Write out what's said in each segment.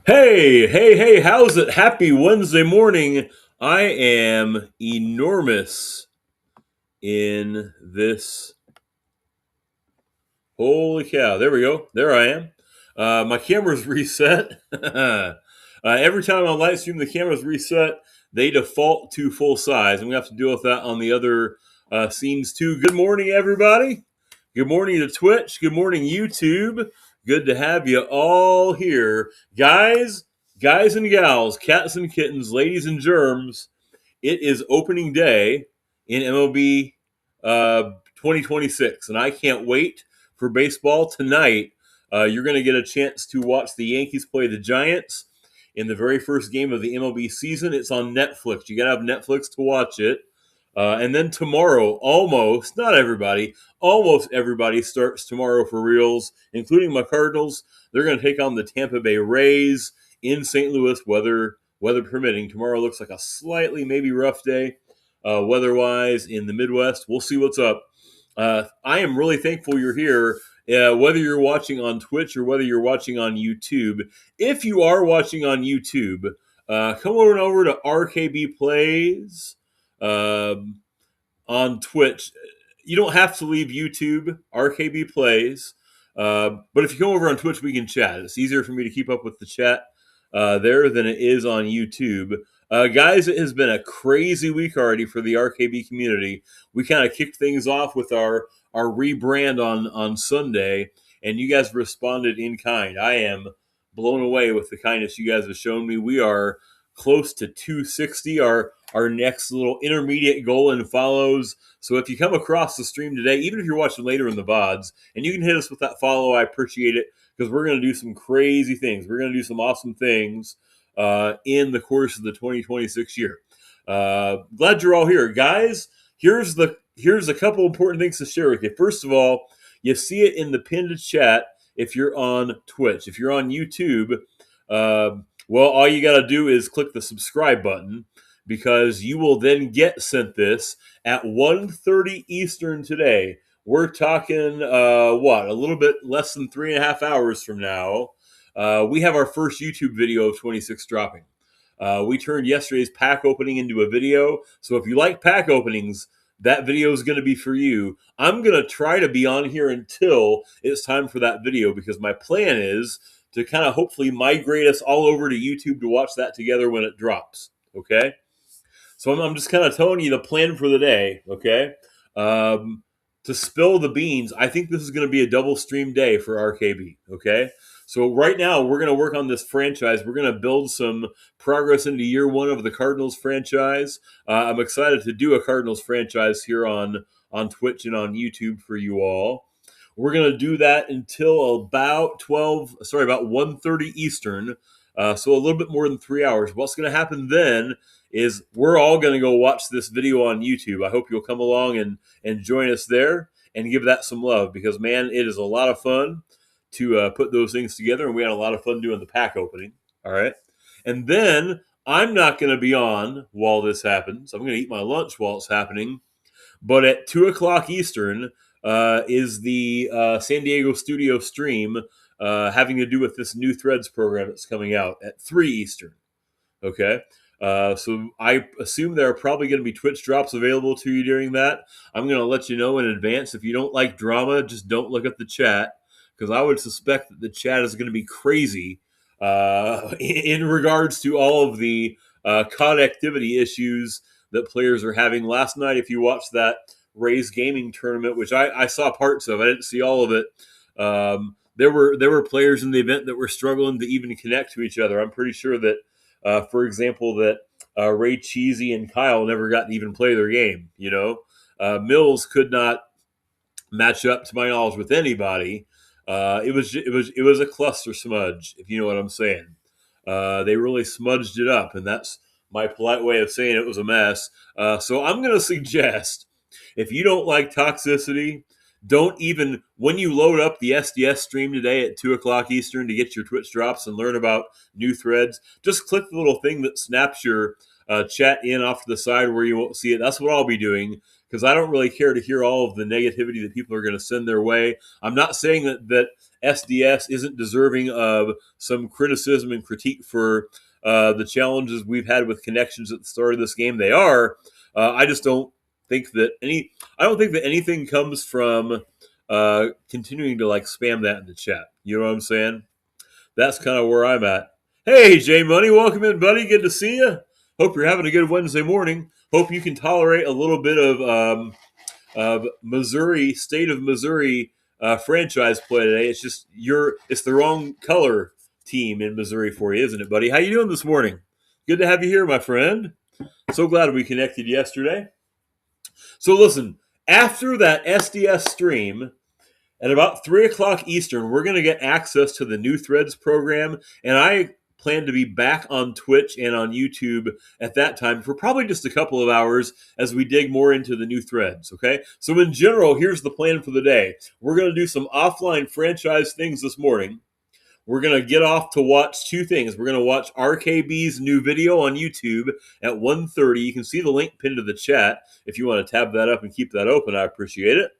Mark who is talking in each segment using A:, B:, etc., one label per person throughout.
A: Hey, how's it? Happy Wednesday morning. I am enormous in this. Holy cow. There we go. There I am. My camera's reset. Every time I live stream, the camera's reset. They default to full size. I'm going to have to deal with that on the other scenes too. Good morning, everybody. Good morning to Twitch. Good morning, YouTube. Good to have you all here. Guys and gals, cats and kittens, ladies and germs. It is opening day in MLB 2026, and I can't wait for baseball tonight. You're going to get a chance to watch the Yankees play the Giants in the very first game of the MLB season. It's on Netflix. You got to have Netflix to watch it. And then tomorrow, almost everybody starts tomorrow for reals, including my Cardinals. They're going to take on the Tampa Bay Rays in St. Louis, weather permitting. Tomorrow looks like a slightly maybe rough day weather-wise in the Midwest. We'll see what's up. I am really thankful you're here, whether you're watching on Twitch or whether you're watching on YouTube. If you are watching on YouTube, come over to RKB Plays on Twitch. You don't have to leave YouTube, RKB Plays. But if you come over on Twitch, we can chat. It's easier for me to keep up with the chat there than it is on YouTube. Guys, it has been a crazy week already for the RKB community. We kind of kicked things off with our rebrand on Sunday, and you guys responded in kind. I am blown away with the kindness you guys have shown me. We are close to 260, our next little intermediate goal in follows. So if you come across the stream today, even if you're watching later in the VODs, and you can hit us with that follow, I appreciate it, because we're going to do some crazy things. We're going to do some awesome things in the course of the 2026 year. Glad you're all here, guys. Here's a couple important things to share with you. First of all, you see it in the pinned chat if you're on Twitch. If you're on YouTube, well, all you got to do is click the subscribe button, because you will then get sent this at 1:30 Eastern today. We're talking a little bit less than 3.5 hours from now. We have our first YouTube video of 26 dropping. We turned yesterday's pack opening into a video. So if you like pack openings, that video is going to be for you. I'm going to try to be on here until it's time for that video, because my plan is to kind of hopefully migrate us all over to YouTube to watch that together when it drops. Okay? So I'm just kind of telling you the plan for the day. Okay? To spill the beans, I think this is going to be a double stream day for RKB. Okay? So right now, we're going to work on this franchise. We're going to build some progress into year one of the Cardinals franchise. I'm excited to do a Cardinals franchise here on Twitch and on YouTube for you all. We're going to do that until about 1:30 Eastern. So a little bit more than 3 hours. What's going to happen then is we're all going to go watch this video on YouTube. I hope you'll come along and join us there and give that some love, because, man, it is a lot of fun to put those things together, and we had a lot of fun doing the pack opening. All right. And then I'm not going to be on while this happens. I'm going to eat my lunch while it's happening. But at 2 o'clock Eastern is the San Diego studio stream having to do with this new Threads program that's coming out at 3 Eastern. Okay. So I assume there are probably going to be Twitch drops available to you during that. I'm going to let you know in advance. If you don't like drama, just don't look at the chat, because I would suspect that the chat is going to be crazy in regards to all of the connectivity issues that players are having. Last night, if you watched that Rays gaming tournament, which I saw parts of, I didn't see all of it. There were players in the event that were struggling to even connect to each other. I'm pretty sure that, for example, that Ray Cheesy and Kyle never got to even play their game. Mills could not match up, to my knowledge, with anybody. It was a cluster smudge, if you know what I'm saying. They really smudged it up, and that's my polite way of saying it was a mess. So I'm going to suggest, if you don't like toxicity, don't even, when you load up the SDS stream today at 2 o'clock Eastern to get your Twitch drops and learn about new threads, just click the little thing that snaps your chat in off to the side where you won't see it. That's what I'll be doing, because I don't really care to hear all of the negativity that people are going to send their way. I'm not saying that SDS isn't deserving of some criticism and critique for the challenges we've had with connections at the start of this game. They are. I just don't think that any. I don't think that anything comes from continuing to like spam that in the chat. You know what I'm saying? That's kind of where I'm at. Hey, J Money, welcome in, buddy. Good to see you. Hope you're having a good Wednesday morning. Hope you can tolerate a little bit of Missouri, state of Missouri franchise play today. It's just it's the wrong color team in Missouri for you, isn't it, buddy? How you doing this morning? Good to have you here, my friend. So glad we connected yesterday. So listen, after that SDS stream, at about 3 o'clock Eastern, we're going to get access to the New Threads program, and I plan to be back on Twitch and on YouTube at that time for probably just a couple of hours as we dig more into the New Threads, okay? So in general, here's the plan for the day. We're going to do some offline franchise things this morning. We're going to get off to watch two things. We're going to watch RKB's new video on YouTube at 1:30. You can see the link pinned to the chat. If you want to tab that up and keep that open, I appreciate it.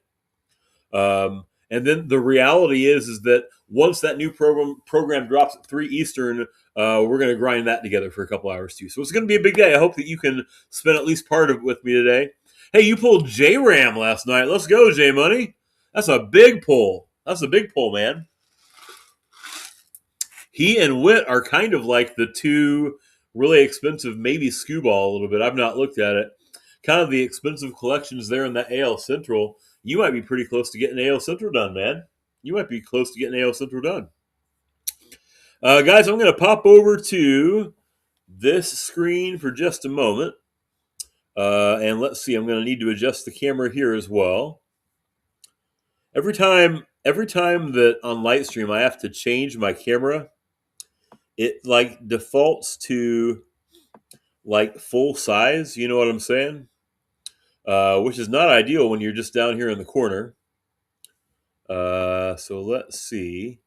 A: And then the reality is that once that new program drops at 3 Eastern, we're going to grind that together for a couple hours too. So it's going to be a big day. I hope that you can spend at least part of it with me today. Hey, you pulled J-Ram last night. Let's go, J-Money. That's a big pull. That's a big pull, man. He and Witt are kind of like the two really expensive, maybe Skewball a little bit. I've not looked at it. Kind of the expensive collections there in that AL Central. You might be pretty close to getting AL Central done, man. You might be close to getting AL Central done. Guys, I'm going to pop over to this screen for just a moment. And let's see, I'm going to need to adjust the camera here as well. Every time that on Lightstream I have to change my camera, it like defaults to like full size, you know what I'm saying? Which is not ideal when you're just down here in the corner. So let's see.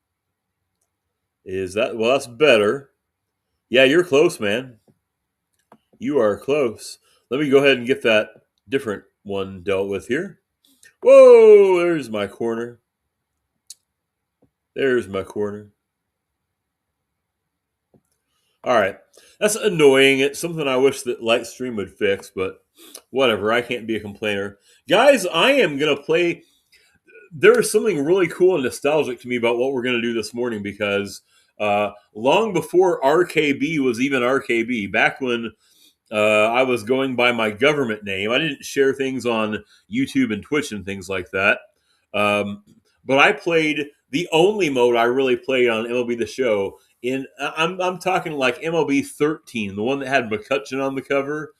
A: That's better. Yeah, you're close, man. You are close. Let me go ahead and get that different one dealt with here. Whoa, there's my corner. There's my corner. All right. That's annoying. It's something I wish that Lightstream would fix, but whatever. I can't be a complainer. Guys, I am going to play. There is something really cool and nostalgic to me about what we're going to do this morning because long before RKB was even RKB, back when I was going by my government name, I didn't share things on YouTube and Twitch and things like that. But I played the only mode I really played on MLB The Show. I'm talking like MLB 13, the one that had McCutcheon on the cover.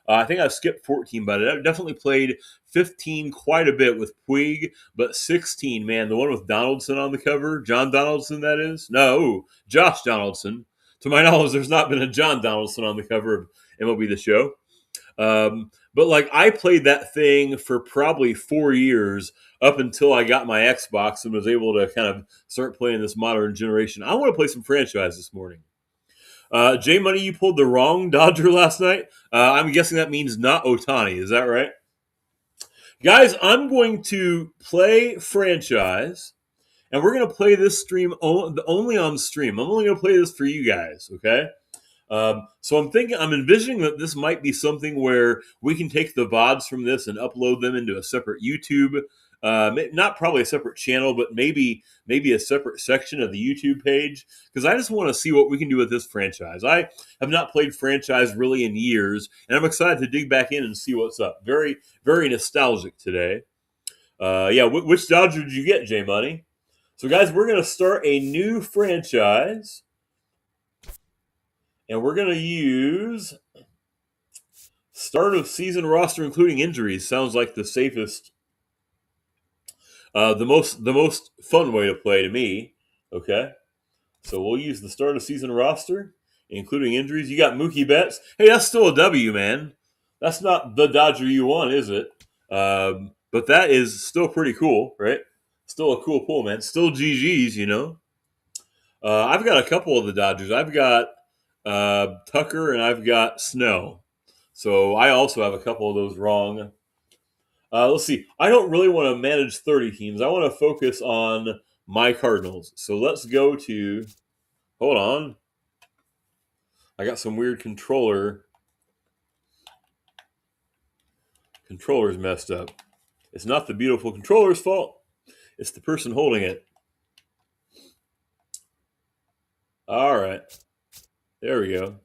A: I think I skipped 14, but I definitely played 15 quite a bit with Puig. But 16, man, the one with Donaldson on the cover, John Donaldson, that is? No, Josh Donaldson. To my knowledge, there's not been a John Donaldson on the cover of MLB The Show. But like I played that thing for probably 4 years up until I got my Xbox and was able to kind of start playing this modern generation. I want to play some franchise this morning. J Money, you pulled the wrong Dodger last night. I'm guessing that means not Ohtani. Is that right? Guys, I'm going to play franchise, and we're going to play this stream only on stream. I'm only going to play this for you guys, okay? So I'm envisioning that this might be something where we can take the VODs from this and upload them into a separate YouTube, not probably a separate channel, but maybe a separate section of the YouTube page, because I just want to see what we can do with this franchise. I have not played franchise really in years, and I'm excited to dig back in and see what's up. Very, very nostalgic today. Which Dodger did you get, J Money? So guys, we're going to start a new franchise. And we're going to use start of season roster, including injuries. Sounds like the safest, the most fun way to play to me. Okay, so we'll use the start of season roster, including injuries. You got Mookie Betts. Hey, that's still a W, man. That's not the Dodger you want, is it? But that is still pretty cool, right? Still a cool pull, man. Still GGs, you know. I've got a couple of the Dodgers. I've got Tucker, and I've got Snow. So I also have a couple of those wrong. Let's see. I don't really want to manage 30 teams. I want to focus on my Cardinals. So let's go to. Hold on. I got some weird controllers messed up. It's not the beautiful controller's fault. It's the person holding it. All right. There we go.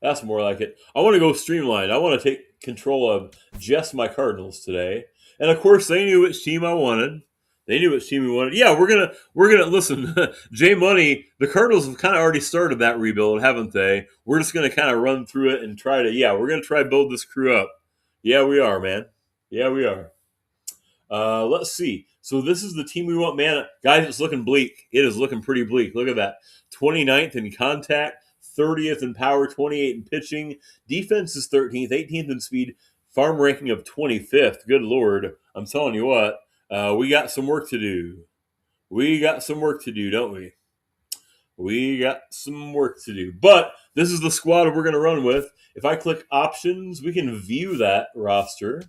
A: That's more like it. I want to go streamlined. I want to take control of just my Cardinals today. And of course, they knew which team I wanted. They knew which team we wanted. Yeah, we're gonna listen. J Money, the Cardinals have kind of already started that rebuild, haven't they? We're just gonna kind of run through it and try to. Yeah, we're gonna try to build this crew up. Yeah, we are, man. Yeah, we are. Let's see. So this is the team we want, man. Guys, it's looking bleak. It is looking pretty bleak. Look at that. 29th in contact, 30th in power, 28th in pitching. Defense is 13th, 18th in speed. Farm ranking of 25th. Good Lord. I'm telling you what, we got some work to do. We got some work to do, don't we? We got some work to do. But this is the squad we're going to run with. If I click options, we can view that roster.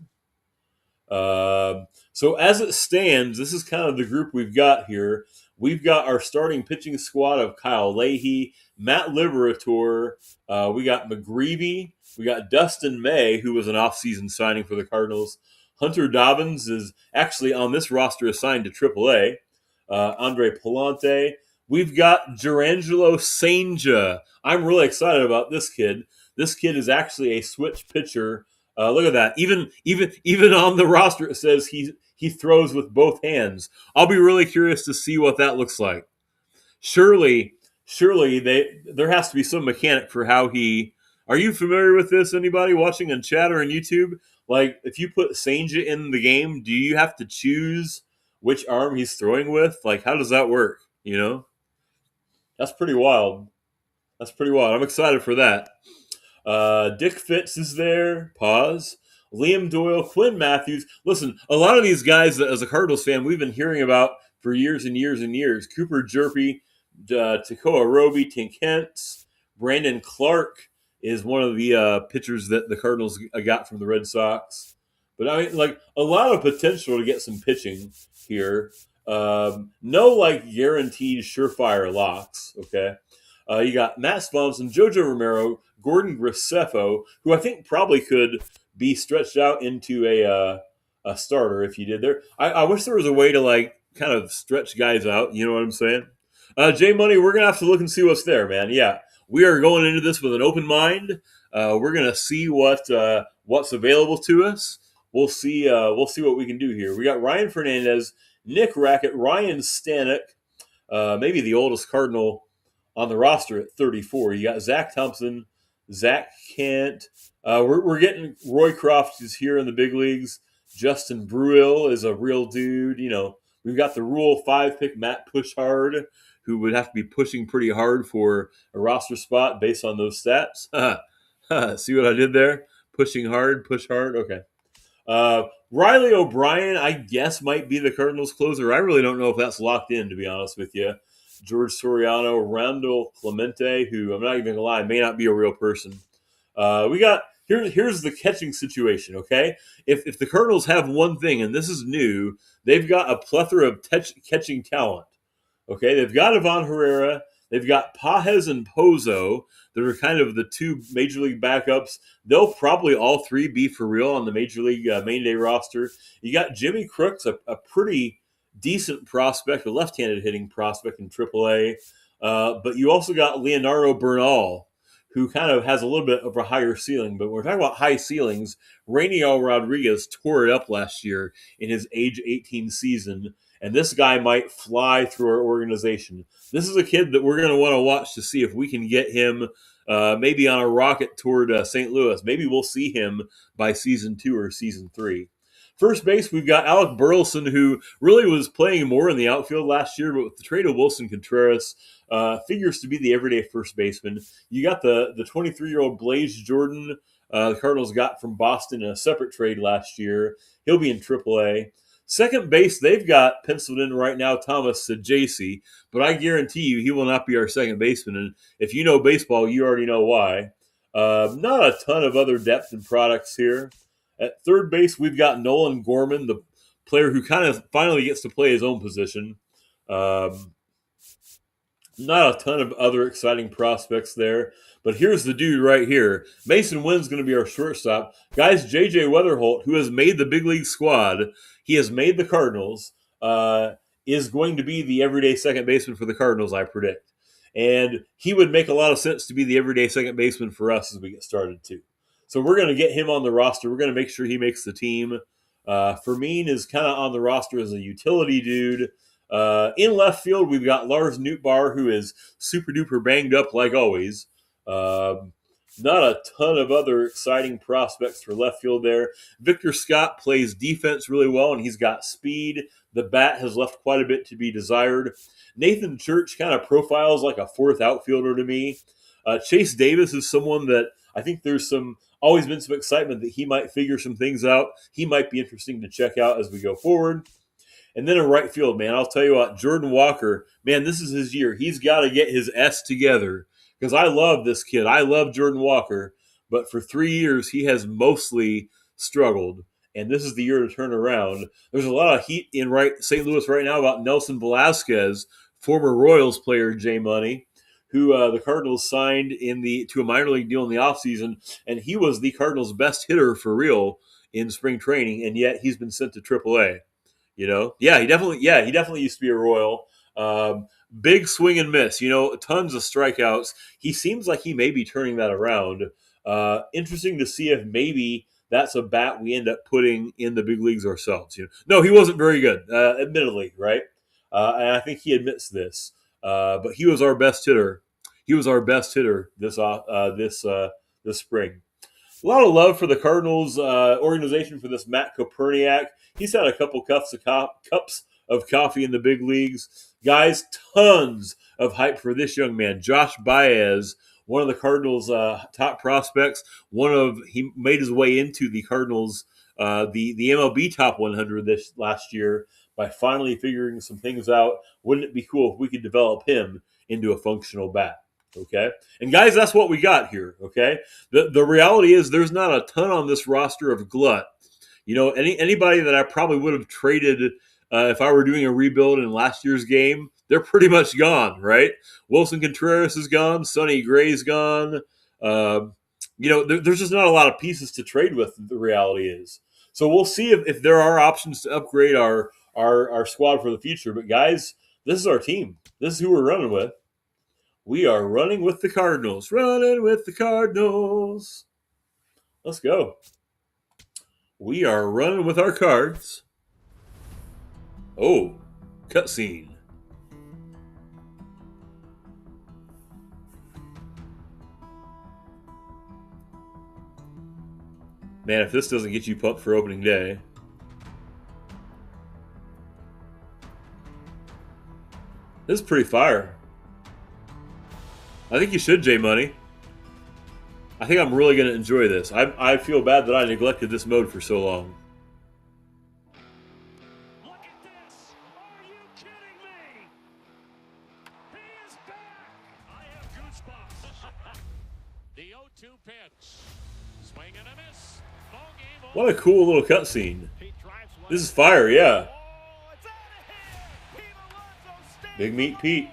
A: So as it stands, this is kind of the group we've got here. We've got our starting pitching squad of Kyle Leahy, Matt Liberator, we got McGreevy, we got Dustin May, who was an offseason signing for the Cardinals. Hunter Dobbins is actually on this roster assigned to AAA. Andre Palante. We've got Gerangelo Sanja. I'm really excited about this kid. This kid is actually a switch pitcher. Look at that. Even on the roster, it says he throws with both hands. I'll be really curious to see what that looks like. Surely there has to be some mechanic for how he. Are you familiar with this? Anybody watching on chat or on YouTube? Like, if you put Sanja in the game, do you have to choose which arm he's throwing with? Like, how does that work? You know, that's pretty wild. That's pretty wild. I'm excited for that. Dick Fitz is there. Pause. Liam Doyle, Quinn Matthews. Listen, a lot of these guys that, as a Cardinals fan, we've been hearing about for years and years and years. Cooper Jerpy, Tekoa Roby, Tink Hentz, Brandon Clark is one of the pitchers that the Cardinals got from the Red Sox. But I mean, like, a lot of potential to get some pitching here. No, like, guaranteed surefire locks, okay? You got Matt Swanson, Jojo Romero, Gordon Graceffo, who I think probably could be stretched out into a starter if you did there. I wish there was a way to, like, kind of stretch guys out. You know what I'm saying? J Money, we're gonna have to look and see what's there, man. Yeah, we are going into this with an open mind. We're gonna see what's available to us. We'll see what we can do here. We got Ryan Fernandez, Nick Rackett, Ryan Stanek, maybe the oldest Cardinal on the roster at 34. You got Zach Thompson, Zach Kent. We're getting Roy Croft is here in the big leagues. Justin Bruill is a real dude. You know, we've got the Rule 5 pick Matt Pushhard, who would have to be pushing pretty hard for a roster spot based on those stats. See what I did there? Pushing hard, push hard. Okay. Riley O'Brien, I guess, might be the Cardinals closer. I really don't know if that's locked in, to be honest with you. George Soriano, Randall Clemente, who I'm not even going to lie, may not be a real person. We got here's the catching situation, okay? If the Cardinals have one thing, and this is new, they've got a plethora of catching talent, okay? They've got Ivan Herrera. They've got Pajes and Pozo. That are kind of the two Major League backups. They'll probably all three be for real on the Major League main day roster. You got Jimmy Crooks, a pretty decent prospect, a left-handed hitting prospect in AAA. But you also got Leonardo Bernal, who kind of has a little bit of a higher ceiling. But when we're talking about high ceilings, Rainiel Rodriguez tore it up last year in his age 18 season. And this guy might fly through our organization. This is a kid that we're going to want to watch to see if we can get him maybe on a rocket toward St. Louis. Maybe we'll see him by season 2 or season 3. First base, we've got Alec Burleson, who really was playing more in the outfield last year, but with the trade of Wilson Contreras, figures to be the everyday first baseman. You got the 23-year-old Blaze Jordan, the Cardinals got from Boston in a separate trade last year. He'll be in AAA. Second base, they've got penciled in right now Thomas Sajaci, but I guarantee you he will not be our second baseman. And if you know baseball, you already know why. Not a ton of other depth and products here. At third base, we've got Nolan Gorman, the player who kind of finally gets to play his own position. Um, Not a ton of other exciting prospects there. But here's the dude right here. Mason Wynn's going to be our shortstop. Guys, J.J. Weatherholt, who has made the big league squad, he has made the Cardinals, is going to be the everyday second baseman for the Cardinals, I predict. And he would make a lot of sense to be the everyday second baseman for us as we get started, too. So we're going to get him on the roster. We're going to make sure he makes the team. Fermin is kind of on the roster as a utility dude. In left field, we've got Lars Nootbaar, who is super duper banged up like always. Not a ton of other exciting prospects for left field there. Victor Scott plays defense really well, and he's got speed. The bat has left quite a bit to be desired. Nathan Church kind of profiles like a fourth outfielder to me. Chase Davis is someone that I think there's always been some excitement that he might figure some things out. He might be interesting to check out as we go forward. And then in right field, man, I'll tell you what, Jordan Walker, man, this is his year. He's got to get his S together because I love this kid. I love Jordan Walker, but for 3 years he has mostly struggled, and this is the year to turn around. There's a lot of heat in St. Louis right now about Nelson Velasquez, former Royals player J Money, who the Cardinals signed to a minor league deal in the offseason, and he was the Cardinals' best hitter for real in spring training, and yet he's been sent to AAA. He definitely used to be a Royal. Big swing and miss, tons of strikeouts. He seems like he may be turning that around. Interesting to see if maybe that's a bat we end up putting in the big leagues ourselves. No, he wasn't very good, admittedly, right? And I think he admits this. But he was our best hitter. He was our best hitter this spring. A lot of love for the Cardinals organization for this Matt Koperniak. He's had a couple cups of coffee in the big leagues. Guys, tons of hype for this young man. Josh Baez, one of the Cardinals' top prospects. He made his way into the Cardinals, the MLB Top 100 this last year by finally figuring some things out. Wouldn't it be cool if we could develop him into a functional bat? Okay. And guys, that's what we got here. Okay. The reality is there's not a ton on this roster of glut. Anybody that I probably would have traded if I were doing a rebuild in last year's game, they're pretty much gone, right? Wilson Contreras is gone. Sonny Gray's gone. There's just not a lot of pieces to trade with, the reality is. So we'll see if there are options to upgrade our squad for the future. But guys, this is our team. This is who we're running with. We are running with the Cardinals. Running with the Cardinals. Let's go. We are running with our Cards. Oh, cutscene. Man, if this doesn't get you pumped for opening day. This is pretty fire. I think you should, J Money. I think I'm really going to enjoy this. I feel bad that I neglected this mode for so long.
B: Look at this! Are you kidding me? He is back! I have goosebumps. The 0-2 pitch. Swing and a miss. Ball game over.
A: What a cool little cutscene. This is fire, yeah. Big Meat Pete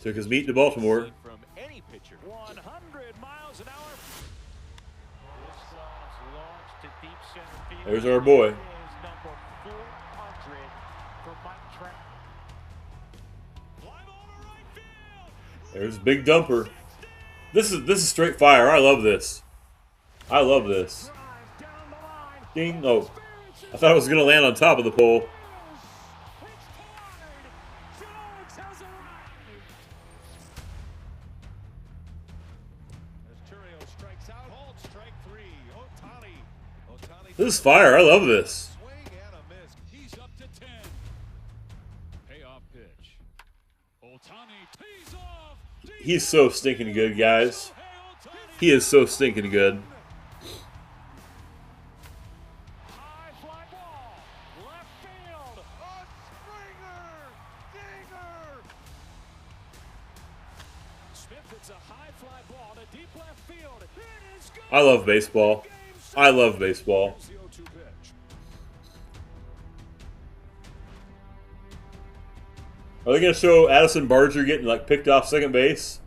A: took his meat to Baltimore.
B: From any pitcher. 100 miles an hour.
A: There's our boy. There's Big Dumper. This is straight fire. I love this. I love this. Ding. Oh, I thought it was going to land on top of the pole. This is fire. I love this.
B: He's up to 10. Payoff pitch. Ohtani tees off.
A: He's so stinking good, guys. He is so stinking good.
B: High fly ball. Left field. A springer. Dinger. Smith hits a high fly ball to deep left field. It is good.
A: I love baseball. I love baseball. Are they going to show Addison Barger getting like picked off second base?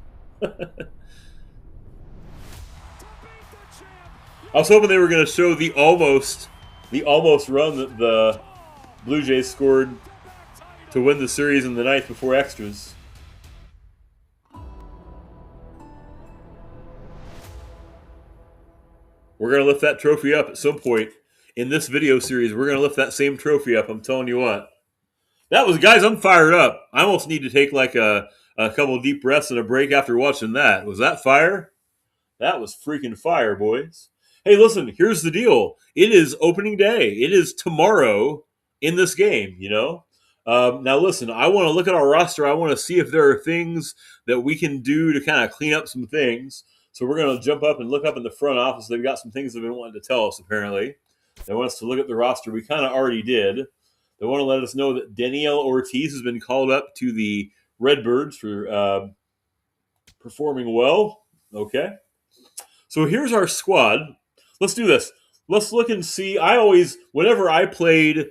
A: I was hoping they were going to show the almost run that the Blue Jays scored to win the series in the ninth before extras. We're going to lift that trophy up at some point in this video series. We're going to lift that same trophy up. I'm telling you what. That was, guys, I'm fired up. I almost need to take like a couple deep breaths and a break after watching that. Was that fire? That was freaking fire, boys. Hey, listen, here's the deal. It is opening day. It is tomorrow in this game, you know? Now, listen, I want to look at our roster. I want to see if there are things that we can do to kind of clean up some things. So we're going to jump up and look up in the front office. They've got some things they've been wanting to tell us, apparently. They want us to look at the roster. We kind of already did. They want to let us know that Danielle Ortiz has been called up to the Redbirds for performing well. Okay. So here's our squad. Let's do this. Let's look and see. Whenever I played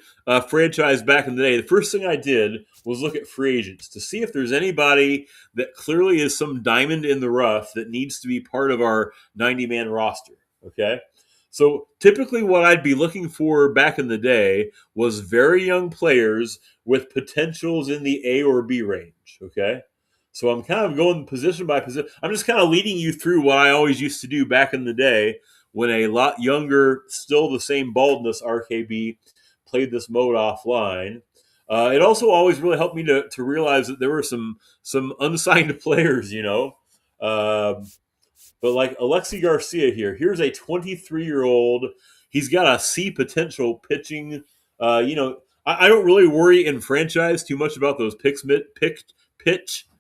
A: franchise back in the day, the first thing I did was look at free agents to see if there's anybody that clearly is some diamond in the rough that needs to be part of our 90-man roster. Okay? So typically what I'd be looking for back in the day was very young players with potentials in the A or B range. Okay? So I'm kind of going position by position. I'm just kind of leading you through what I always used to do back in the day when a lot younger, still the same baldness RKB played this mode offline. It also always really helped me to realize that there were some unsigned players, you know. But like Alexi Garcia here, here's a 23-year-old. He's got a C potential pitching. I don't really worry in franchise too much about those pitch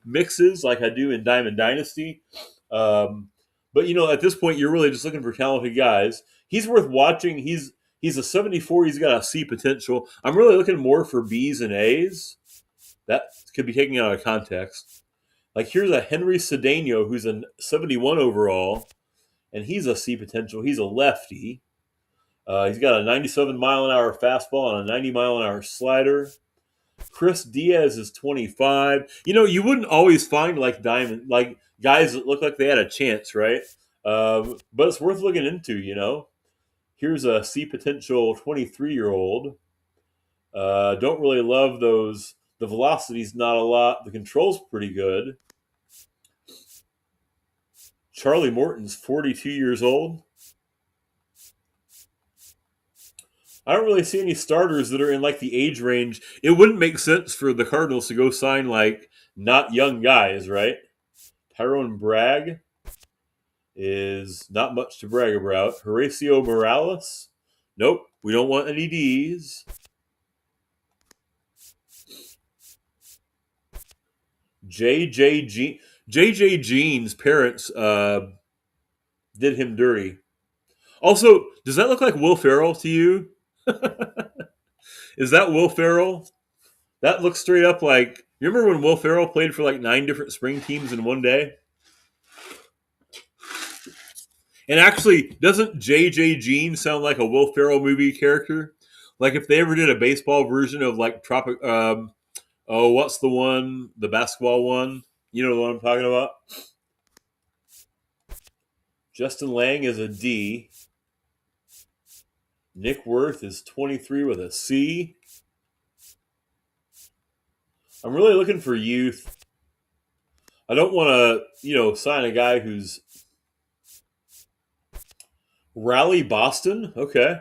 A: mixes like I do in Diamond Dynasty. But at this point, you're really just looking for talented guys. He's worth watching. He's a 74. He's got a C potential. I'm really looking more for B's and A's. That could be taken out of context. Like here's a Henry Cedeno who's a 71 overall, and he's a C potential. He's a lefty. He's got a 97-mile-an-hour fastball and a 90-mile-an-hour slider. Chris Diaz is 25. You wouldn't always find like guys that look like they had a chance, right? But it's worth looking into, Here's a C potential 23-year-old. Don't really love those. The velocity's not a lot. The control's pretty good. Charlie Morton's 42 years old. I don't really see any starters that are in like the age range. It wouldn't make sense for the Cardinals to go sign like not young guys, right? Tyrone Bragg is not much to brag about. Horacio Morales, nope, we don't want any D's. JJ Jean's parents did him dirty. Also, does that look like Will Ferrell to you? Is that Will Ferrell? That looks straight up like. You remember when Will Ferrell played for like 9 different spring teams in one day? And actually, doesn't JJ Jean sound like a Will Ferrell movie character? Like if they ever did a baseball version of like Tropic. What's the one? The basketball one? You know the one I'm talking about? Justin Lang is a D. Nick Worth is 23 with a C. I'm really looking for youth. I don't want to, sign a guy who's Raleigh Boston. Okay.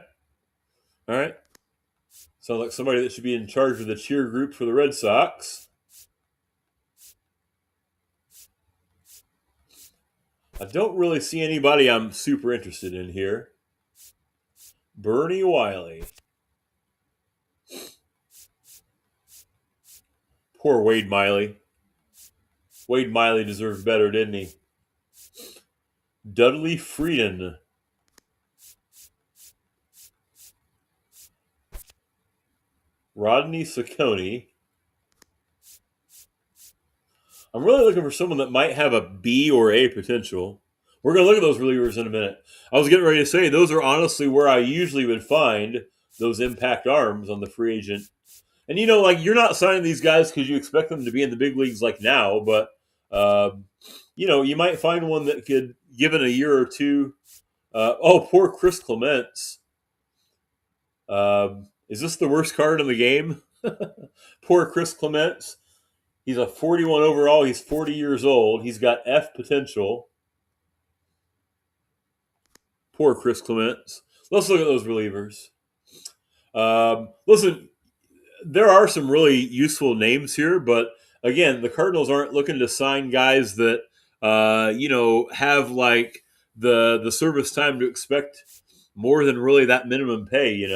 A: All right. Sounds like somebody that should be in charge of the cheer group for the Red Sox. I don't really see anybody I'm super interested in here. Bernie Wiley. Poor Wade Miley. Wade Miley deserved better, didn't he? Dudley Frieden. Rodney Ciccone. I'm really looking for someone that might have a B or A potential. We're going to look at those relievers in a minute. I was getting ready to say, those are honestly where I usually would find those impact arms on the free agent. And like you're not signing these guys because you expect them to be in the big leagues like now, but you might find one that could, given a year or two. Poor Chris Clements. Is this the worst card in the game? Poor Chris Clements. He's a 41 overall. He's 40 years old. He's got F potential. Poor Chris Clements. Let's look at those relievers. Listen, there are some really useful names here, but again, the Cardinals aren't looking to sign guys that have like the service time to expect more than really that minimum pay.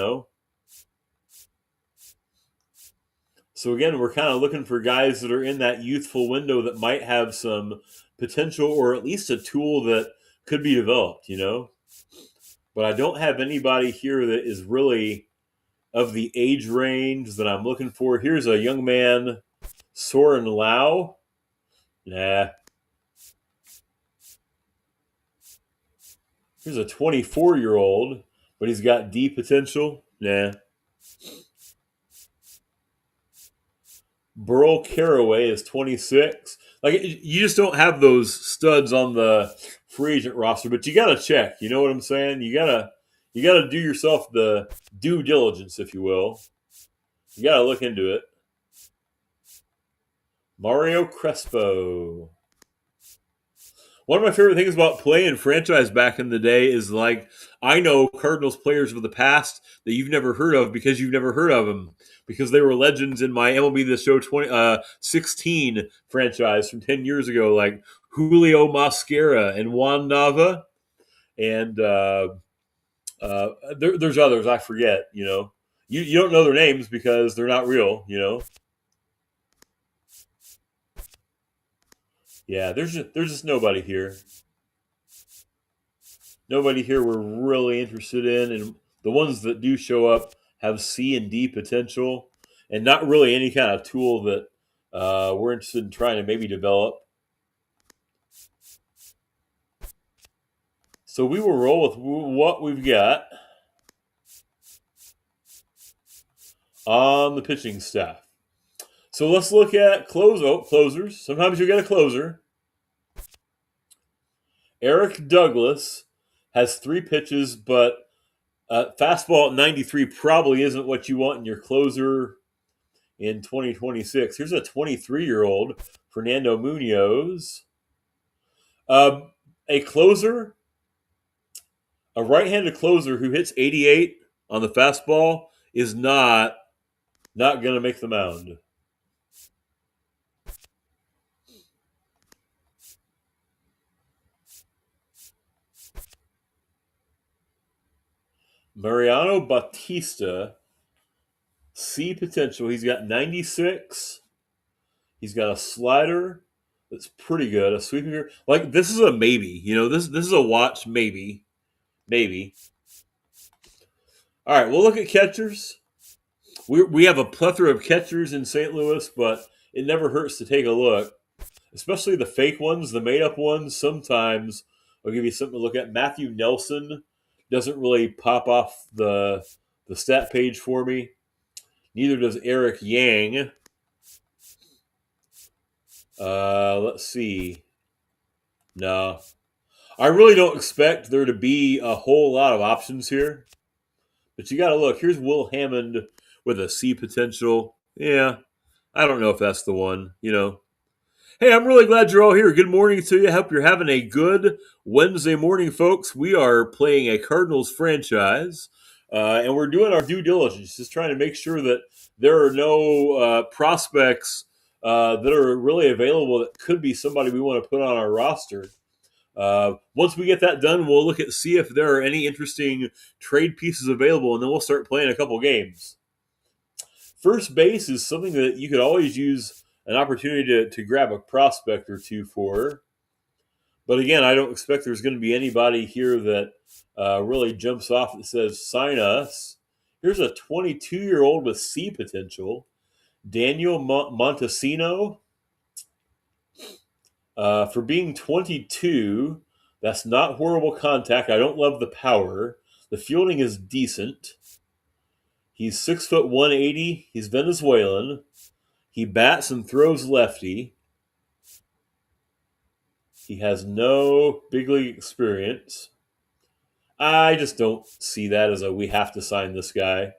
A: So again, we're kind of looking for guys that are in that youthful window that might have some potential, or at least a tool that could be developed. But I don't have anybody here that is really of the age range that I'm looking for. Here's a young man, Soren Lau. Nah. Here's a 24-year-old, but he's got D potential. Nah. Burl Caraway is 26. Like, you just don't have those studs on the free agent roster, but you got to check. You know what I'm saying? You gotta do yourself the due diligence, if you will. You got to look into it. Mario Crespo. One of my favorite things about playing franchise back in the day is, like, I know Cardinals players of the past that you've never heard of because you've never heard of them, because they were legends in my MLB The Show 16 franchise from 10 years ago, like Julio Mascara and Juan Nava. And there's others I forget. You don't know their names because they're not real. Yeah, there's just nobody here. Nobody here we're really interested in, and the ones that do show up have C and D potential, and not really any kind of tool that we're interested in trying to maybe develop. So we will roll with what we've got on the pitching staff. So let's look at closers. Sometimes you get a closer. Eric Douglas has 3 pitches, but fastball at 93 probably isn't what you want in your closer in 2026. Here's a 23-year-old, Fernando Munoz. A closer, a right-handed closer who hits 88 on the fastball is not going to make the mound. Mariano Bautista, C potential. He's got 96. He's got a slider that's pretty good. A sweeper. Like, this is a maybe. This is a watch maybe. Maybe. All right, we'll look at catchers. We have a plethora of catchers in St. Louis, but it never hurts to take a look, especially the fake ones, the made-up ones. Sometimes I'll give you something to look at. Matthew Nelson doesn't really pop off the stat page for me. Neither does Eric Yang. Let's see. No. I really don't expect there to be a whole lot of options here. But you got to look. Here's Will Hammond with a C potential. Yeah, I don't know if that's the one. Hey, I'm really glad you're all here. Good morning to you. I hope you're having a good Wednesday morning, folks. We are playing a Cardinals franchise, and we're doing our due diligence, just trying to make sure that there are no prospects that are really available that could be somebody we want to put on our roster. Once we get that done, we'll look at see if there are any interesting trade pieces available, and then we'll start playing a couple games. First base is something that you could always use an opportunity to grab a prospect or two for. But again, I don't expect there's going to be anybody here that really jumps off that says, sign us. Here's a 22-year-old with C potential, Daniel Montesino. For being 22, that's not horrible contact. I don't love the power. The fielding is decent. He's 6 foot 180. He's Venezuelan. He bats and throws lefty. He has no big league experience. I just don't see that as a we have to sign this guy.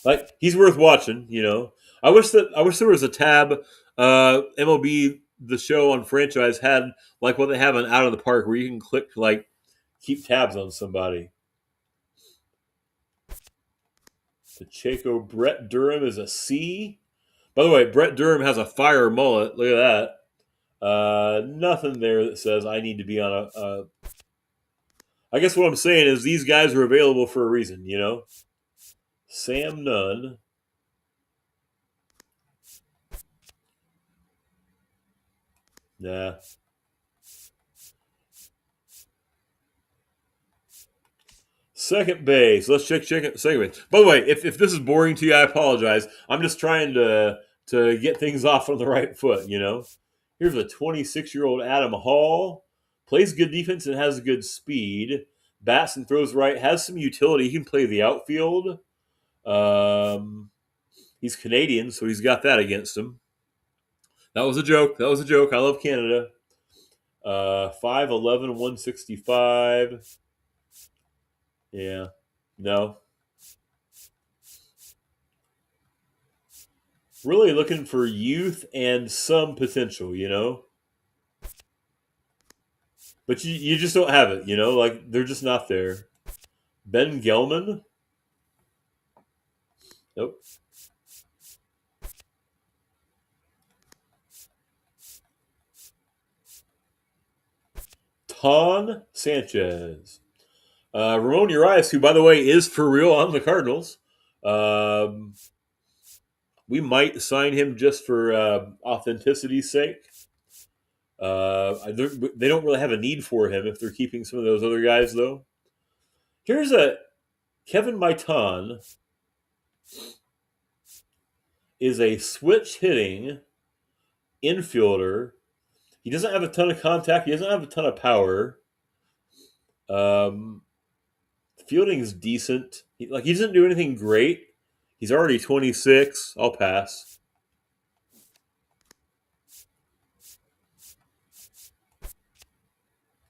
A: Like he's worth watching, you know. I wish there was a tab MLB the show on franchise had like what they have on Out of the Park where you can click like keep tabs on somebody. Pacheco Brett Durham is a C. By the way, Brett Durham has a fire mullet. Look at that. Nothing there that says I need to be on a. I guess what I'm saying is these guys are available for a reason, you know. Sam Nunn. Nah. Second base. Let's check second base. By the way, if this is boring to you, I apologize. I'm just trying to get things off on the right foot, you know. Here's a 26-year-old Adam Hall. Plays good defense and has good speed. Bats and throws right. Has some utility. He can play the outfield. He's Canadian, so he's got that against him. That was a joke. That was a joke. I love Canada. 5'11", 165. Yeah. No. Really looking for youth and some potential, you know? But you just don't have it, you know? Like, they're just not there. Ben Gelman? Nope. Ton Sanchez. Ramon Urias, who, by the way, is for real on the Cardinals. We might sign him just for authenticity's sake. They don't really have a need for him if they're keeping some of those other guys, though. Here's a Kevin Maitan is a switch hitting infielder. He doesn't have a ton of contact. He doesn't have a ton of power. Fielding is decent. He doesn't do anything great. He's already 26. I'll pass.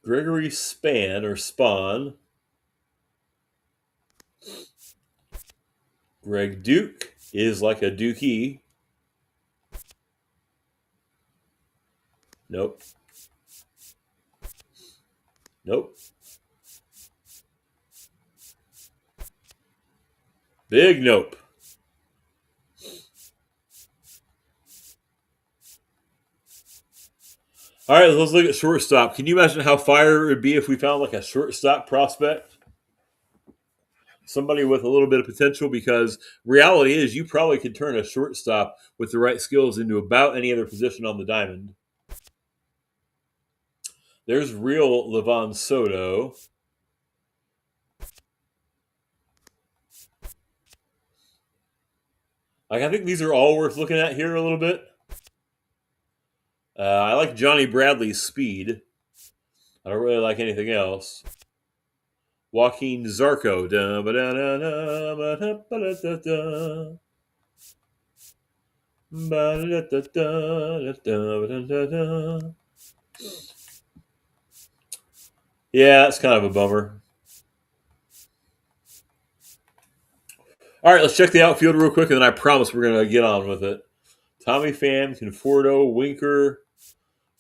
A: Gregory Spawn. Greg Duke is like a Dookie. Nope. Nope. Big nope. All right, let's look at shortstop. Can you imagine how fire it would be if we found like a shortstop prospect? Somebody with a little bit of potential, because reality is you probably could turn a shortstop with the right skills into about any other position on the diamond. There's real Levon Soto. I think these are all worth looking at here a little bit. I like Johnny Bradley's speed. I don't really like anything else. Joaquin Zarco. Yeah, it's kind of a bummer. All right, let's check the outfield real quick, and then I promise we're going to get on with it. Tommy Pham, Conforto, Winker,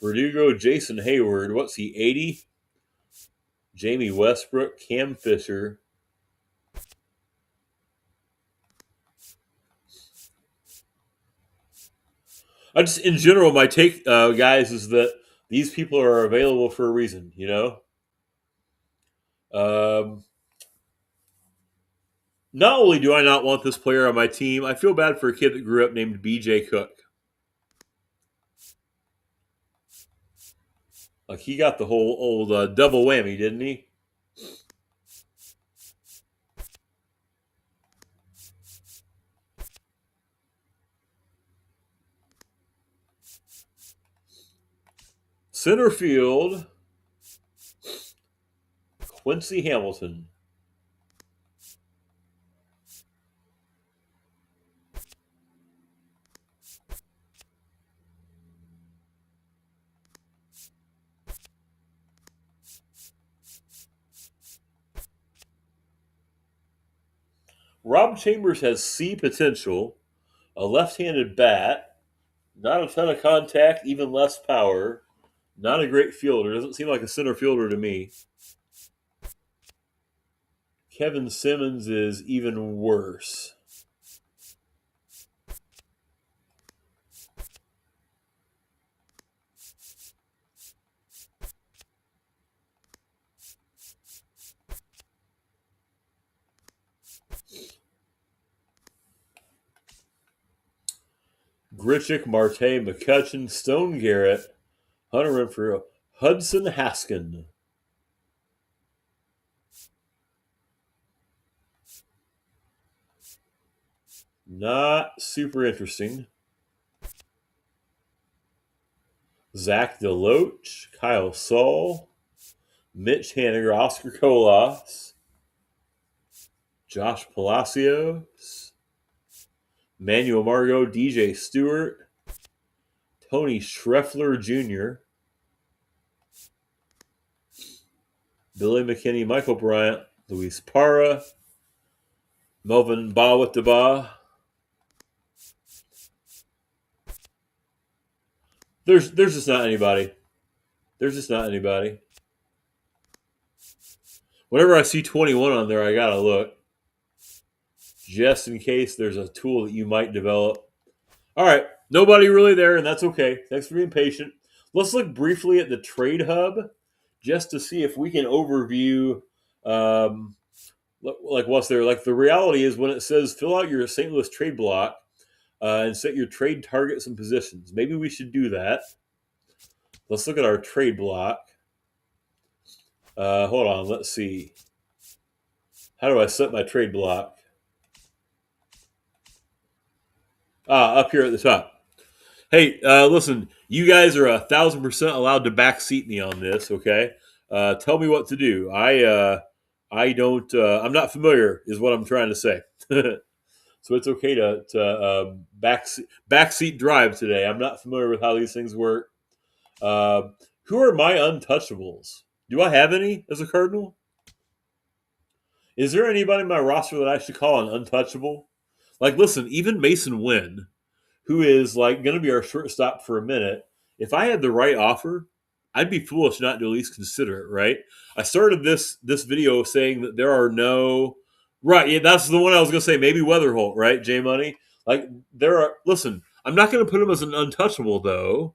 A: Verdugo, Jason Hayward. What's he, 80? Jamie Westbrook, Cam Fisher. In general, my take, guys, is that these people are available for a reason, you know? Not only do I not want this player on my team, I feel bad for a kid that grew up named BJ Cook. Like, he got the whole old double whammy, didn't he? Center field, Quincy Hamilton. Rob Chambers has C potential, a left-handed bat, not a ton of contact, even less power. Not a great fielder. Doesn't seem like a center fielder to me. Kevin Simmons is even worse. Grichuk, Marte, McCutcheon, Stone Garrett, Hunter Renfroe, Hudson Haskin. Not super interesting. Zach DeLoach, Kyle Saul, Mitch Haniger, Oscar Colas, Josh Palacios, Manuel Margot, DJ Stewart, Tony Schreffler Jr., Billy McKinney, Michael Bryant, Luis Parra, Melvin Bawitdaba. There's just not anybody. There's just not anybody. Whenever I see 21 on there, I gotta look. Just in case there's a tool that you might develop. All right, nobody really there, and that's okay. Thanks for being patient. Let's look briefly at the trade hub just to see if we can overview like what's there. Like the reality is when it says fill out your St. Louis trade block and set your trade targets and positions. Maybe we should do that. Let's look at our trade block. Hold on, let's see. How do I set my trade block? Up here at the top. Hey, listen, you guys are 1,000% allowed to backseat me on this, okay? Tell me what to do. I don't. I'm not familiar, is what I'm trying to say. So it's okay to backseat drive today. I'm not familiar with how these things work. Who are my untouchables? Do I have any as a Cardinal? Is there anybody in my roster that I should call an untouchable? Like, listen, even Mason Wynn, who is like going to be our shortstop for a minute, if I had the right offer, I'd be foolish not to at least consider it, right? I started this video saying that there are no right. Yeah, that's the one I was going to say. Maybe Weatherholt, right? J Money. Like there are. Listen, I'm not going to put him as an untouchable though,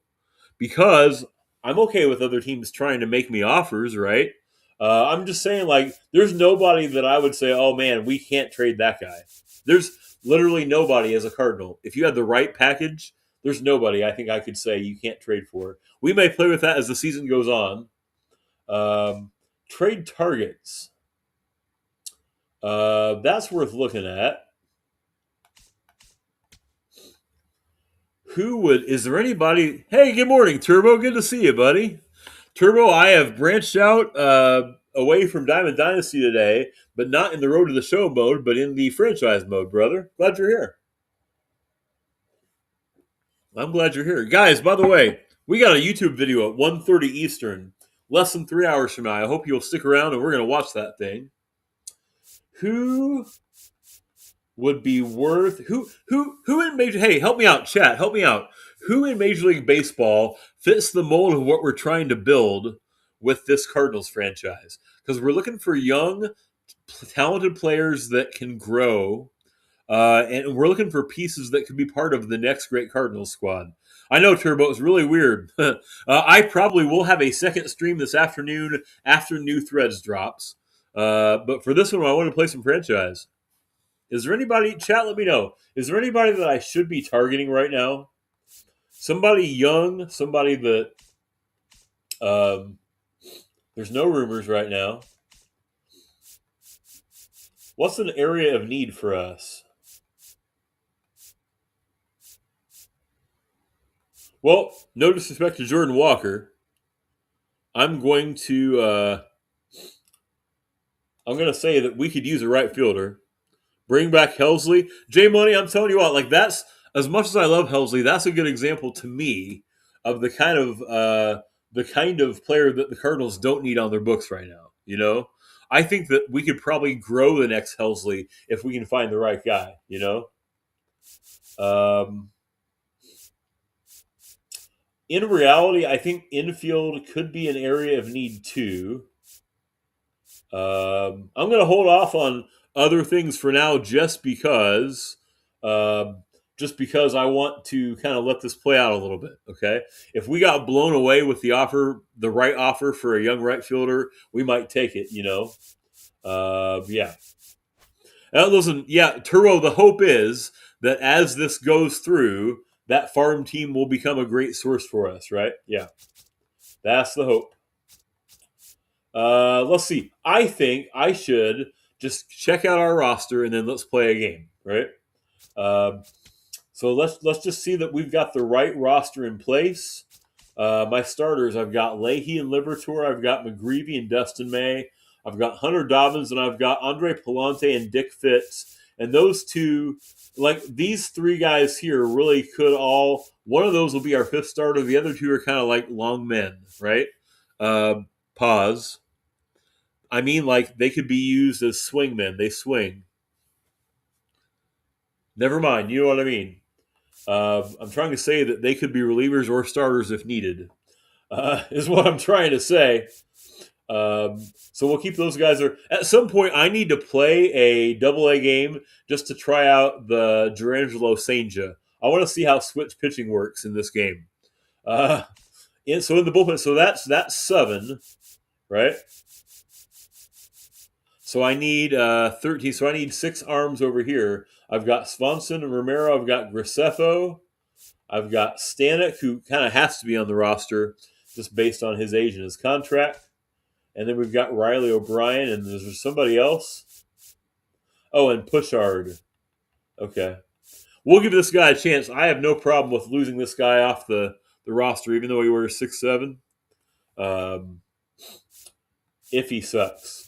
A: because I'm okay with other teams trying to make me offers, right? I'm just saying, like, there's nobody that I would say, oh man, we can't trade that guy. There's literally nobody as a Cardinal. If you had the right package, there's nobody I think I could say you can't trade for. We may play with that as the season goes on. Trade targets. That's worth looking at. Is there anybody? Hey, good morning, Turbo. Good to see you, buddy. Turbo, I have branched out away from Diamond Dynasty today, but not in the Road to the Show mode, but in the franchise mode, brother. Glad you're here. I'm glad you're here. Guys, by the way, we got a YouTube video at 1:30 Eastern, less than 3 hours from now. I hope you'll stick around and we're going to watch that thing. Who would be worth who in major hey, help me out, chat, help me out. Who in Major League Baseball fits the mold of what we're trying to build with this Cardinals franchise? Because we're looking for young, talented players that can grow. And we're looking for pieces that could be part of the next great Cardinals squad. I know, Turbo, it's really weird. I probably will have a second stream this afternoon after New Threads drops. But for this one, I want to play some franchise. Is there anybody, chat, let me know. Is there anybody that I should be targeting right now? Somebody young, somebody that there's no rumors right now. What's an area of need for us? Well, no disrespect to Jordan Walker. I'm going to say that we could use a right fielder. Bring back Helsley. J Money, I'm telling you what, like that's as much as I love Helsley, that's a good example to me of the kind of player that the Cardinals don't need on their books right now. You know, I think that we could probably grow the next Helsley if we can find the right guy. Um, in reality, I think infield could be an area of need too. I'm going to hold off on other things for now, um, just because I want to kind of let this play out a little bit. Okay, if we got blown away with the right offer for a young right fielder, we might take it. Yeah. Listen, yeah, Turbo. The hope is that as this goes through, that farm team will become a great source for us. Right? Yeah, that's the hope. Let's see. I think I should just check out our roster and then let's play a game, right? Um, so let's just see that we've got the right roster in place. My starters, I've got Leahy and Liberatore, I've got McGreevy and Dustin May, I've got Hunter Dobbins, and I've got Andre Palante and Dick Fitz. And those two, like these three guys here, really could all. One of those will be our fifth starter. The other two are kind of like long men, right? Pause. I mean, like they could be used as swingmen. They swing. Never mind. You know what I mean. I'm trying to say that they could be relievers or starters if needed. Is what I'm trying to say. So we'll keep those guys there. At some point, I need to play a double-A game just to try out the Gerangelo Senja. I want to see how switch pitching works in this game. So in the bullpen, so that's 7, right? So I need 13. So I need 6 arms over here. I've got Swanson and Romero. I've got Graceffo. I've got Stanek, who kind of has to be on the roster just based on his age and his contract. And then we've got Riley O'Brien, and there's somebody else. Oh, and Pushard. Okay. We'll give this guy a chance. I have no problem with losing this guy off the roster, even though he wears 6'7". If he sucks.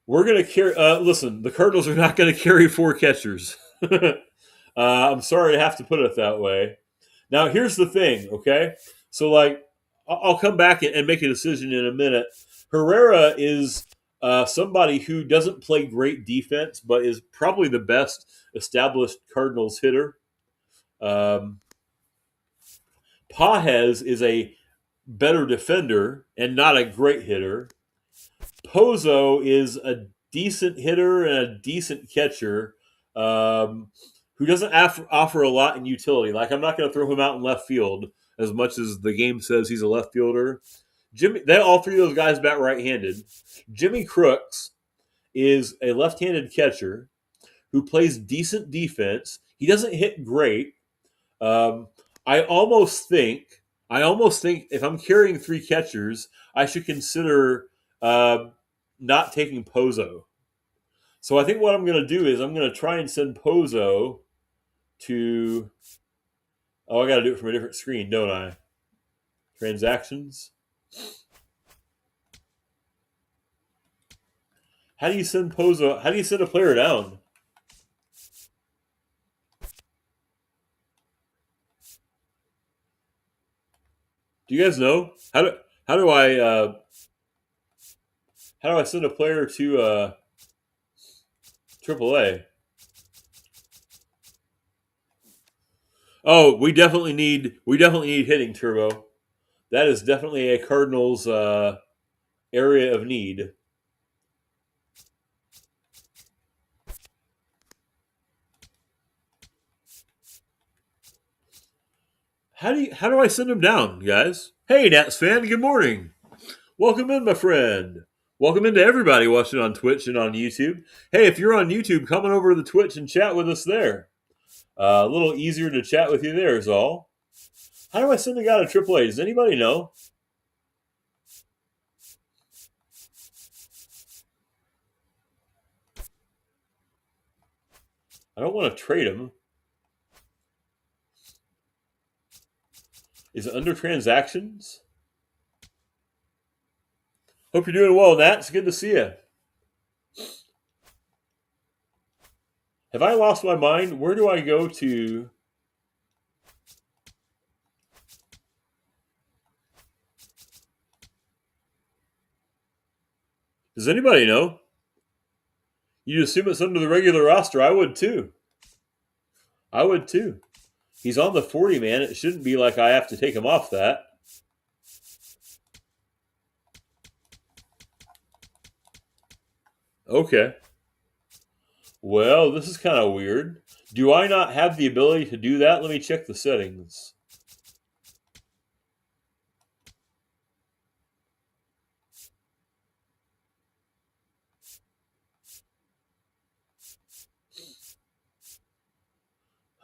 A: We're going to carry. Listen, the Cardinals are not going to carry 4 catchers. I'm sorry to have to put it that way. Now, here's the thing, okay? So, like, I'll come back and make a decision in a minute. Herrera is somebody who doesn't play great defense, but is probably the best established Cardinals hitter. Pajes is a better defender and not a great hitter. Pozo is a decent hitter and a decent catcher who doesn't offer a lot in utility. Like, I'm not going to throw him out in left field as much as the game says he's a left fielder. All 3 of those guys bat right-handed. Jimmy Crooks is a left-handed catcher who plays decent defense. He doesn't hit great. I almost think if I'm carrying 3 catchers, I should consider not taking Pozo. So I think what I'm going to do is I'm going to try and send Pozo to. Oh, I got to do it from a different screen, don't I? Transactions. How do you send Pozo? How do you send a player down? Do you guys know how do I send a player to AAA? Oh, we definitely need hitting, Turbo. That is definitely a Cardinals area of need. How do I send him down, guys? Hey, Nats fan, good morning. Welcome in, my friend. Welcome in to everybody watching on Twitch and on YouTube. Hey, if you're on YouTube, come on over to the Twitch and chat with us there. A little easier to chat with you there is all. How do I send a guy to AAA? Does anybody know? I don't want to trade him. Is it under transactions? Hope you're doing well, Nat. It's good to see you. Have I lost my mind? Where do I go to? Does anybody know? You assume it's under the regular roster. I would too. I would too. He's on the 40 man. It shouldn't be like I have to take him off that. Okay. Well, this is kind of weird. Do I not have the ability to do that? Let me check the settings.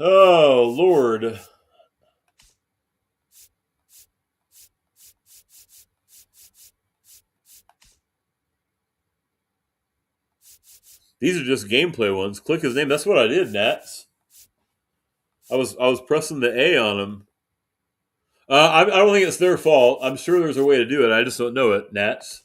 A: Oh, Lord. These are just gameplay ones. Click his name. That's what I did, Nats. I was pressing the A on him. I don't think it's their fault. I'm sure there's a way to do it. I just don't know it, Nats.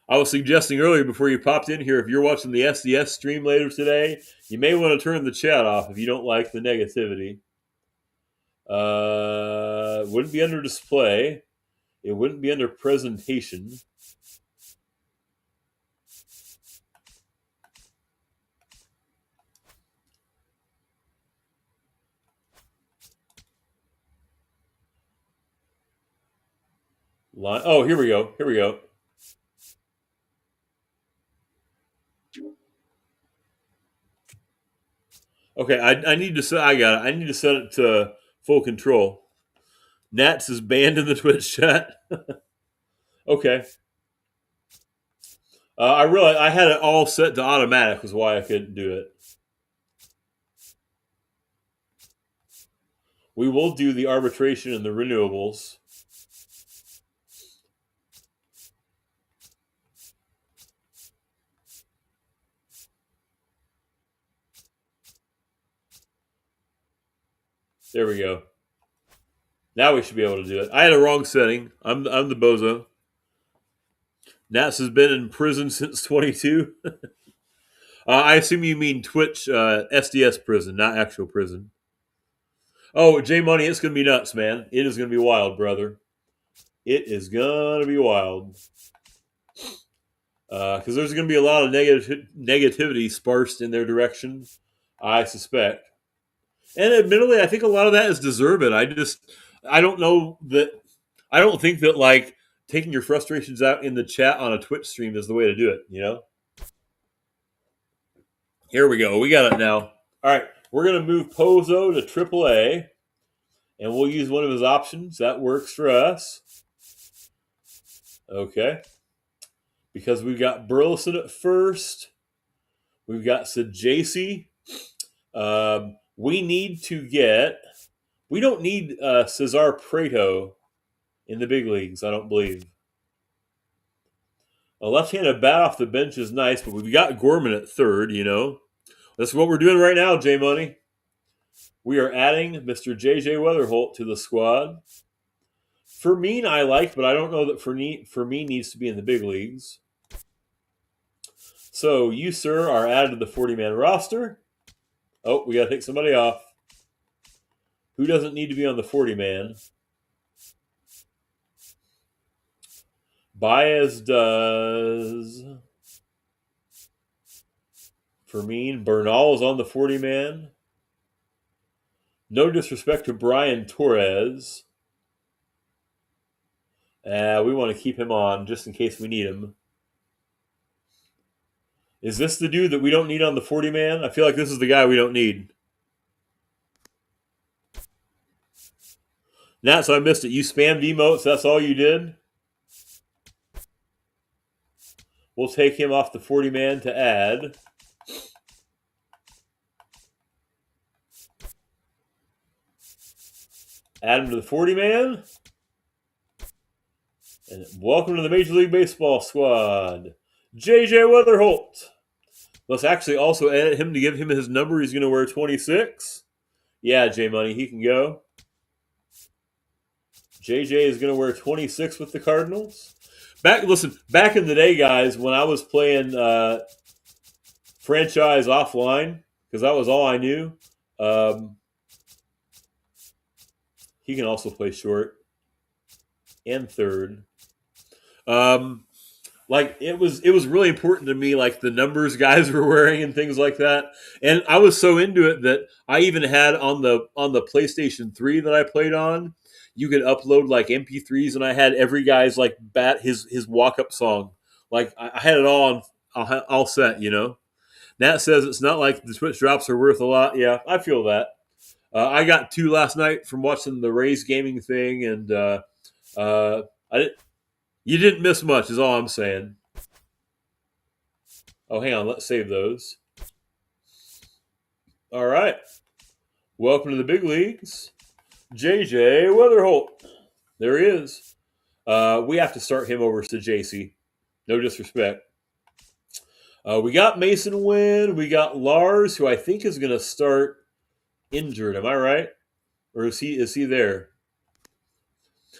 A: I was suggesting earlier before you popped in here, if you're watching the SDS stream later today, you may want to turn the chat off if you don't like the negativity. Wouldn't be under display. It wouldn't be under presentation. Line. Oh, here we go. Here we go. Okay, I need to set. I got it. I need to set it to full control. Nats is banned in the Twitch chat. Okay. I realized I had it all set to automatic, was why I couldn't do it. We will do the arbitration and the renewables. There we go. Now we should be able to do it. I had a wrong setting. I'm the bozo. Nats has been in prison since 22. I assume you mean Twitch SDS prison, not actual prison. Oh, J Money, it's going to be nuts, man. It is going to be wild, brother. It is going to be wild. Because there's going to be a lot of negativity sparsed in their direction, I suspect. And admittedly, I think a lot of that is deserved. I don't know that, I don't think that, like, taking your frustrations out in the chat on a Twitch stream is the way to do it, you know? Here we go. We got it now. All right. We're going to move Pozo to AAA, and we'll use one of his options. That works for us. Okay. Because we've got Burleson at first. We've got Sajasi. We need to get. We don't need Cesar Prato in the big leagues, I don't believe. A left-handed bat off the bench is nice, but we've got Gorman at third, you know. That's what we're doing right now, J Money. We are adding Mr. JJ Weatherholt to the squad. Fermin I like, but I don't know that Fermin needs to be in the big leagues. So you, sir, are added to the 40-man roster. Oh, we got to take somebody off. Who doesn't need to be on the 40-man? Baez does. Fermin. Bernal is on the 40-man. No disrespect to Brian Torres. We want to keep him on just in case we need him. Is this the dude that we don't need on the 40-man? I feel like this is the guy we don't need. Nat, so I missed it. You spammed emotes, that's all you did? We'll take him off the 40-man to add. Add him to the 40-man. And welcome to the Major League Baseball squad, JJ Weatherholt. Let's actually also edit him to give him his number. He's going to wear 26. Yeah, J Money, he can go. JJ is going to wear 26 with the Cardinals. Back in the day, guys, when I was playing franchise offline, because that was all I knew, he can also play short and third. like it was really important to me, like the numbers guys were wearing and things like that. And I was so into it that I even had on the PlayStation 3 that I played on, you could upload like MP3s, and I had every guy's like bat his walk up song. Like I had it all set, you know. Nat says it's not like the Twitch drops are worth a lot. Yeah, I feel that. I got two last night from watching the Rays gaming thing, and uh, I didn't. You didn't miss much, is all I'm saying. Oh, hang on, let's save those. All right, welcome to the big leagues, JJ Weatherholt. There he is. We have to start him over to JC. No disrespect. We got Mason Wynn. We got Lars, who I think is going to start injured. Am I right? Or is he there?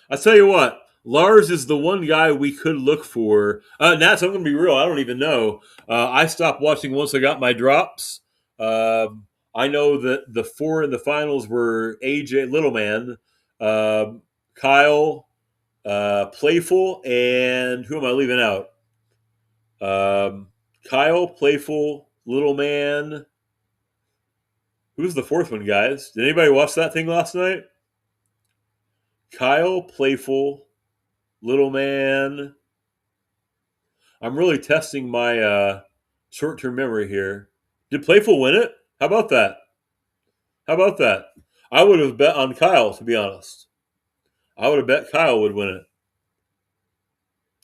A: I tell you what, Lars is the one guy we could look for. Nats, I'm going to be real. I don't even know. I stopped watching once I got my drops. I know that the four in the finals were AJ Littleman, Kyle, Playful, and who am I leaving out? Kyle, Playful, Littleman. Who's the fourth one, guys? Did anybody watch that thing last night? Kyle, Playful, Little Man. I'm really testing my short-term memory here. Did Playful win it? How about that? How about that? I would have bet on Kyle, to be honest. I would have bet Kyle would win it.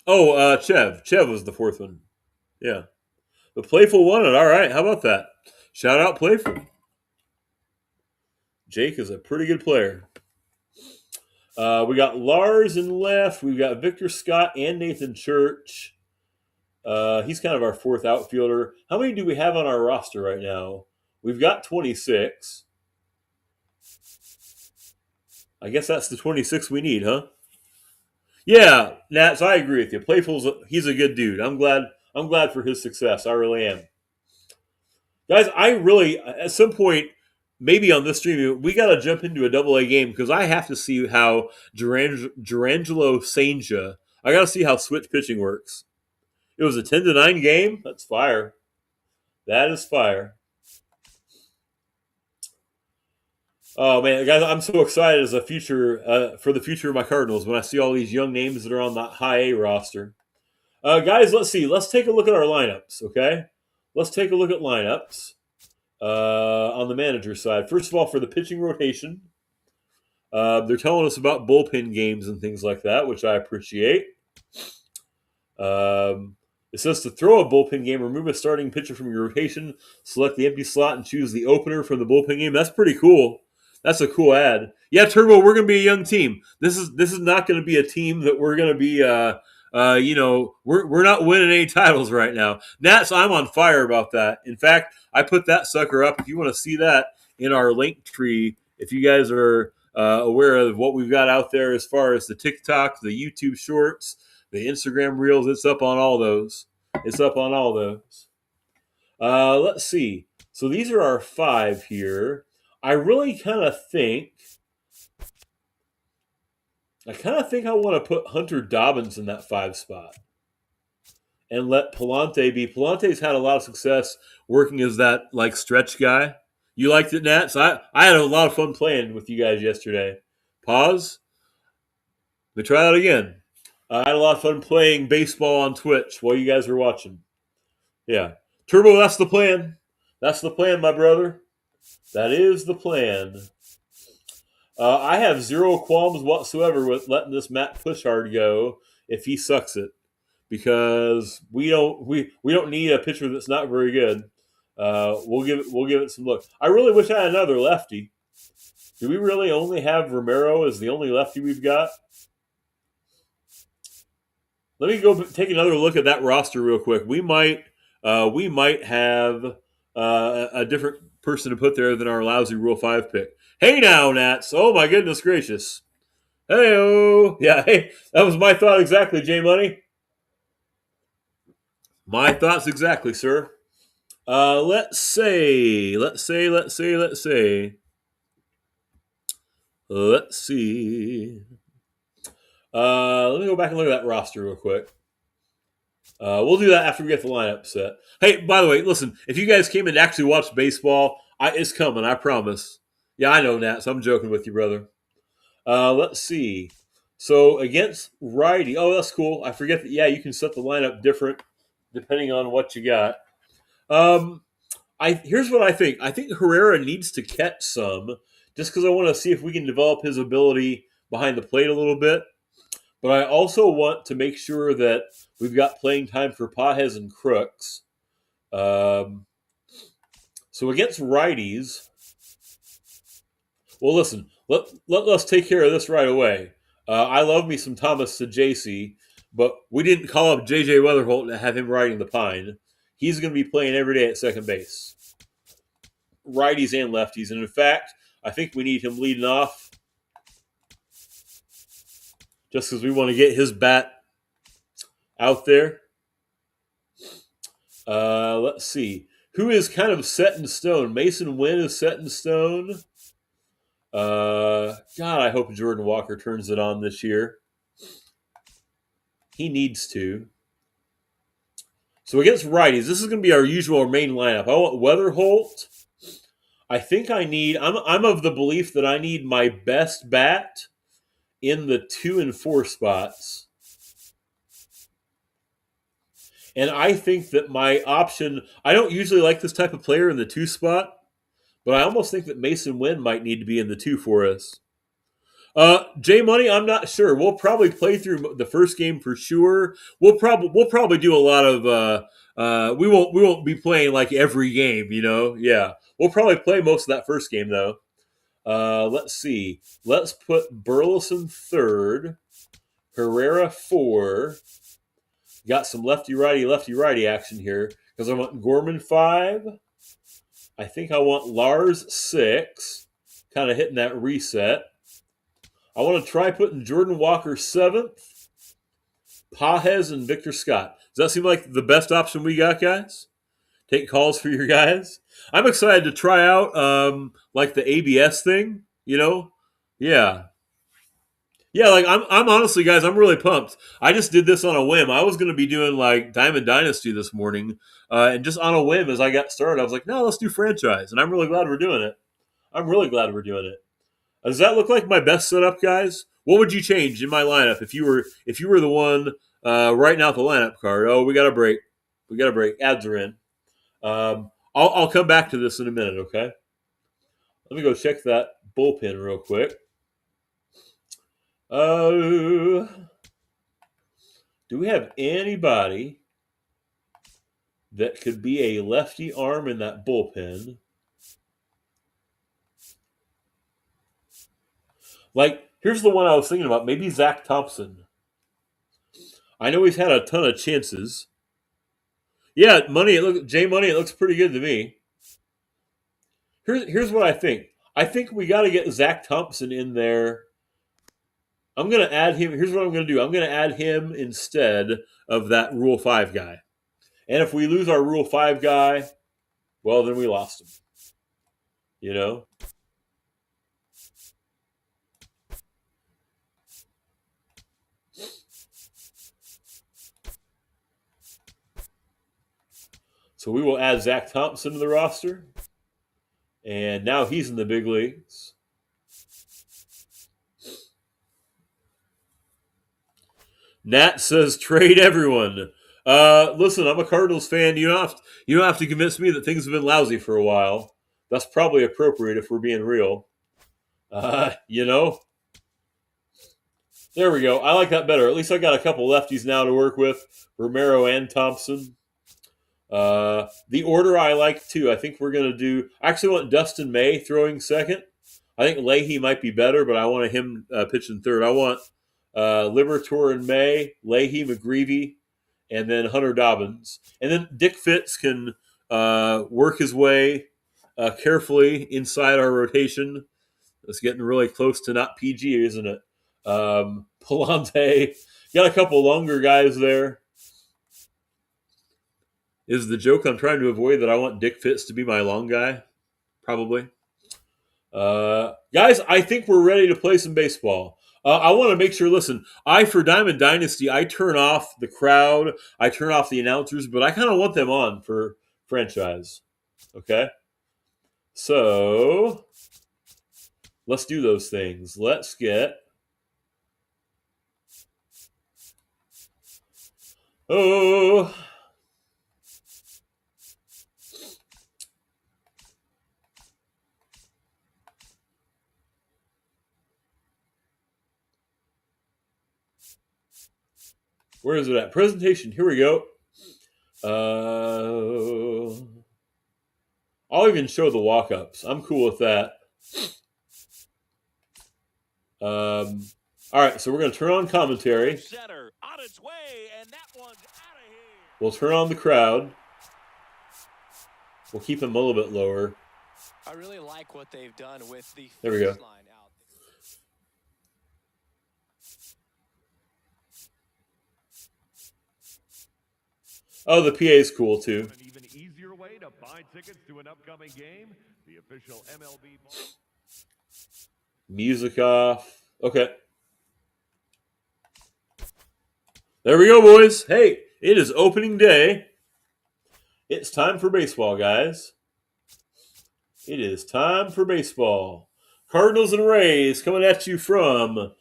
A: Oh, Chev. Chev was the fourth one. Yeah. But Playful won it. All right. How about that? Shout out Playful. Jake is a pretty good player. We got Lars in left. We've got Victor Scott and Nathan Church. He's kind of our fourth outfielder. How many do we have on our roster right now? We've got 26. I guess that's the 26 we need, huh? Yeah, Nats, I agree with you. He's a good dude. I'm glad for his success. I really am. Guys, I really at some point, maybe on this stream, we got to jump into a double A game because I have to see how Durangelo Senja. I got to see how switch pitching works. It was a 10-9 game. That's fire. That is fire. Oh man, guys, I'm so excited as a future for the future of my Cardinals when I see all these young names that are on that high A roster. Guys, let's see. Let's take a look at our lineups. Okay, let's take a look at lineups on the manager side. First of all, for the pitching rotation, they're telling us about bullpen games and things like that, which I appreciate. It says to throw a bullpen game, remove a starting pitcher from your rotation, select the empty slot, and choose the opener from the bullpen game. That's pretty cool. That's a cool ad. Yeah, Turbo, we're going to be a young team. This is not going to be a team that we're going to be. We're not winning any titles right now. Nats, I'm on fire about that. In fact, I put that sucker up. If you want to see that in our link tree, if you guys are aware of what we've got out there as far as the TikTok, the YouTube Shorts, the Instagram Reels, it's up on all those. It's up on all those. Let's see. So these are our 5 here. I kind of think I want to put Hunter Dobbins in that 5 spot and let Palante be. Palante's had a lot of success working as that like stretch guy. You liked it, Nat? So I had a lot of fun playing with you guys yesterday. Pause. Let me try that again. I had a lot of fun playing baseball on Twitch while you guys were watching. Yeah. Turbo, that's the plan. That's the plan, my brother. That is the plan. I have zero qualms whatsoever with letting this Matt Pushard go if he sucks it, because we don't need a pitcher that's not very good. We'll give it some look. I really wish I had another lefty. Do we really only have Romero as the only lefty we've got? Let me go take another look at that roster real quick. We might have a different person to put there than our lousy Rule 5 pick. Hey now, Nats. Oh, my goodness gracious. Hey-oh. Yeah, hey, that was my thought exactly, J Money. My thoughts exactly, sir. Let's see. Let's see. Let me go back and look at that roster real quick. We'll do that after we get the lineup set. Hey, by the way, listen, if you guys came in to actually watch baseball, it's coming, I promise. Yeah, I know, Nat, so I'm joking with you, brother. Let's see. So against righty, oh, that's cool. I forget that, yeah, you can set the lineup different depending on what you got. Um, here's what I think. I think Herrera needs to catch some just because I want to see if we can develop his ability behind the plate a little bit. But I also want to make sure that we've got playing time for Pajes and Crooks. Um, so against righties, well, listen, let's take care of this right away. I love me some Thomas to JC, but we didn't call up JJ Weatherholt to have him riding the pine. He's going to be playing every day at second base, righties and lefties. And in fact, I think we need him leading off just because we want to get his bat out there. Let's see. Who is kind of set in stone? Mason Wynn is set in stone. God, I hope Jordan Walker turns it on this year. He needs to. So against righties, this is going to be our usual main lineup. I want Weatherholt. I think I need. I'm of the belief that I need my best bat in the 2 and 4 spots. And I think that my option. I don't usually like this type of player in the 2 spot, but I almost think that Mason Wynn might need to be in the 2 for us. J Money, I'm not sure. We'll probably play through the first game for sure. We'll probably do a lot of. We won't be playing like every game, you know. Yeah, we'll probably play most of that first game though. Let's see. Let's put Burleson third, Herrera 4. Got some lefty righty action here because I want Gorman 5. I think I want Lars 6, kind of hitting that reset. I want to try putting Jordan Walker 7th, Pajes, and Victor Scott. Does that seem like the best option we got, guys? Take calls for your guys. I'm excited to try out like the ABS thing, you know? Yeah. Yeah, like I'm honestly, guys, I'm really pumped. I just did this on a whim. I was going to be doing like Diamond Dynasty this morning, and just on a whim as I got started, I was like, no, let's do franchise, and I'm really glad we're doing it. I'm really glad we're doing it. Does that look like my best setup, guys? What would you change in my lineup if you were the one writing out the lineup card? Oh, we got a break. We got a break. Ads are in. I'll come back to this in a minute. Okay. Let me go check that bullpen real quick. Do we have anybody that could be a lefty arm in that bullpen? Like, here's the one I was thinking about. Maybe Zach Thompson. I know he's had a ton of chances. Yeah, J Money, it looks pretty good to me. Here's what I think. I think we got to get Zach Thompson in there. I'm going to add him. Here's what I'm going to do. I'm going to add him instead of that Rule 5 guy. And if we lose our Rule 5 guy, well, then we lost him. You know? So we will add Zach Thompson to the roster. And now he's in the big leagues. Nat says trade everyone. Listen, I'm a Cardinals fan. You don't have to convince me that things have been lousy for a while. That's probably appropriate if we're being real. You know. There we go. I like that better. At least I got a couple lefties now to work with, Romero and Thompson. The order I like too. I think we're going to do. I actually want Dustin May throwing second. I think Leahy might be better, but I want him pitching third. I want Liberatore and May, Leahy, McGreevy, and then Hunter Dobbins. And then Dick Fitz can work his way carefully inside our rotation. It's getting really close to not PG, isn't it? Palante. Got a couple longer guys there. Is the joke I'm trying to avoid that I want Dick Fitz to be my long guy? Probably. Guys, I think we're ready to play some baseball. I want to make sure. Listen, for Diamond Dynasty, I turn off the crowd, I turn off the announcers, but I kind of want them on for franchise. Okay, so let's do those things. Let's get. Oh, where is it at? Presentation. Here we go. I'll even show the walk-ups. I'm cool with that. All right, so we're going to turn on commentary.
B: Center on its way, and that one's out of here.
A: We'll turn on the crowd. We'll keep them a little bit lower.
C: I really like what they've done with the
A: there we go.
C: Line out.
A: Oh, the PA is cool too.
D: An even easier way to buy tickets to an upcoming game, the official MLB.
A: Music off. Okay. There we go, boys. Hey, it is opening day. It's time for baseball, guys. It is time for baseball. Cardinals and Rays coming at you from,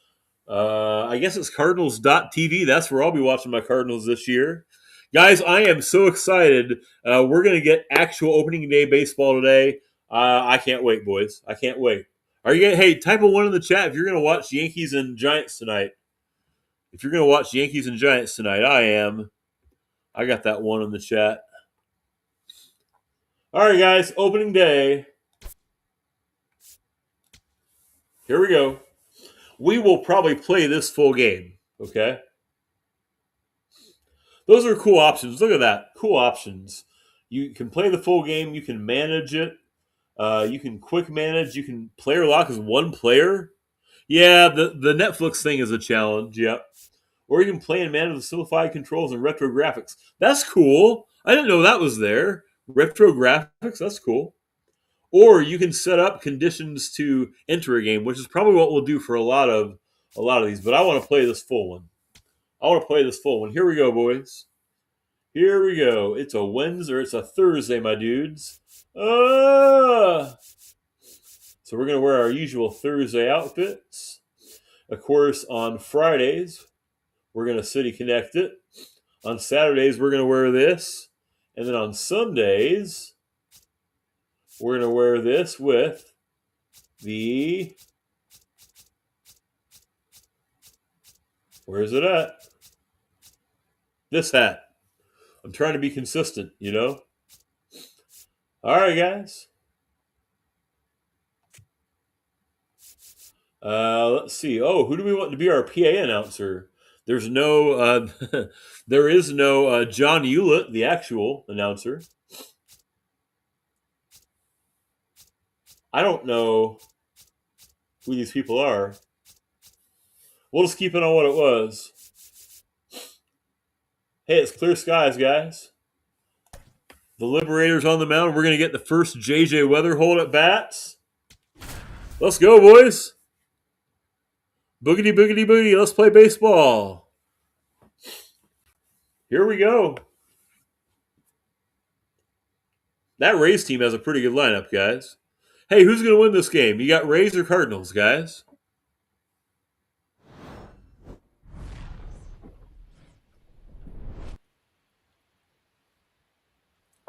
A: I guess it's Cardinals.tv. That's where I'll be watching my Cardinals this year. Guys, I am so excited. We're going to get actual opening day baseball today. I can't wait, boys. I can't wait. Are you gonna, hey, type a 1 in the chat if you're going to watch Yankees and Giants tonight. If you're going to watch Yankees and Giants tonight, I am. I got that 1 in the chat. All right, guys, opening day. Here we go. We will probably play this full game, okay? Those are cool options. Look at that. Cool options. You can play the full game. You can manage it. You can quick manage. You can player lock as one player. Yeah, the Netflix thing is a challenge. Yep. Or you can play and manage the simplified controls and retro graphics. That's cool. I didn't know that was there. Retro graphics, that's cool. Or you can set up conditions to enter a game, which is probably what we'll do for a lot of these. But I want to play this full one. Here we go, boys. Here we go. It's a Wednesday, or it's a Thursday, my dudes. So we're going to wear our usual Thursday outfits. Of course, on Fridays, we're going to City Connect it. On Saturdays, we're going to wear this. And then on Sundays, we're going to wear this with the... Where is it at? This hat. I'm trying to be consistent, you know? All right, guys. Let's see. Oh, who do we want to be our PA announcer? There's no, there is no John Hewlett, the actual announcer. I don't know who these people are. We'll just keep it on what it was. Hey, it's clear skies, guys. The Liberator's on the mound. We're going to get the first J.J. Weatherhold at bats. Let's go, boys. Boogity, boogity, boogity. Let's play baseball. Here we go. That Rays team has a pretty good lineup, guys. Hey, who's going to win this game? You got Rays or Cardinals, guys?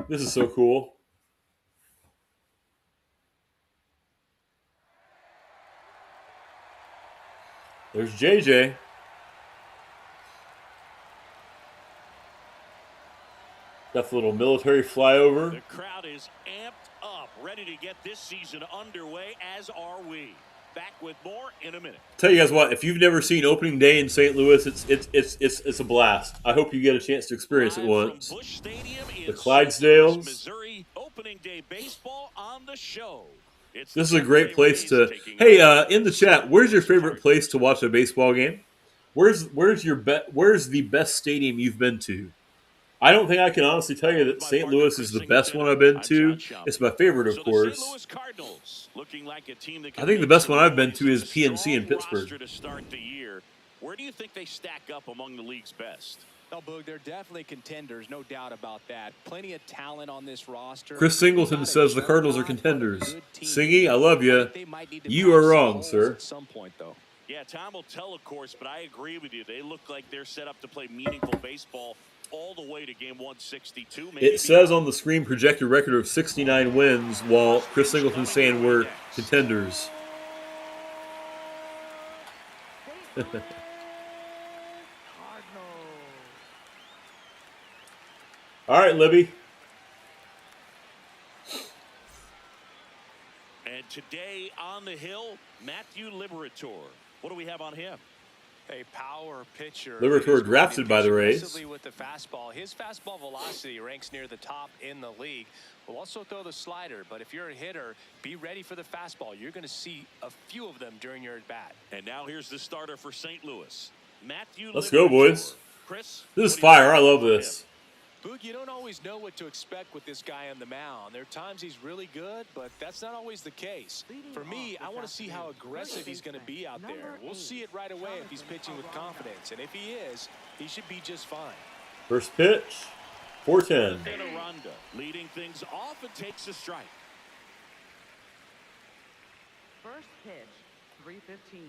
A: This is so cool. There's JJ. Got the little military flyover.
B: The crowd is amped up, ready to get this season underway, as are we. Back with more in a minute.
A: Tell you guys what, if you've never seen opening day in St. Louis, it's a blast. I hope you get a chance to experience it once. The Clydesdales.
B: Missouri, opening day baseball on the show.
A: This is a great place to. Hey, in the chat, where's your favorite place to watch a baseball game? Where's the best stadium you've been to? I don't think I can honestly tell you that St. Louis is the best one I've been to. It's my favorite, of
B: So the St.
A: course.
B: Louis Cardinals looking like a team that
A: I
B: can
A: think the
B: make
A: best
B: some
A: one I've been
B: noise.
A: to is
B: It's a
A: PNC in
B: strong
A: Pittsburgh.
B: roster to start the year. Where do you think they stack up among the league's best?
C: Oh, Boog, they're definitely contenders, no doubt about that. Plenty of talent on this roster.
A: Chris
C: Maybe
A: Singleton
C: not a
A: says the Cardinals are
C: juggernaut, but a
A: contenders.
C: good team.
A: Singy, I love
C: I
A: you.
C: think they might need to
A: You
C: patch
A: are
C: some
A: wrong,
C: holes
A: sir.
C: at some point, though.
B: Yeah, time will tell, of course, but I agree with you. They look like they're set up to play meaningful baseball all the way to game 162. Maybe
A: It says on the screen projected record of 69 wins, while Chris Singleton's saying we're contenders. All right, Libby.
B: And today on the hill, Matthew Liberator. What do we have on him?
C: A power pitcher.
A: Liberator drafted by the Rays.
C: With the fastball. His fastball velocity ranks near the top in the league. Will also throw the slider, but if you're a hitter, be ready for the fastball. You're going to see a few of them during your at-bat.
B: And now here's the starter for St. Louis, Matthew
A: Let's
B: Liberator.
A: go, boys.
B: Chris,
A: This is fire. I love this.
C: Boog, you don't always know what to expect with this guy on the mound. There are times he's really good, but that's not always the case. For me, I want to see how aggressive he's going to be out there. We'll see it right away if he's pitching with confidence. And if he is, he should be just fine.
A: First pitch, 410.
B: And Aranda leading things off and takes a strike.
E: First pitch, 3:15.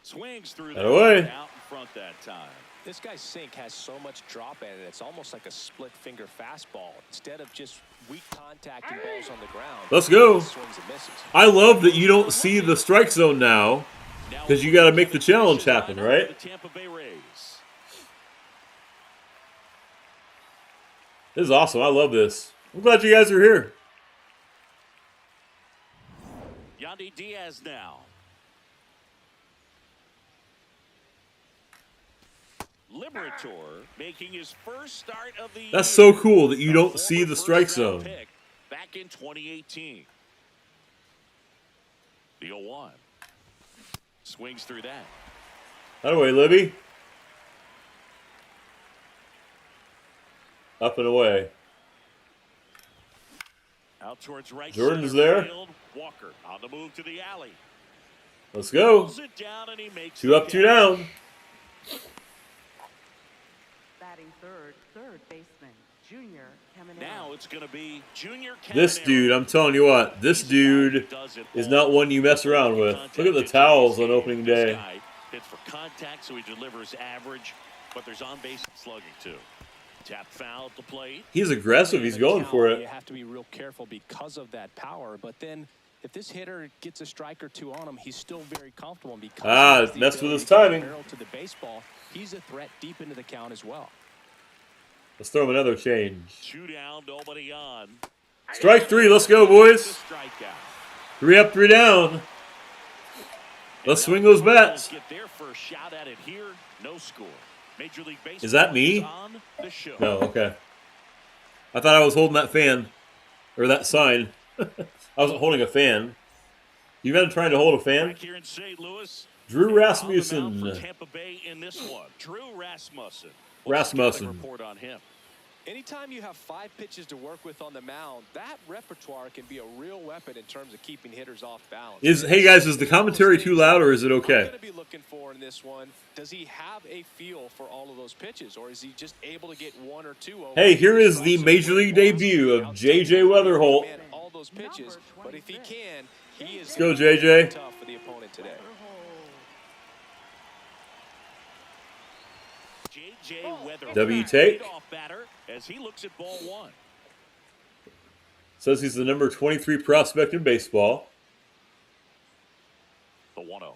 B: Swings through
A: That away.
B: out in front that time.
C: This guy's sink has so much drop in it. It's almost like a split finger fastball. Instead of just weak contact and balls on the ground.
A: Let's go.
C: Swings and misses.
A: I love that you don't see the strike zone now because you got to make the challenge happen, right?
B: The Tampa Bay Rays.
A: This is awesome. I love this. I'm glad you guys are here.
B: Yandy Diaz now. Liberator making his first start of the year.
A: That's so cool that you don't see the strike zone.
B: Pick back in 2018. The 0-1. Swings through that.
A: That away, Libby. Up and away.
B: Out towards right.
A: Jordan's
B: center
A: there.
B: field. Walker on the move to the alley.
A: Let's go.
B: Pulls it down and he makes
A: 2 up, 2 down.
E: Batting third baseman, Junior Caminero.
B: Now it's going to be Junior Caminero.
A: This dude, I'm telling you what, this dude is not one you mess around with. Look at the towels on opening day.
B: It's for contact, so he delivers average, but there's on-base slugging too. Tap foul at the plate.
A: He's aggressive. He's going for
C: You
A: it.
C: have to be real careful because of that power. But then, if this hitter gets a strike or two on him, he's still very comfortable. And because he has the
A: messed with
C: ability
A: his
C: to get the
A: timing.
C: barrel to the baseball, he's a threat deep into the count as well.
A: Let's throw him another change.
B: 2 down, nobody on.
A: Strike 3. Let's go, boys.
B: Strikeout.
A: 3 up, 3 down. Let's swing those bats.
B: Get their first shot at it here. No score. Major League Baseball
A: Is that me?
B: is on the show.
A: No, okay. I thought I was holding that fan. Or that sign. I wasn't holding a fan. You been trying to hold a fan?
B: Back here in St. Louis.
A: Drew
B: On the mound
A: Rasmussen.
B: for Tampa Bay in this one. Drew Rasmussen.
A: Rasmussen.
B: Report on him.
C: Anytime you have 5 pitches to work with on the mound, that repertoire can be a real weapon in terms of keeping hitters off balance.
A: Hey guys, is the commentary too loud or is it
C: I'm
A: okay?
C: going to be looking for in this one, does he have a feel for all of those pitches, or is he just able to get 1 or 2 over?
A: Hey, here is the Major League debut of J.J. Weatherholt.
C: All those pitches, but if he can, he is
A: Let's go, JJ.
C: tough for the opponent today.
B: J.J. Weatherholt.
A: W take.
B: Leadoff batter as he looks at ball 1.
A: Says he's the number 23 prospect in baseball.
B: The 1-0.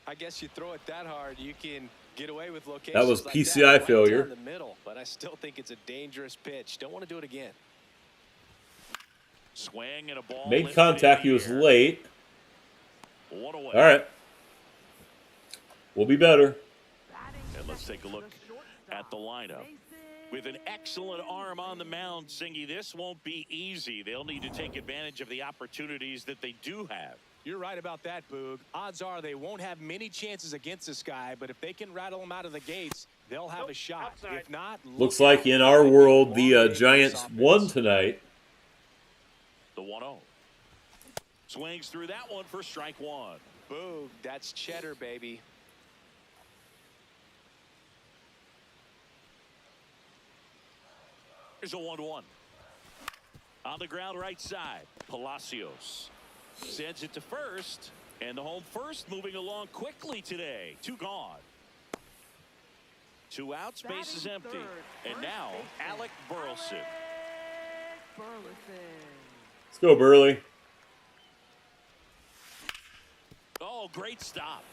C: I guess you throw it that hard, you can get away with locations.
A: That was
C: like
A: PCI
C: that, right
A: failure.
C: down the middle, but I still think it's a dangerous pitch. Don't want to do it again.
B: Swing and a ball.
A: Made
B: lifted
A: contact.
B: in
A: He
B: the
A: was
B: air.
A: late.
B: 1 away.
A: All right. We'll be better.
B: And let's take a look at the lineup. With an excellent arm on the mound, Singy, this won't be easy. They'll need to take advantage of the opportunities that they do have.
C: You're right about that, Boog. Odds are they won't have many chances against this guy, but if they can rattle him out of the gates, they'll have a shot. If not,
A: Looks like in our world, the Giants won tonight.
B: The 1-0. Swings through that one for strike one.
C: Boog, that's cheddar, baby.
B: Here's a 1-1. On the ground right side, Palacios sends it to first, and the home first moving along quickly today. 2 gone. 2 outs, base is empty. And now, Alec Burleson.
A: Let's go, Burley.
B: Oh, great stop.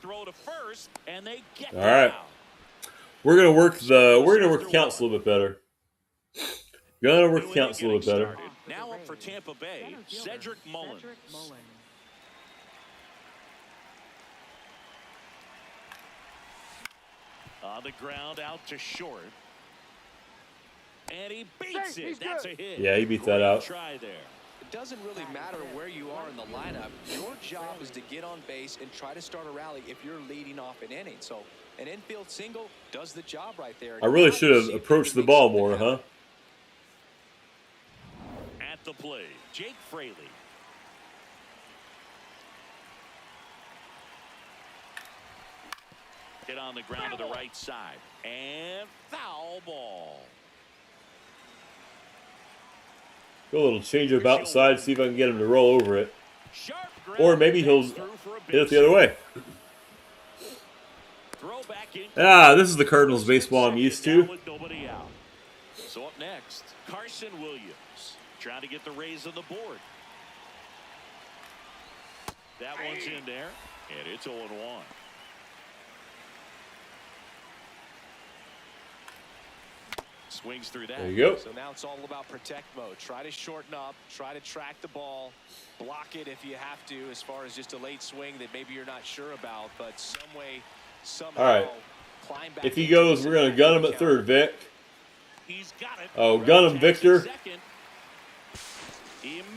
B: Throw to first, and they get
A: All right.
B: out.
A: We're gonna work the counts a little bit better. Gonna work the counts a little bit better.
B: Now up for Tampa Bay, Cedric Mullins. On the ground, out to short. And he beats it. That's a hit.
A: Yeah, he beat that out.
B: Try there.
C: It doesn't really matter where you are in the lineup. Your job is to get on base and try to start a rally if you're leading off an inning. So an infield single does the job right there.
A: I really should have approached the ball more, huh?
B: At the plate, Jake Fraley. Hit on the ground to the right side. And foul ball.
A: Go a little change up outside, see if I can get him to roll over it. Or maybe he'll hit it the other way. Ah, this is the Cardinals baseball I'm used to.
B: So up next, Carson Williams trying to get the Rays on the board. That one's in there, and it's 0-1. Swings through that.
A: There you go.
C: So now it's all about protect mode. Try to shorten up, try to track the ball, block it if you have to, as far as just a late swing that maybe you're not sure about, but some way, somehow,
A: all right.
C: climb back.
A: If he goes, we're going to gun him at third, Vic.
B: He's got it.
A: Oh, gun him, Victor.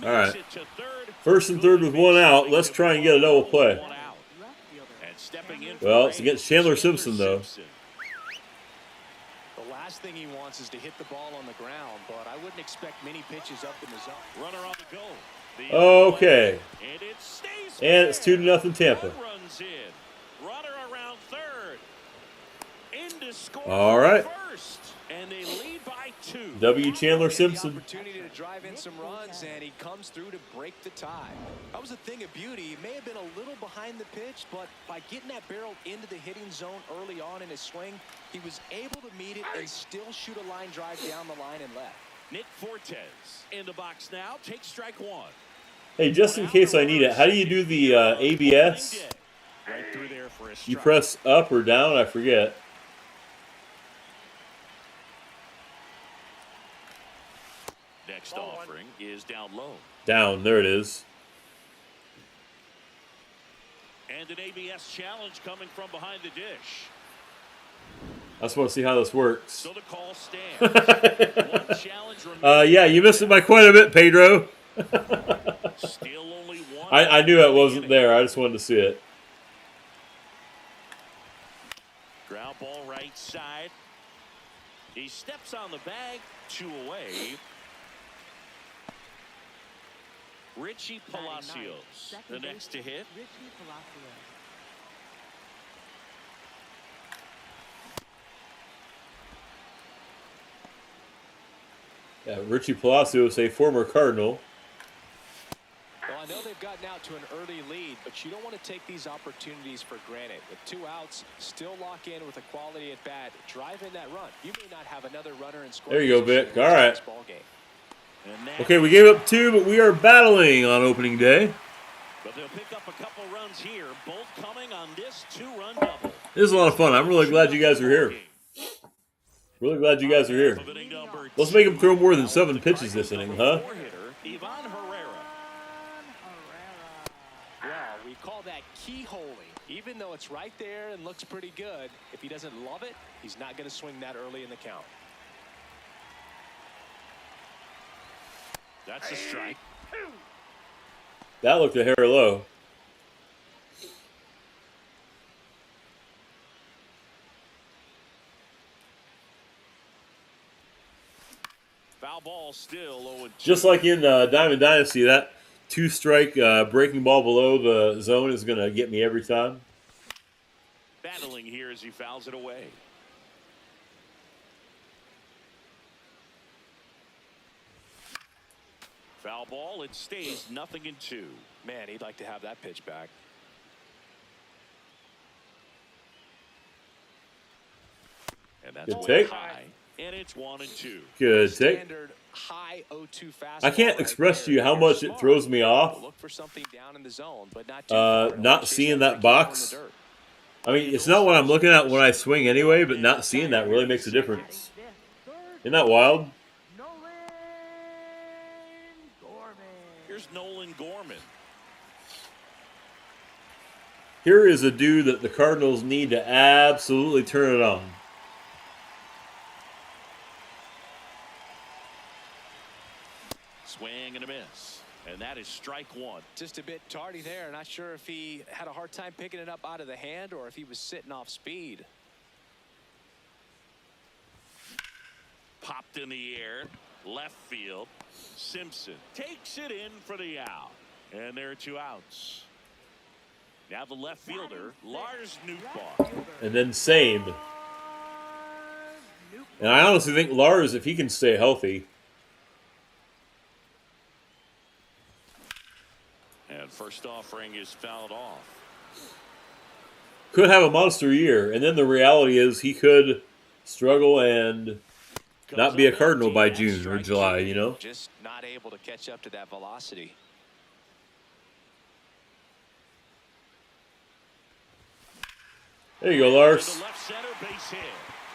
A: All right. First and third with 1 out. Let's try and get a double play. Well, it's against Chandler Simpson, though.
C: The last thing he wants is to hit the ball on the ground, but I wouldn't expect many pitches up in the zone.
B: Runner on the go.
A: Okay. And it's 2-0 Tampa.
B: Runs in. Runner around third. Into score.
A: All right.
B: First, and they lead by 2.
A: W. Chandler Simpson.
C: Opportunity to drive in some runs, and he comes through to break the tie. That was a thing of beauty. He may have been a little behind the pitch, but by getting that barrel into the hitting zone early on in his swing, he was able to meet it and still shoot a line drive down the line and left.
B: Nick Fortes in the box now. Takes strike 1.
A: Hey, just in case I need it, how do you do the ABS?
B: Right through there for a strike.
A: You press up or down? I forget.
B: Next offering is down low.
A: Down. There it is.
B: And an ABS challenge coming from behind the dish.
A: I just want to see how this works.
B: So the call stands. One challenge remaining.
A: Yeah, you missed it by quite a bit, Pedro.
B: Still only one.
A: I knew it wasn't there. I just wanted to see it.
B: Ground ball right side. He steps on the bag. 2 away. Richie Palacios, the next to hit.
A: Yeah, Richie Palacios, a former Cardinal.
C: Well, I know they've gotten out to an early lead, but you don't want to take these opportunities for granted. With 2 outs, still lock in with a quality at bat. Drive in that run. You may not have another runner in score.
A: There you go, Vic. All right.
B: And
A: Okay, we gave up 2, but we are battling on opening day.
B: But they'll pick up a couple runs here, both coming on this 2-run double.
A: This is a lot of fun. I'm really glad you guys are here. Really glad you guys are here. Let's make him throw more than 7 pitches this inning, huh?
B: Ivan Herrera.
C: Well, we call that keyholing. Even though it's right there and looks pretty good, if he doesn't love it, he's not going to swing that early in the count.
B: That's a strike.
A: That looked a hair low.
B: Foul ball still 0-2.
A: Just like in Diamond Dynasty, that 2-strike breaking ball below the zone is going to get me every time.
B: Battling here as he fouls it away. Foul ball. It stays 0-2.
C: Man, he'd like to have that pitch back.
B: And that's
A: Good
B: way
A: take.
B: high. And it's 1-2.
A: Good take.
C: Standard high 0-2 fastball.
A: I can't express to you how much it throws me off.
C: Look for something down in the zone, but not too far.
A: Not seeing that box. I mean, it's not what I'm looking at when I swing anyway, but not seeing that really makes a difference. Isn't that wild?
B: Here's Nolan Gorman.
A: Here is a dude that the Cardinals need to absolutely turn it on.
B: Swing and a miss. And that is strike one.
C: Just a bit tardy there. Not sure if he had a hard time picking it up out of the hand or if he was sitting off speed.
B: Popped in the air. Left field. Simpson takes it in for the out. And there are 2 outs. Now the left fielder, Lars Nootbaar.
A: And then same. And I honestly think Lars, if he can stay healthy.
B: And first offering is fouled off.
A: Could have a monster year. And then the reality is he could struggle and not be a Cardinal by June or July, you know?
C: Just not able to catch up to that velocity.
A: There you go, Lars.
B: To the left center base hit.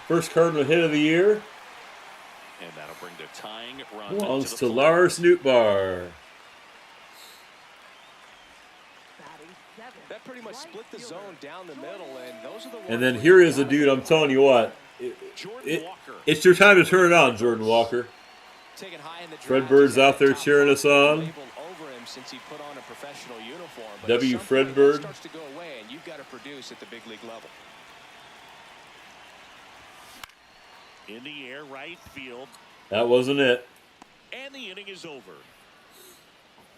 A: First Cardinal hit of the year
B: And that'll bring the tying run
A: belongs
B: the
A: to
B: plate.
A: Lars Nootbaar.
C: That pretty much split the zone down the middle, and those are the ones
A: And then
C: where
A: here
C: you
A: is a
C: gotta
A: dude, I'm telling you what.
B: Jordan Walker.
A: It's your time to turn it on, Jordan Walker.
C: take it high in the
A: Fred
C: draft.
A: Bird's
C: He's had
A: out there
C: top
A: cheering us on.
C: label over him since he put on a professional uniform. But
A: W.
C: at some
A: Fred
C: point,
A: Bird.
C: that starts to go away, and you've got to produce at the big league level.
B: In the air, right field.
A: That wasn't it.
B: And the inning is over.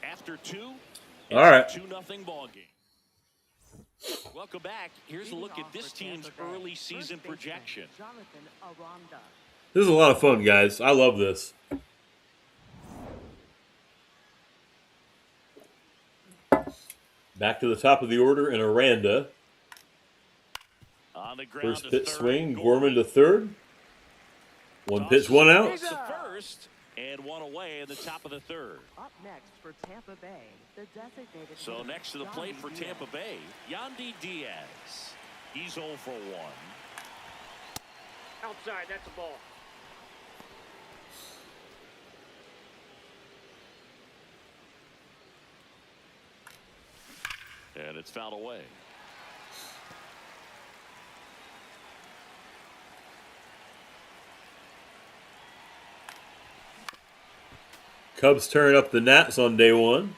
B: After 2, it's
A: All right.
B: a 2-0 ball game. Welcome back. Here's a look at this team's early season projection.
A: This is a lot of fun, guys. I love this. Back to the top of the order in Aranda.
B: On the ground
A: First
B: to
A: pitch
B: third,
A: swing, Gorman to third. One pitch, one out.
B: He's the first, and one away in the top of the third.
E: Up next for Tampa Bay, the designated
B: So
E: hitter,
B: next to the plate for
E: Yandy
B: Tampa
E: Diaz.
B: Bay, Yandy Diaz. He's 0 for 1.
F: Outside, that's a ball.
B: And it's fouled away.
A: Cubs turn up the Nats on day one.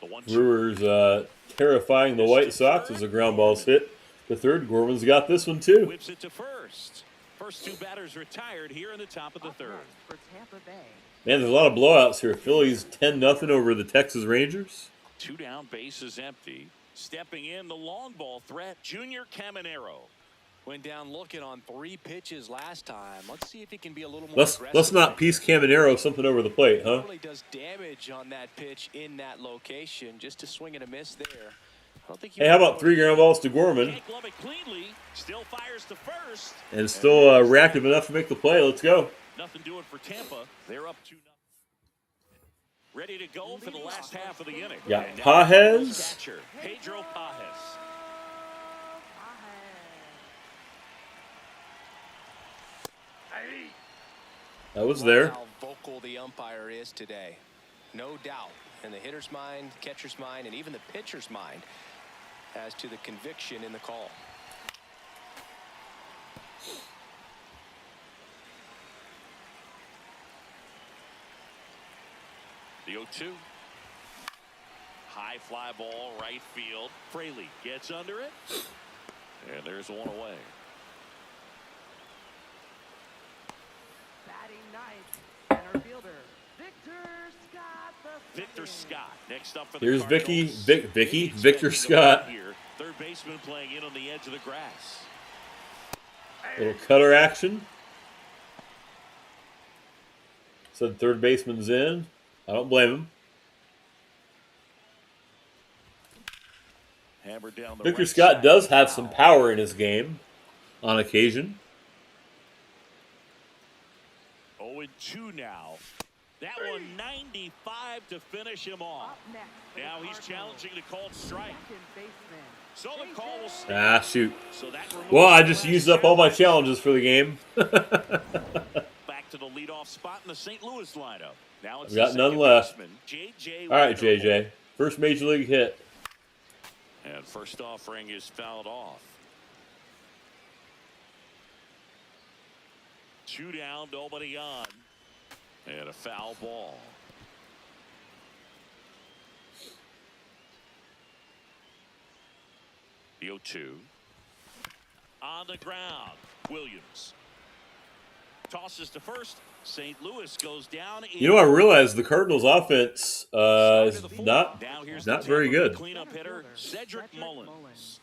B: The 1-2.
A: Brewers terrifying the White Sox as the ground ball's hit. The third, Gorman's got this one too.
B: Whips it to first. First 2 batters retired here in the top of the
E: Up
B: third.
E: next for Tampa Bay,
A: Man, there's a lot of blowouts here. Phillies 10-0 over the Texas Rangers.
B: 2 down, bases empty. Stepping in, the long ball threat, Junior Caminero.
C: Went down looking on 3 pitches last time. Let's see if he can be a little more
A: Let's
C: aggressive.
A: not piece Caminero something over the plate, huh?
C: Really does damage on that pitch in that location. Just to swing and a miss there. I don't think
A: Hey, how about 3 ground balls to Gorman
B: Can't glove it cleanly. Still fires to first.
A: and still reactive enough to make the play? Let's go.
B: Nothing doing for Tampa. They're up 2-0. Ready to go for the last half of the inning.
A: Got
B: And now
A: Pages.
B: catcher, Pedro Pajes.
A: That was there.
C: How vocal the umpire is today. No doubt in the hitter's mind, catcher's mind, and even the pitcher's mind as to the conviction in the call.
B: The 0-2. high fly ball, right field. Fraley gets under it. And there's one away.
E: Batting ninth, center fielder,
B: Victor Scott next up for the
A: Here's
B: Cardinals.
A: Victor Scott.
B: Here. Third baseman playing in on the edge of the grass.
A: Little cutter action. Said third baseman's in. I don't blame him.
B: Hammered down the
A: Victor
B: right
A: Scott
B: side.
A: does have some power in his game on occasion.
B: 0-2 now. That one 95 to finish him off. Now he's challenging the called strike. So the call will stand.
A: Ah, shoot.
B: So that removes
A: Well, I
B: the
A: just
B: last
A: used up all my
B: challenge.
A: challenges for the game.
B: Back to the leadoff spot in the St. Louis lineup. Now it's
A: I've got
B: the
A: none
B: second
A: left.
B: baseman, J.J.
A: All right,
B: Wonderful.
A: JJ. First major league hit.
B: And first offering is fouled off. 2 down, nobody on. And a foul ball. The 0-2. On the ground. Williams. Tosses to first. St. Louis goes down.
A: You know, I realized the Cardinals' offense is not
B: Now here's
A: not
B: the
A: very
B: Tampa Bay
A: good.
B: cleanup hitter, Cedric Mullins.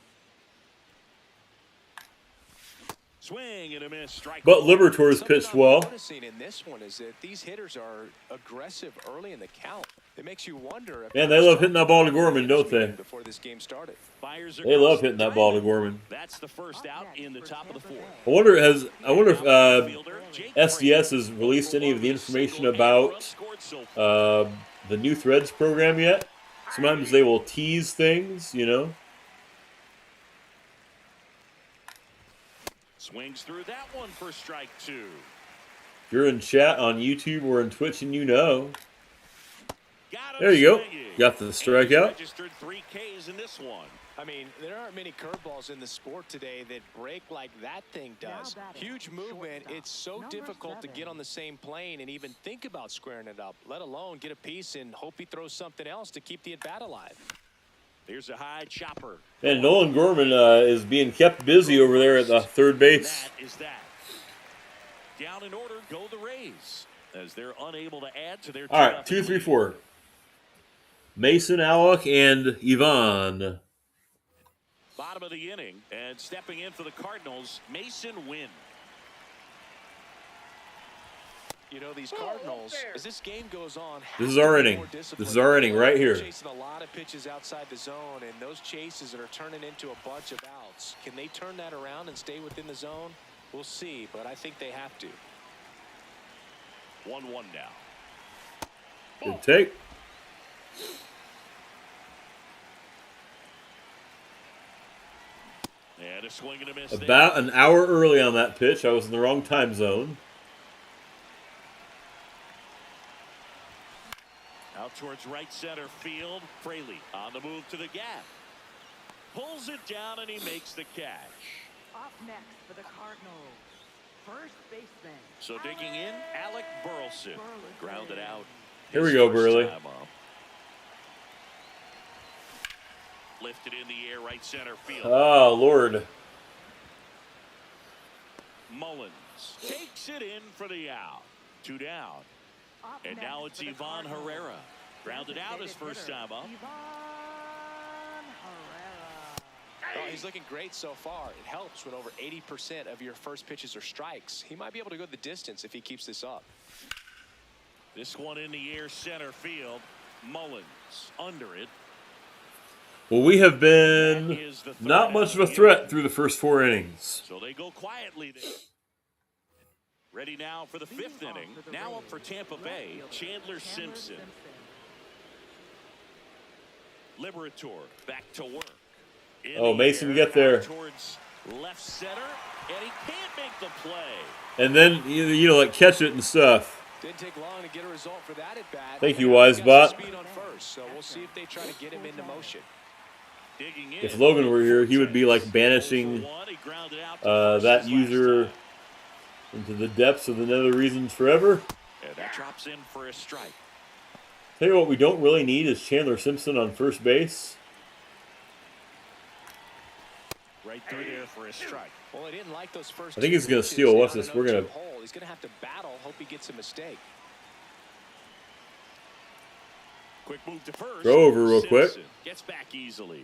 B: Swing and a miss. Strike.
A: But Liberators
C: Something
A: pitched
C: I'm
A: well.
C: noticing in this one is that these hitters are aggressive early in the count. It makes you wonder if
A: Man, they love hitting that ball to Gorman, don't they?
C: before this game started.
B: Fires
A: They love
B: across
A: hitting
B: the
A: that ball to
B: diamond.
A: Gorman.
B: That's the first out in the top of the fourth.
A: I wonder if SDS has released any of the information about the new Threads program yet. Sometimes they will tease things, you know.
B: Swings through that one for strike 2.
A: If you're in chat on YouTube or in Twitch and you know.
B: Got him
A: There you go.
B: swinging.
A: Got the
B: And he's
A: strikeout.
B: registered 3 Ks in this one.
C: I mean, there aren't many curveballs in the sport today that break like that thing does.
E: Now batting,
C: Huge movement.
E: shortstop,
C: It's so
E: number
C: difficult to
E: 7.
C: get on the same plane and even think about squaring it up, let alone get a piece and hope he throws something else to keep the at-bat alive.
B: Here's a high chopper.
A: And Nolan Gorman is being kept busy over there at the third base.
B: That is that. Down in order go the Rays as they're unable to add to their
A: All right,
B: 2-0
A: 2, 3,
B: lead.
A: 4. Mason, Alec, and Yvonne.
B: Bottom of the inning, and stepping in for the Cardinals, Mason Wynn.
C: You know, these Cardinals, as this game goes on,
A: This is
C: have to
A: our
C: be
A: inning.
C: more
A: This is
C: disciplined.
A: our inning right
C: They're
A: here.
C: chasing a lot of pitches outside the zone, and those chases are turning into a bunch of outs. Can they turn that around and stay within the zone? We'll see, but I think they have to.
B: 1-1 now.
A: Good take.
B: And a swing and a miss
A: About an hour early on that pitch. I was in the wrong time zone.
B: there. Out towards right center field. Fraley on the move to the gap. Pulls it down and he makes the catch.
E: Up next for the Cardinals, first baseman.
B: So digging in, Alec Burleson. Grounded out.
A: Here we
B: his
A: go,
B: first
A: Burley.
B: time up. Lifted in the air, right center field.
A: Oh, Lord.
B: Mullins takes it in for the out. 2 down.
E: Up
B: And
E: next
B: now it's
E: for the
B: Ivan
E: Cardinals,
B: Herrera. Grounded out his
E: designated
B: first
E: hitter,
B: time up.
E: Ivan Herrera.
C: Oh, he's looking great so far. It helps when over 80% of your first pitches are strikes. He might be able to go the distance if he keeps this up.
B: This one in the air, center field. Mullins under it.
A: Well, we have
B: That
A: been
B: is the third
A: not
B: out
A: much of a
B: the
A: threat
B: inning.
A: through the first 4 innings.
B: So they go quietly there. Ready now for the 5th inning. Now up for Tampa Bay, Chandler Simpson. Liberator back to work. In
A: Oh,
B: the
A: Mason,
B: air,
A: get there.
B: out towards left center, and he can't make the play.
A: And then, you know, like catch it and stuff.
C: Didn't take long to get a result for that at bat.
A: Thank you,
C: And now he's got some
A: Wisebot.
C: speed on first, so we'll see if they try to get him into motion.
B: Digging in.
A: If Logan were here, he would be like banishing
B: 0-for-1. He grounded out to first
A: that
B: his last
A: user
B: time.
A: into the depths of the nether regions forever.
B: And that drops in for a strike.
A: Tell you what, we don't really need is Chandler Simpson on first base.
B: Right through there for a strike.
C: Well, I didn't like those first.
A: I think
C: two
A: he's going to
C: pitches
A: steal. What's
C: down
A: this?
C: an
A: We're going
C: 0-2
A: to.
C: hole. He's going to have to battle. Hope he gets a mistake.
B: Quick move to first.
A: Throw over real quick.
B: Simpson gets back easily.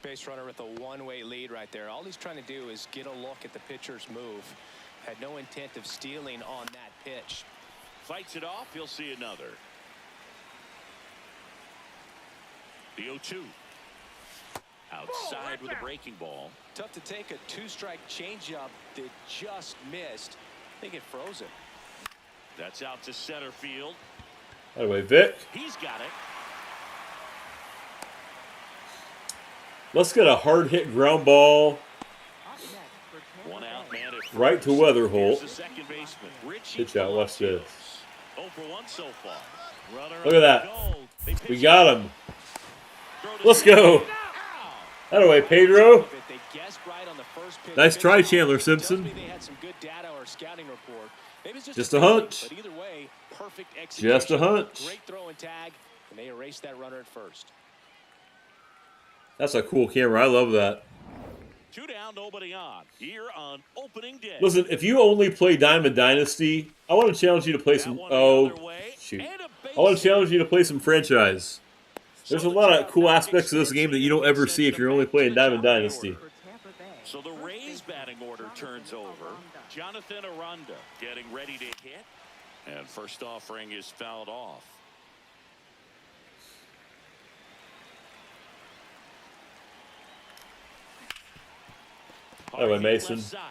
C: Base runner with a one-way lead right there. All he's trying to do is get a look at the pitcher's move. Had no intent of stealing on that pitch.
B: Fights it off. He'll see another. The 0-2. Outside with a breaking ball.
C: Tough to take a two-strike changeup that just missed. I think it froze him.
B: That's out to center field.
A: By the way, Vic.
B: He's got it.
A: Let's get a hard hit ground ball
B: One out, man.
A: right to Weatherholt.
B: Here's the second baseman.
A: Pitch out. Watch this.
B: 0 for 1 so far. Runner
A: Look at that.
B: goal. They
A: We
B: pitch
A: got
B: it.
A: him.
B: Throw to
A: Let's
B: second.
A: go. That away, Pedro.
C: They guessed right on the first pitch.
A: Nice try, Chandler
C: Tells me
A: Simpson.
C: they had some good data or scouting report. Maybe it's
A: Just a hunch.
C: But either way, perfect execution.
A: Just a hunch.
C: Great throw and tag, and they erased that runner at first.
A: That's a cool camera. I love that.
B: 2 down, nobody on. Here on opening day.
A: Listen, if you only play Diamond Dynasty, I want to challenge you to play
B: That
A: some.
B: one
A: Oh,
B: the other way,
A: shoot.
B: and a base
A: I want to
B: hit.
A: challenge you to play some franchise. There's a lot of cool aspects of this game that you don't ever see if you're only playing Diamond Dynasty.
B: So the Rays batting order turns over. Jonathan Aranda getting ready to hit. And first offering is fouled off.
A: By the way, Mason.
B: Left side.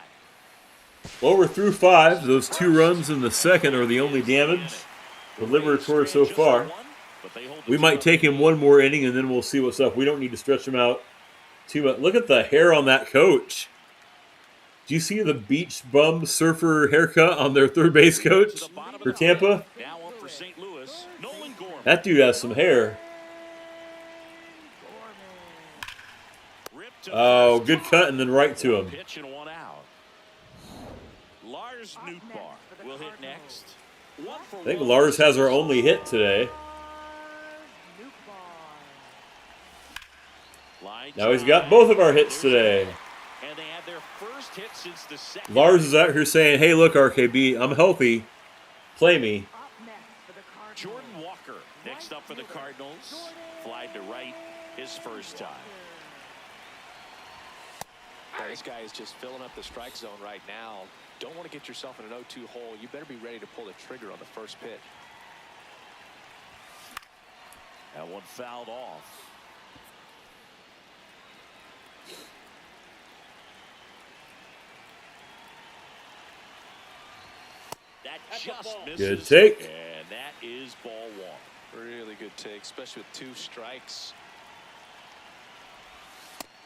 A: Well, we're through 5. Those 2 runs in the second are the only damage. The Liberator so far. We might take him one more inning and then we'll see what's up. We don't need to stretch him out too much. Look at the hair on that coach. Do you see the beach bum surfer haircut on their third base coach for Tampa?
B: Now up for St. Louis. Nolan Gorman.
A: That dude has some hair.
B: Ripped to
A: Oh,
B: first.
A: good cut and then right to him.
B: Pitch and 1 out. Lars Nootbaar will hit next. 1 for
A: I think
B: 1.
A: Lars has our only hit today.
B: Line
A: Now he's
B: drive.
A: got both of our hits today.
B: And they had their first hit since the second.
A: Lars is out here saying, hey, look, RKB, I'm healthy. Play me.
B: Jordan Walker next up for the Cardinals. Flied to right his first time.
C: Yeah, this guy is just filling up the strike zone right now. Don't want to get yourself in an 0-2 hole. You better be ready to pull the trigger on the first pitch.
B: That one fouled off. That just misses.
A: Good take.
B: And that is ball 1.
C: Really good take, especially with 2 strikes.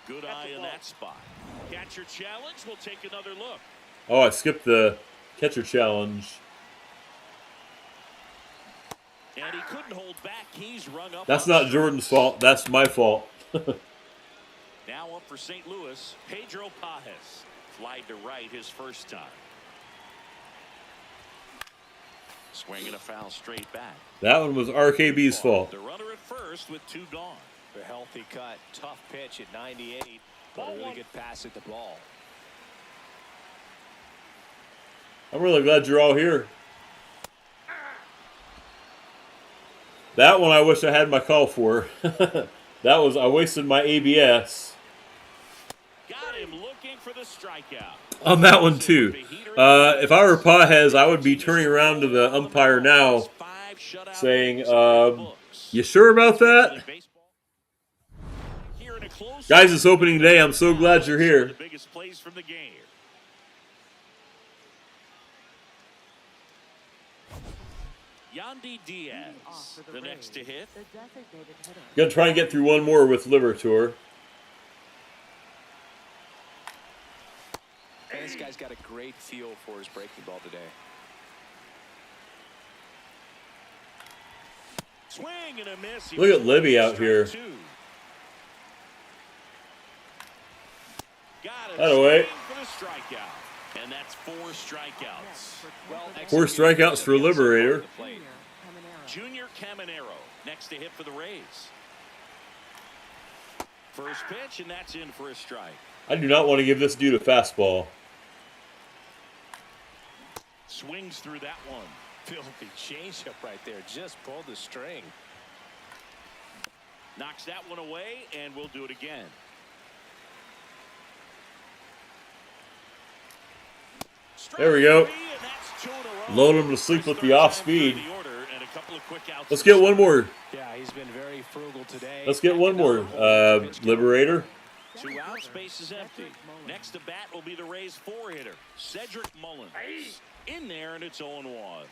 B: Good eye in that spot. Catcher challenge. We'll take another look.
A: Oh, I skipped the catcher challenge.
B: And he couldn't hold back. He's rung up.
A: That's
B: on
A: not
B: the
A: Jordan's
B: strikes.
A: fault. That's my fault.
B: Now up for St. Louis, Pedro Pajes. Flied to right his first time. Swinging a foul straight back.
A: That one was RKB's fault.
B: The runner at first with 2 gone.
C: A healthy cut, tough pitch at 98, but a really good pass at the ball.
A: I'm really glad you're all here. That one I wish I had my call for. I wasted my ABS.
B: Got him looking for the strikeout.
A: On that one too. If I were Pajes, I would be turning around to the umpire now saying, you sure about that? Guys, it's opening day. I'm so glad you're here.
B: The biggest plays from the game. Yandy Diaz, the next to hit.
A: Gonna try and get through one more with Liberator.
C: And this guy's got a great feel for his breaking ball today.
B: Swing and a miss.
A: Look at Libby out here.
B: Got it.
A: That away.
B: For the strikeout. And that's 4 strikeouts.
C: Well,
A: 4 strikeouts for Liberator.
B: Junior Caminero next to hit for the Rays. First pitch, and that's in for a strike.
A: I do not want to give this dude a fastball.
B: Swings through that one.
C: Filthy changeup right there. Just pulled the string.
B: Knocks that one away, and we'll do it again.
A: There we go. Load him to sleep with the off speed. Let's get one more.
C: Yeah, he's been very frugal today.
A: Let's get one more. Liberator.
B: 2 outs, base is empty. Next to bat will be the Rays 4-hitter, Cedric Mullins. In there, and it's 0-1.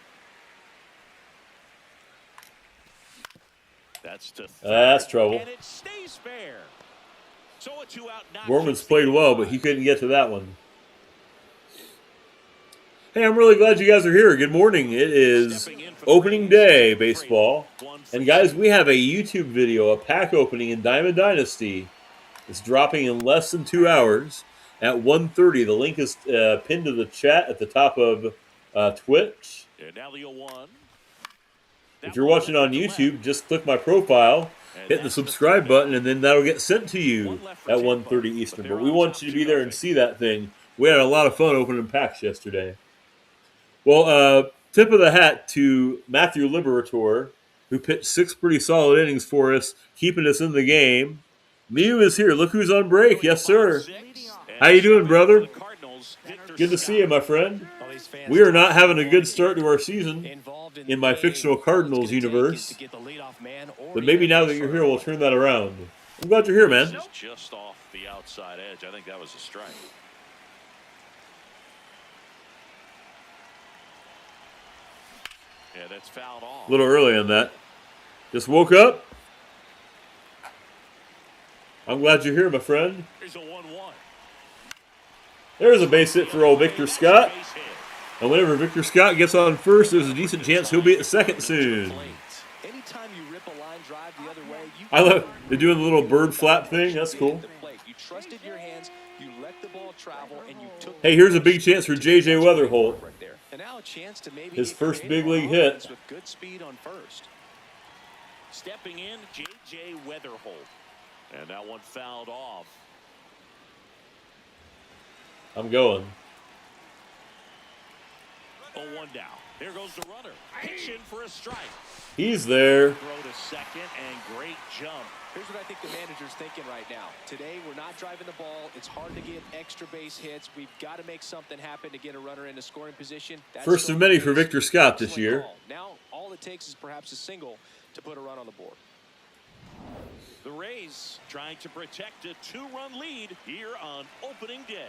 A: That's trouble.
B: And it stays fair. So a 2-out knock.
A: Gorman's played well, but he couldn't get to that one. Hey, I'm really glad you guys are here. Good morning. It is opening day baseball. And guys, we have a YouTube video, a pack opening in Diamond Dynasty. It's dropping in less than 2 hours at 1:30. The link is pinned to the chat at the top of Twitch. If you're watching on YouTube, just click my profile, hit the subscribe button, and then that'll get sent to you at 1:30 Eastern. But we want you to be there and see that thing. We had a lot of fun opening packs yesterday. Well, tip of the hat to Matthew Liberator, who pitched 6 pretty solid innings for us, keeping us in the game. Mew is here. Look who's on break. Yes, sir. How you doing, brother? Good to see you, my friend. We are not having a good start to our season in my fictional Cardinals universe. But maybe now that you're here, we'll turn that around. I'm glad you're here, man.
B: Just off the outside edge. I think that was a strike. Yeah, that's fouled off.
A: A little early on that. Just woke up. I'm glad you're here, my friend.
B: Here's a 1-1.
A: There's a base hit for old Victor Scott. And whenever Victor Scott gets on first, there's a decent chance he'll be at second soon.
C: Anytime you rip a line drive the other way,
A: I love they're doing the little bird flap thing. That's cool.
C: You trusted your hands, you let the ball travel, and you took.
A: Hey, here's a big chance for J.J. Weatherholt.
C: And now a chance to maybe
A: His first big league hit.
C: With good speed on first.
B: Stepping in, J.J. Weatherholt. And that one fouled off.
A: I'm going.
B: 0-1 down. There goes the runner. Pitch in for a strike.
A: He's there.
B: Throw to second and great jump.
C: Here's what I think the manager's thinking right now. Today, we're not driving the ball. It's hard to get extra base hits. We've got to make something happen to get a runner into scoring position. That's
A: first of many for Victor Scott this year.
C: Now, all it takes is perhaps a single to put a run on the board.
B: The Rays trying to protect a 2-run lead here on opening day.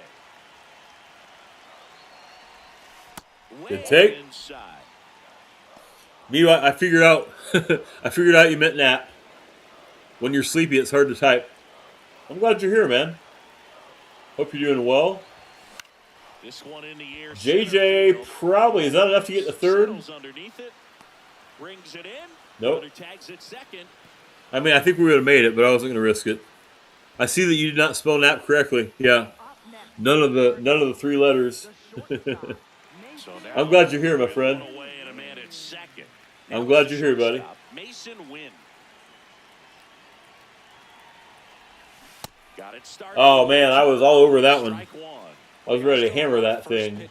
A: Good take.
B: Inside.
A: Me, I figured out. I figured out you meant nap. When you're sleepy, it's hard to type. I'm glad you're here, man. Hope you're doing well.
B: This one in the air.
A: JJ probably is that enough to get the third?
B: Underneath it. Brings it in.
A: Nope.
B: Tags it second.
A: I mean, I think we would have made it, but I wasn't going to risk it. I see that you did not spell nap correctly. Yeah, none of the 3 letters. I'm glad you're here, my friend. I'm glad you're here, buddy.
B: Mason Wynn. Got it started.
A: Oh man, I was all over that one. I was ready to hammer that thing.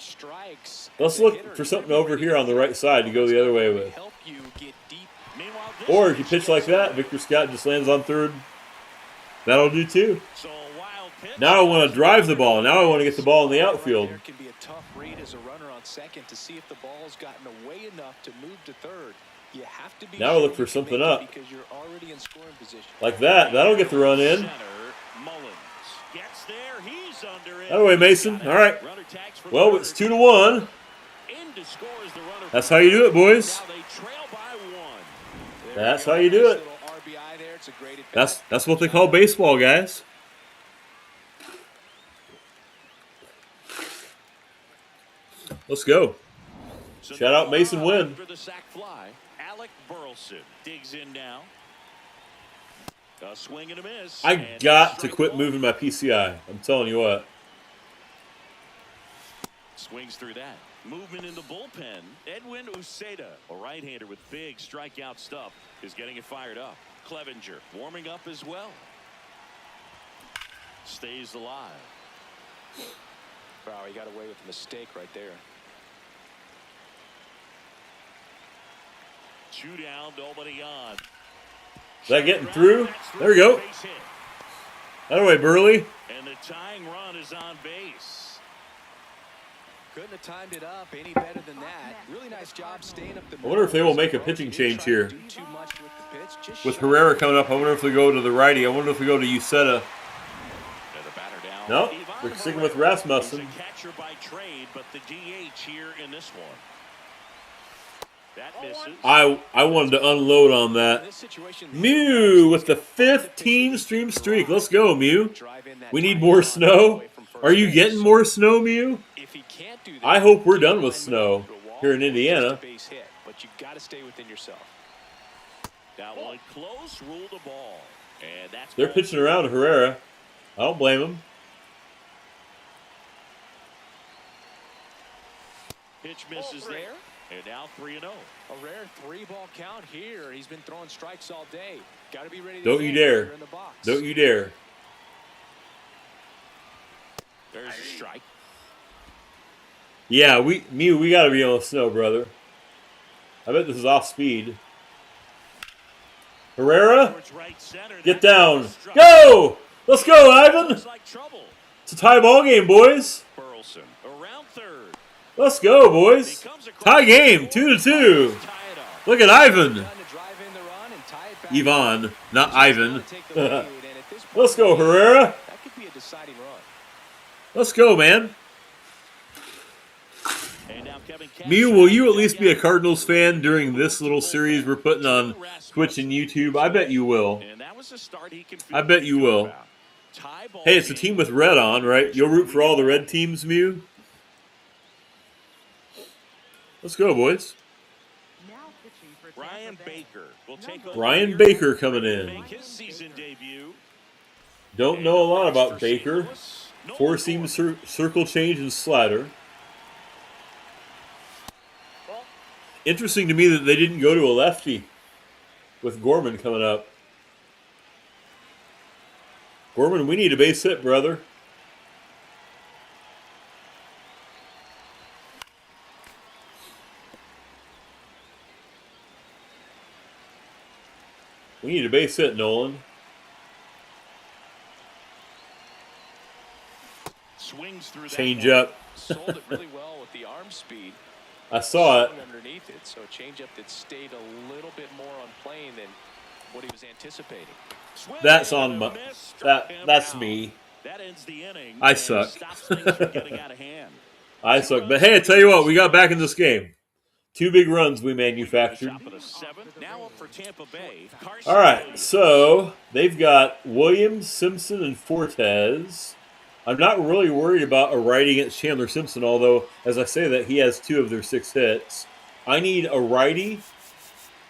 A: Let's look for something over here on the right side to go the other way with. Or if you pitch like that, Victor Scott just lands on third. That'll do too. Now I want to drive the ball. Now I want to get the ball in the outfield.
C: There can be a tough read as a runner on second to see if the ball's gotten away enough to move to third. You have to be
A: now I look for something up.
C: Because you're already in scoring position.
A: Like that. That'll get the run in. That way, Mason. All right. Well, it's 2-1. That's how you do it, boys. That's how you do it. That's what they call baseball, guys. Let's go. Shout out Mason Wynn.
B: Alec Burleson digs in now. A swing and a miss.
A: I got to quit moving my PCI. I'm telling you what.
B: Swings through that. Movement in the bullpen. Edwin Uceda, a right-hander with big strikeout stuff, is getting it fired up. Clevenger warming up as well. Stays alive.
C: Wow, he got away with a mistake right there.
B: 2 down, nobody on.
A: Is that getting through? There we go. That way, Burley.
B: And the tying run is on base.
C: Couldn't have timed it up any better than that. Really nice job staying up the middle.
A: I wonder if they will make a pitching change here.
C: Do too much with the pitch, just
A: With
C: shy.
A: Herrera coming up, I wonder if they go to the righty. I wonder if they go to Uceda. No, they're sticking with Rasmussen.
B: He's a catcher by trade, but the DH here in this one. That misses.
A: I wanted to unload on that. Mew with the 15 stream streak. Let's go, Mew. We need more snow. Are you getting more snow, Mew? I hope we're done with snow here in Indiana.
C: But you got to stay within yourself.
B: That one close, ruled the ball. And that's
A: They're pitching around Herrera. I don't blame them.
B: Pitch misses there. And now 3-0.
C: A rare 3-ball count here. He's been throwing strikes all day. Got to be ready to
A: Don't you dare. Don't you dare.
B: There's a strike.
A: Yeah, we got to be on the snow, brother. I bet this is off speed. Herrera, get down. Go! Let's go, Ivan. It's a tie ball game, boys.
B: Burleson around third.
A: Let's go, boys. Tie game, 2-2. Look at Ivan. Ivan, not Ivan. Let's go, Herrera.
C: That could be a deciding run.
A: Let's go, man. Mew, will you at least be a Cardinals fan during this little series we're putting on Twitch and YouTube? I bet you will. I bet you will. Hey, it's a team with red on, right? You'll root for all the red teams, Mew? Let's go, boys.
B: Ryan Baker will take over.
A: Ryan Baker coming in.
B: Make his season debut.
A: Don't know a lot about Baker. Four-seam circle change and slider. Interesting to me that they didn't go to a lefty with Gorman coming up. Gorman, we need a base hit, brother. We need a base hit, Nolan.
B: Swings through
A: Change up.
C: Sold it really well with the arm speed.
A: I saw it.
C: Underneath it, so a changeup that stayed a little bit more on plane than what he was anticipating.
A: That's on my. That's me.
B: That ends the inning.
A: I suck.
B: Stops things from getting out of hand.
A: I suck. But hey, I tell you what, we got back in this game. 2 big runs we manufactured.
B: Top of the 7th. Now up for Tampa Bay.
A: All right, so they've got Williams, Simpson, and Fortes. I'm not really worried about a righty against Chandler Simpson, although, as I say that, he has 2 of their 6 hits. I need a righty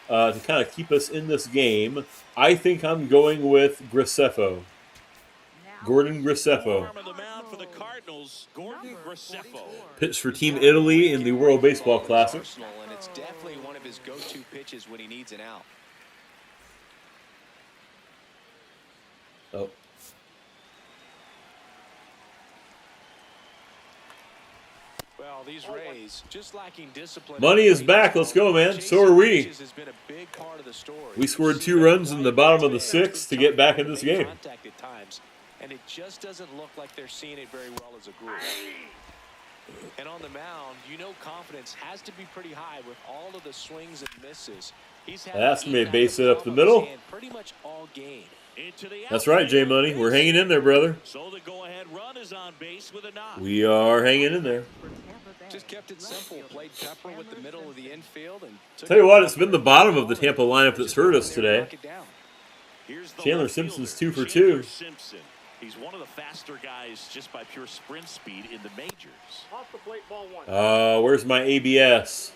A: to kind of keep us in this game. I think I'm going with Graceffo. Gordon Graceffo. Pitched for Team Italy in the World Baseball Classic.
C: And it's definitely one of his go-to pitches when he needs an out.
A: Oh.
C: Well, these Rays just lacking discipline.
A: Money is back. Let's go, man. So are we. We scored 2 runs in the bottom of the 6th to get back in this game.
C: And it just doesn't look like they're seeing it very well as a group. And on the mound, you know, confidence has to be pretty high with all of the swings and misses.
A: That's going to be a base hit up the middle.
C: Pretty much all game.
A: That's right, J Money. We're hanging in there, brother.
B: So the go-ahead run is on base with a knock.
A: We are hanging in there.
C: Just kept it simple. Played Pepper with the middle of the infield. And
A: tell you what, it's been the bottom of the Tampa lineup that's hurt us today. Chandler Simpson's 2 for 2.
B: Simpson. He's one of the faster guys just by pure sprint speed in the majors.
F: Off the plate, ball 1.
A: Where's my ABS?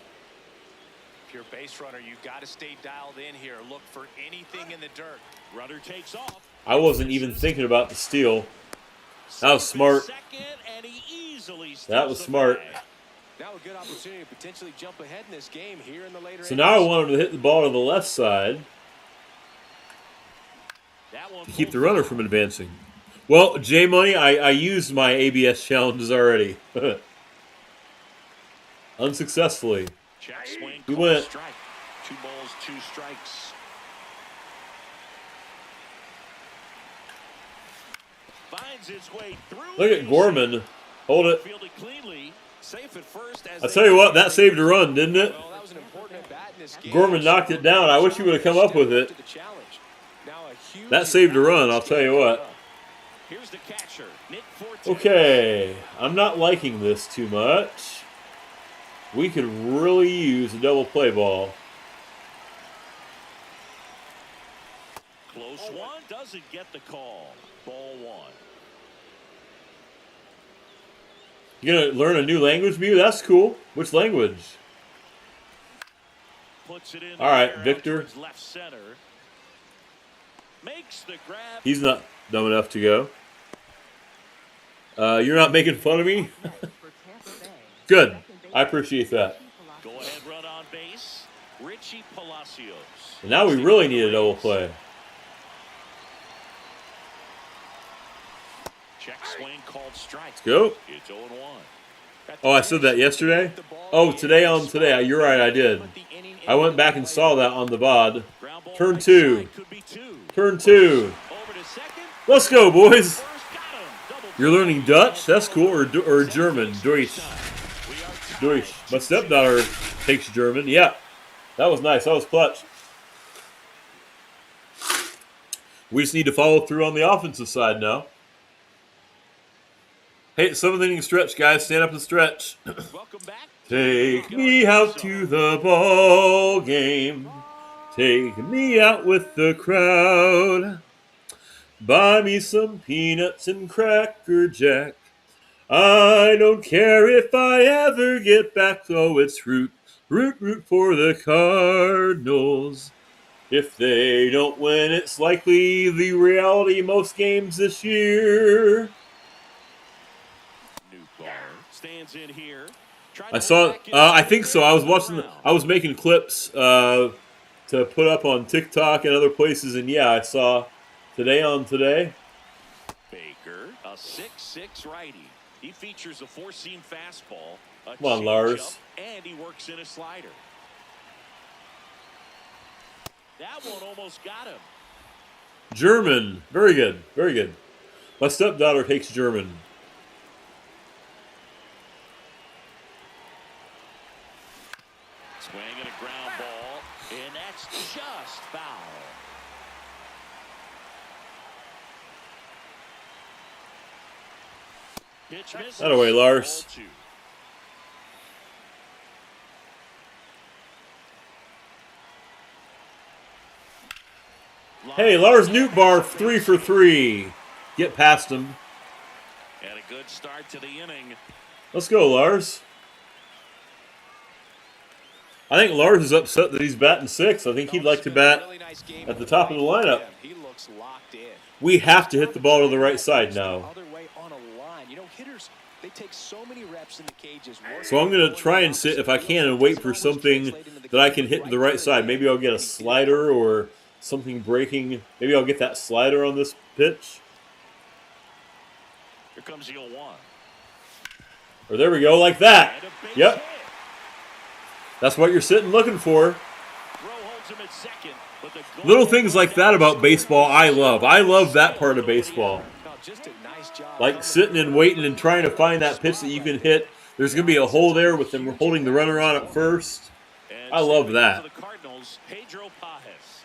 C: If you're a base runner, you've got to stay dialed in here. Look for anything in the dirt.
B: Runner takes off.
A: I wasn't even thinking about the steal. That was smart. That was smart.
C: Now a good opportunity to potentially jump ahead in this game here in the later
A: So now I
C: innings.
A: want him to hit the ball to the left side to keep the runner from advancing. Well, J Money, I used my ABS challenges already. Unsuccessfully.
B: Check swing,
A: He
B: called
A: went.
B: strike. 2 balls, 2 strikes. Finds his way through.
A: Look at Gorman. Hold it.
B: Fielded cleanly. Safe at first. As
A: I tell you what, that saved a run, didn't it?
C: Well, that was an important at bat in this game.
A: Gorman knocked it down. I wish he would have come up with it.
C: Now a huge
A: That saved a run, I'll tell you what.
B: Here's the catcher, Nick Forte.
A: Okay, I'm not liking this too much. We could really use a double play ball.
B: Close one, doesn't get the call. Ball 1.
A: You gonna learn a new language, Mew? That's cool. Which language?
B: Puts it in.
A: All right,
B: there,
A: Victor.
B: out towards left center. Makes the grab.
A: He's not dumb enough to go. You're not making fun of me? Good. I appreciate that.
B: Go ahead, run on base. Richie Palacios.
A: And now we really need a double play.
B: Check swing called strike.
A: Let's go.
B: It's 0-1.
A: Oh, I said that yesterday? Oh, today on today. You're right, I did. I went back and saw that on the VOD. Turn 2. Turn 2. Let's go, boys. You're learning Dutch? That's cool. Or German. Deutsch. Deutsch. My stepdaughter takes German. Yeah. That was nice. That was clutch. We just need to follow through on the offensive side now. Hey, 7th inning stretch, guys. Stand up and stretch.
B: Welcome back.
A: Take me out to the ball game. Take me out with the crowd. Buy me some peanuts and Cracker Jack. I don't care if I ever get back. Oh, it's root for the Cardinals. If they don't win, it's likely the reality most games this year.
B: Stands in here.
A: I saw. I think so. I was watching. I was making clips to put up on TikTok and other places, and yeah, I saw today on today.
B: Baker, a 6'6" righty. He features a 4-seam fastball.
A: Come on, Lars.
B: And he works in a slider. That one almost got him.
A: German, very good, very good. My stepdaughter takes German.
B: Swing and a ground ball, and that's just foul. Pitch misses.
A: That away, Lars.
B: Ball 2.
A: Hey, Lars Newtbar, 3 for 3. Get past him.
B: And a good start to the inning.
A: Let's go, Lars. I think Lars is upset that he's batting 6. I think he'd like to bat at the top of the lineup.
C: He looks locked in.
A: We have to hit the ball to the right side now.
C: Other way on a line. You know, hitters, they take so many reps in the cages.
A: So I'm going to try and sit if I can and wait for something that I can hit to the right side. Maybe I'll get a slider or something breaking. Maybe I'll get that slider on this pitch.
B: Here comes the 0-1.
A: Or there we go, like that.
B: And a base
A: Yep.
B: hit.
A: That's what you're sitting looking for.
B: Throw holds him at second, but the goal
A: Little things like that about baseball I love. I love that part of baseball.
C: Just a nice job.
A: Like sitting and waiting and trying to find that pitch that you can hit. There's going to be a hole there with them holding the runner on at first.
B: And
A: I love
B: stepping
A: that.
B: in for the Cardinals, Pedro Pajes.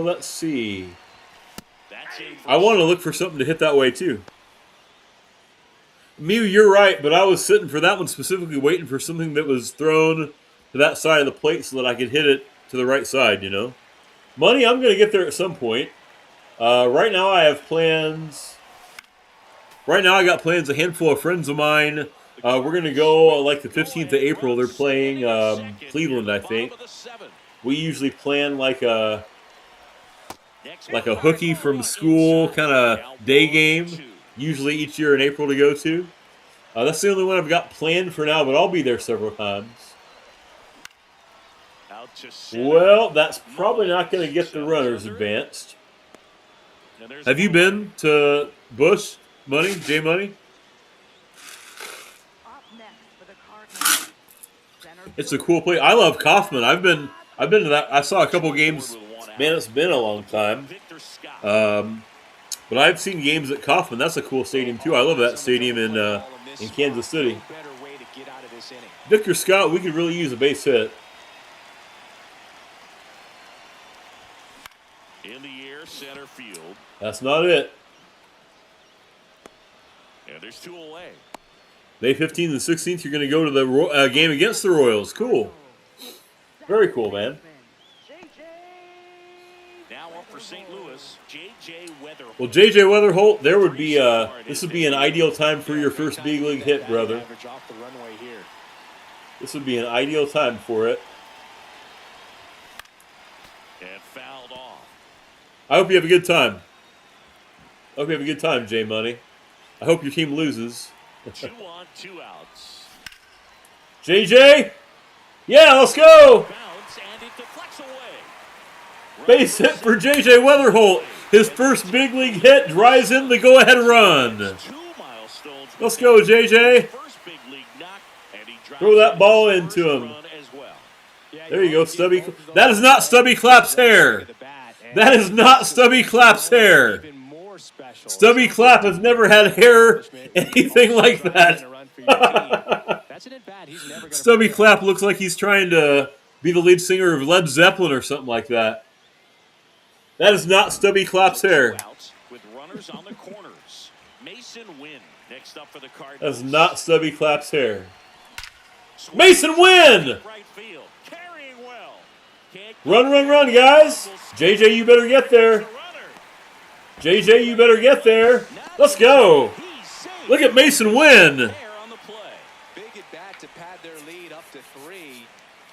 A: Let's see.
B: That's in for
A: I want to look for something to hit that way too. Mew, you're right, but I was sitting for that one specifically waiting for something that was thrown to that side of the plate so that I could hit it to the right side, you know. Money, I'm going to get there at some point. Right now I have plans. Right now I got plans, a handful of friends of mine. We're going to go like the 15th of April. They're playing Cleveland, I think. We usually plan like a hooky from school kind of day game. Usually each year in April to go to. That's the only one I've got planned for now, but I'll be there several times.
B: Out to center.
A: Well, that's probably not going to get the runners advanced. Have you been to Bush, Money, J Money?
E: Up next for the Cardinals. Center
A: It's a cool place. I love Kauffman. I've been to that. I saw a couple games. Man, it's been a long time. But I've seen games at Kauffman. That's a cool stadium too. I love that stadium in Kansas City. Victor Scott, we could really use a base hit.
B: In the air, center field.
A: That's not it.
B: And there's 2 away.
A: May 15th and 16th, you're going to go to the game against the Royals. Cool. Very cool, man.
B: Now up for St. Louis, J.J. Weatherholt.
A: Well, J.J. Weatherholt, there would be this would be an ideal time for your first big league hit, brother. This would be an ideal time for it.
B: And fouled off.
A: I hope you have a good time. I hope you have a good time, J Money. I hope your team loses.
B: 2 on, 2 outs.
A: JJ? Yeah, let's go!
B: Bounce and it deflects away.
A: Base hit for JJ Weatherholt. His first big league hit drives in the go-ahead run.
B: 2 milestones.
A: Let's go, JJ.
B: First big league knock, and he drives
A: Throw that ball
B: his
A: into
B: first
A: him.
B: run as well.
A: There you go, Stubby. That is not Stubby Clap's hair. That is not Stubby Clap's hair. Stubby Clap has never had hair anything like that. Stubby Clap looks like he's trying to be the lead singer of Led Zeppelin or something like that. That is not Stubby Clap's hair.
B: With runners on the corners. Mason Wynn next up for the Cardinals.
A: That is not Stubby Clap's hair. Mason Wynn!
B: Right field. Carrying well.
A: Run, run, run, guys. JJ, you better get there. JJ, you better get there. Let's go. Look at Mason Wynn.
C: Big at bat to pad their lead up to 3.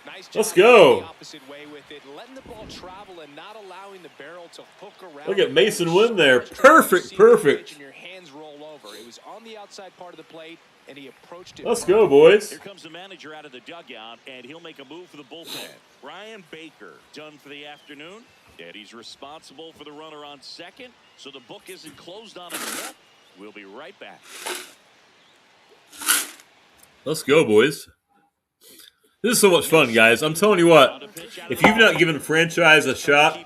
C: Nice job.
A: Let's go.
C: The opposite way with it, letting the ball travel and not allowing the barrel to hook around.
A: Look at Mason Wynn there. Perfect, perfect.
C: And your hands roll over. It was on the outside part of the plate, and he approached it.
A: Let's go, boys.
B: Here comes the manager out of the dugout, and he'll make a move for the bullpen. Ryan Baker done for the afternoon, and he's responsible for the runner on second, so the book isn't closed on him yet. We'll be right back.
A: Let's go, boys. This is so much fun, guys. I'm telling you what, if you've not given Franchise a shot,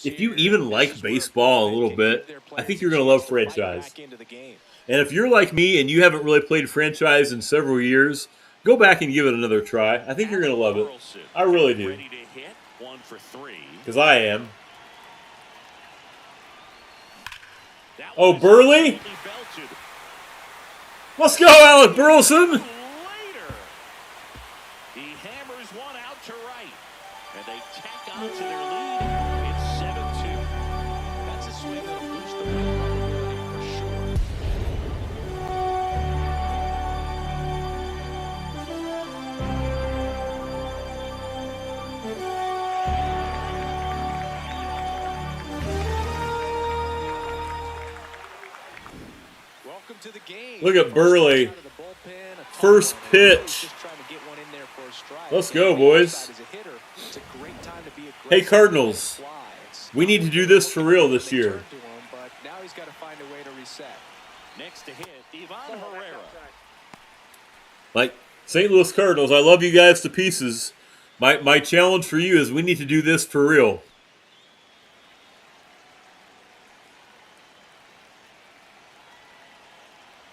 A: if you even like baseball a little bit, I think you're going to love Franchise. And if you're like me and you haven't really played Franchise in several years, go back and give it another try. I think you're going to love it. I really do. Because I am. Oh, Burley? Let's go, Alec Burleson!
B: He hammers one out to right, and they tack on to their lead. It's 7-2. That's a swing that'll boost the win probability for sure.
C: Welcome to the game.
A: Look at Burley. First pitch. Let's go, boys. Hey, Cardinals. We need to do this for real this year.
C: Now he's got to find a way to reset.
B: Next to hit, Ivan Herrera.
A: Like, St. Louis Cardinals, I love you guys to pieces. My challenge for you is we need to do this for real.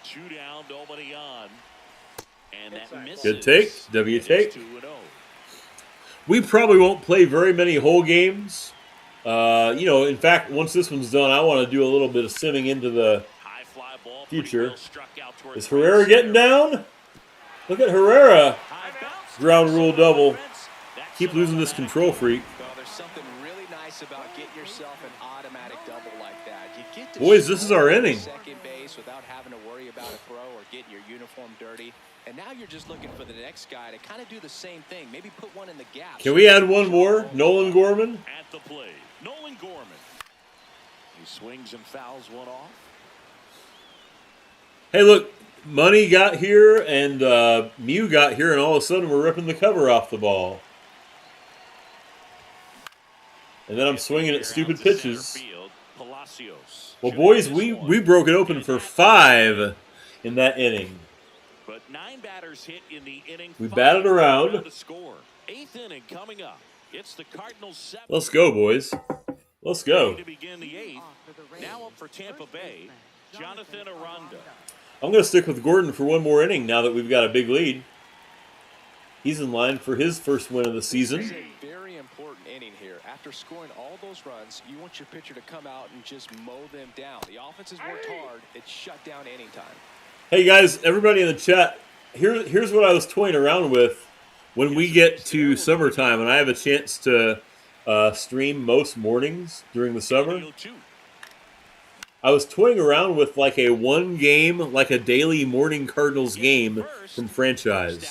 B: Two down, nobody on. And that misses.
A: Good take. W take. We probably won't play very many whole games. In fact, once this one's done, I want to do a little bit of simming into the future. Is Herrera getting down? Look at Herrera. Ground rule double. Keep losing this control freak.
C: Well, there's something really nice about getting yourself an automatic double like that. You get to
A: Boys, this is our inning.
C: Second base without having to worry about a throw or getting your uniform dirty. And now you're just looking for the next guy to kind of do the same thing. Maybe put one in the gap.
A: Can we add one more? Nolan Gorman?
B: At the plate, Nolan Gorman. He swings and fouls one off.
A: Hey, look, Money got here and Mew got here, and all of a sudden we're ripping the cover off the ball. And then I'm swinging at stupid pitches. Well, boys, we broke it open for 5 in that inning.
B: But 9 batters hit in the inning.
A: We batted around.
B: To score. 8th inning coming up. It's the Cardinals 7.
A: Let's go, boys. Let's go.
B: To begin the 8th. Now up for Tampa Bay, Jonathan Aranda.
A: I'm going to stick with Gordon for one more inning now that we've got a big lead. He's in line for his first win of the season.
C: This is a very important inning here. After scoring all those runs, you want your pitcher to come out and just mow them down. The offense has worked hard. It's shut down inning time.
A: Hey, guys, everybody in the chat, here's what I was toying around with when we get to summertime and I have a chance to stream most mornings during the summer. I was toying around with like a one game, like a daily morning Cardinals game from franchise.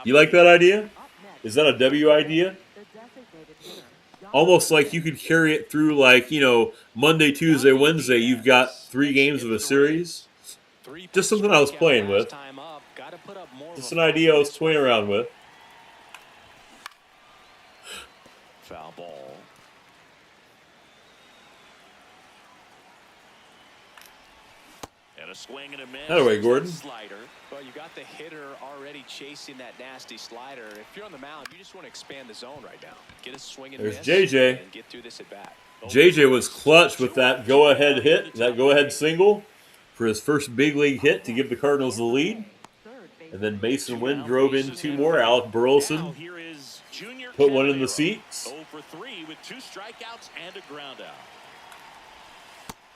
A: You like that idea? Is that a W idea? Almost like you could carry it through like, Monday, Tuesday, Wednesday, you've got 3 games of a series. Just something I was playing with. Just an idea I was toying around with.
B: Foul ball. And a swing and a miss.
A: That way, Gordon.
C: Slider. Well, you got the hitter already chasing that nasty slider. If you're on the mound, you just want to expand the zone right now. Get a swing and
A: There's
C: miss.
A: JJ.
C: And get through this at bat.
A: JJ was clutch with that go-ahead hit, that go-ahead single for his first big league hit to give the Cardinals the lead. And then Mason Wynn drove in 2 more. Alec Burleson put one in the seats.
B: 0 for 3 with 2 strikeouts and a ground out.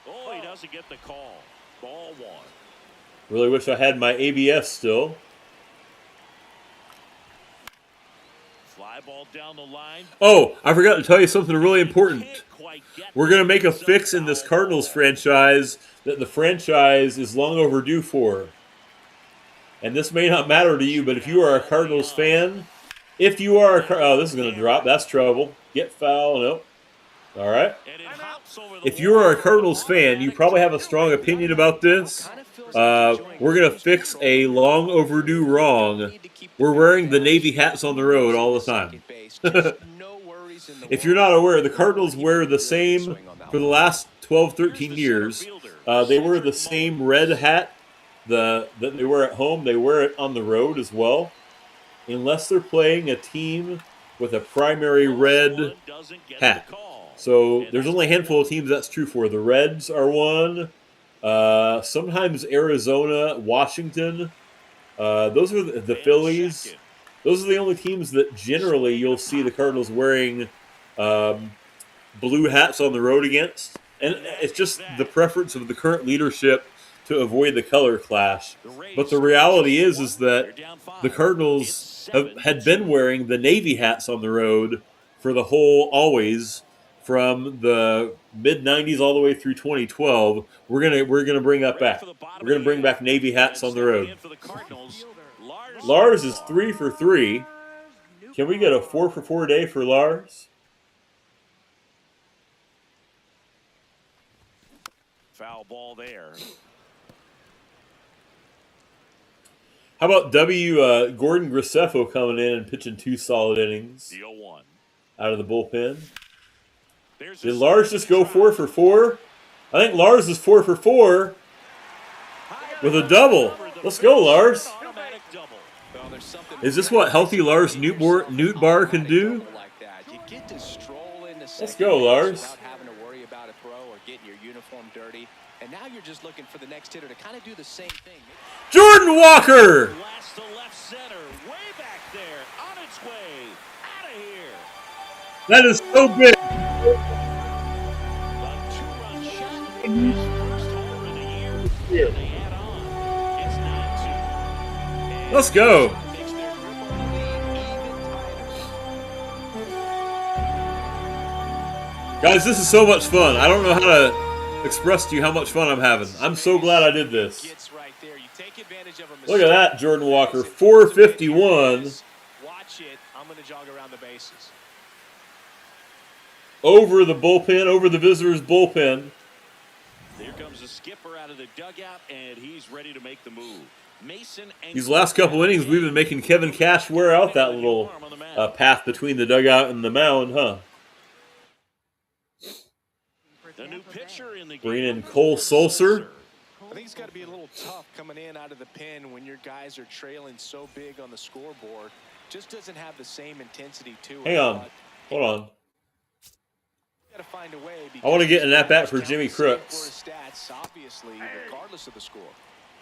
B: Oh, he doesn't get the call. Ball 1.
A: Really wish I had my ABS still.
B: Fly ball down the line.
A: Oh, I forgot to tell you something really important. We're going to make a fix in this Cardinals franchise that the franchise is long overdue for. And this may not matter to you, but if you are a Cardinals fan, this is going to drop. That's trouble. Get foul. Nope. All right. If you are a Cardinals fan, you probably have a strong opinion about this. We're going to fix a long overdue wrong. We're wearing the Navy hats on the road all the time. If you're not aware, the Cardinals wear the same for the last 12, 13 years. They wear the same red hat that they wear at home. They wear it on the road as well. Unless they're playing a team with a primary red hat. So there's only a handful of teams that's true for. The Reds are one. Sometimes Arizona, Washington. Those are the Phillies. Those are the only teams that generally you'll see the Cardinals wearing blue hats on the road against. And it's just the preference of the current leadership to avoid the color clash. But the reality is that the Cardinals had been wearing the Navy hats on the road for the always from the mid-90s all the way through 2012. We're gonna bring that back. We're gonna bring back Navy hats on the road. Lars is 3 for 3. Can we get a 4 for 4 day for Lars?
B: Foul ball there.
A: How about Gordon Graceffo coming in and pitching 2 solid innings
B: The 0-1.
A: out of the bullpen? Did Lars just go 4 for 4? I think Lars is 4 for 4 with a double. Let's go, Lars. Is this what healthy Lars Nootbaar can do? Let's go, Lars.
C: And now you're just looking for the next hitter to kind of do the same thing.
A: Jordan Walker!
B: Blast to left center, way back there, on its way, out of here.
A: That is so big.
B: A 2-run shot. First homer of the year. And they add on. It's 9-2.
A: Let's go.
C: Makes their grip on the lead even tighter.
A: Guys, this is so much fun. I don't know how to express to you how much fun I'm having. I'm so glad I did this. Look at that, Jordan Walker. 451.
C: Watch it. I'm going to jog around the bases.
A: Over the bullpen, over the visitors' bullpen.
B: Here comes the skipper out of the dugout, and he's ready to make the move. Mason and
A: These last couple innings, we've been making Kevin Cash wear out that little path between the dugout and the mound, huh?
B: The new pitcher in the game.
A: Bringing in Cole Sulser.
C: I think it's got to be a little tough coming in out of the pen when your guys are trailing so big on the scoreboard. Just doesn't have the same intensity to it.
A: Hang on. Hold on.
C: Got to find a way.
A: I want to get an at-bat for Jimmy Crooks.
C: Stats, obviously, regardless of the score.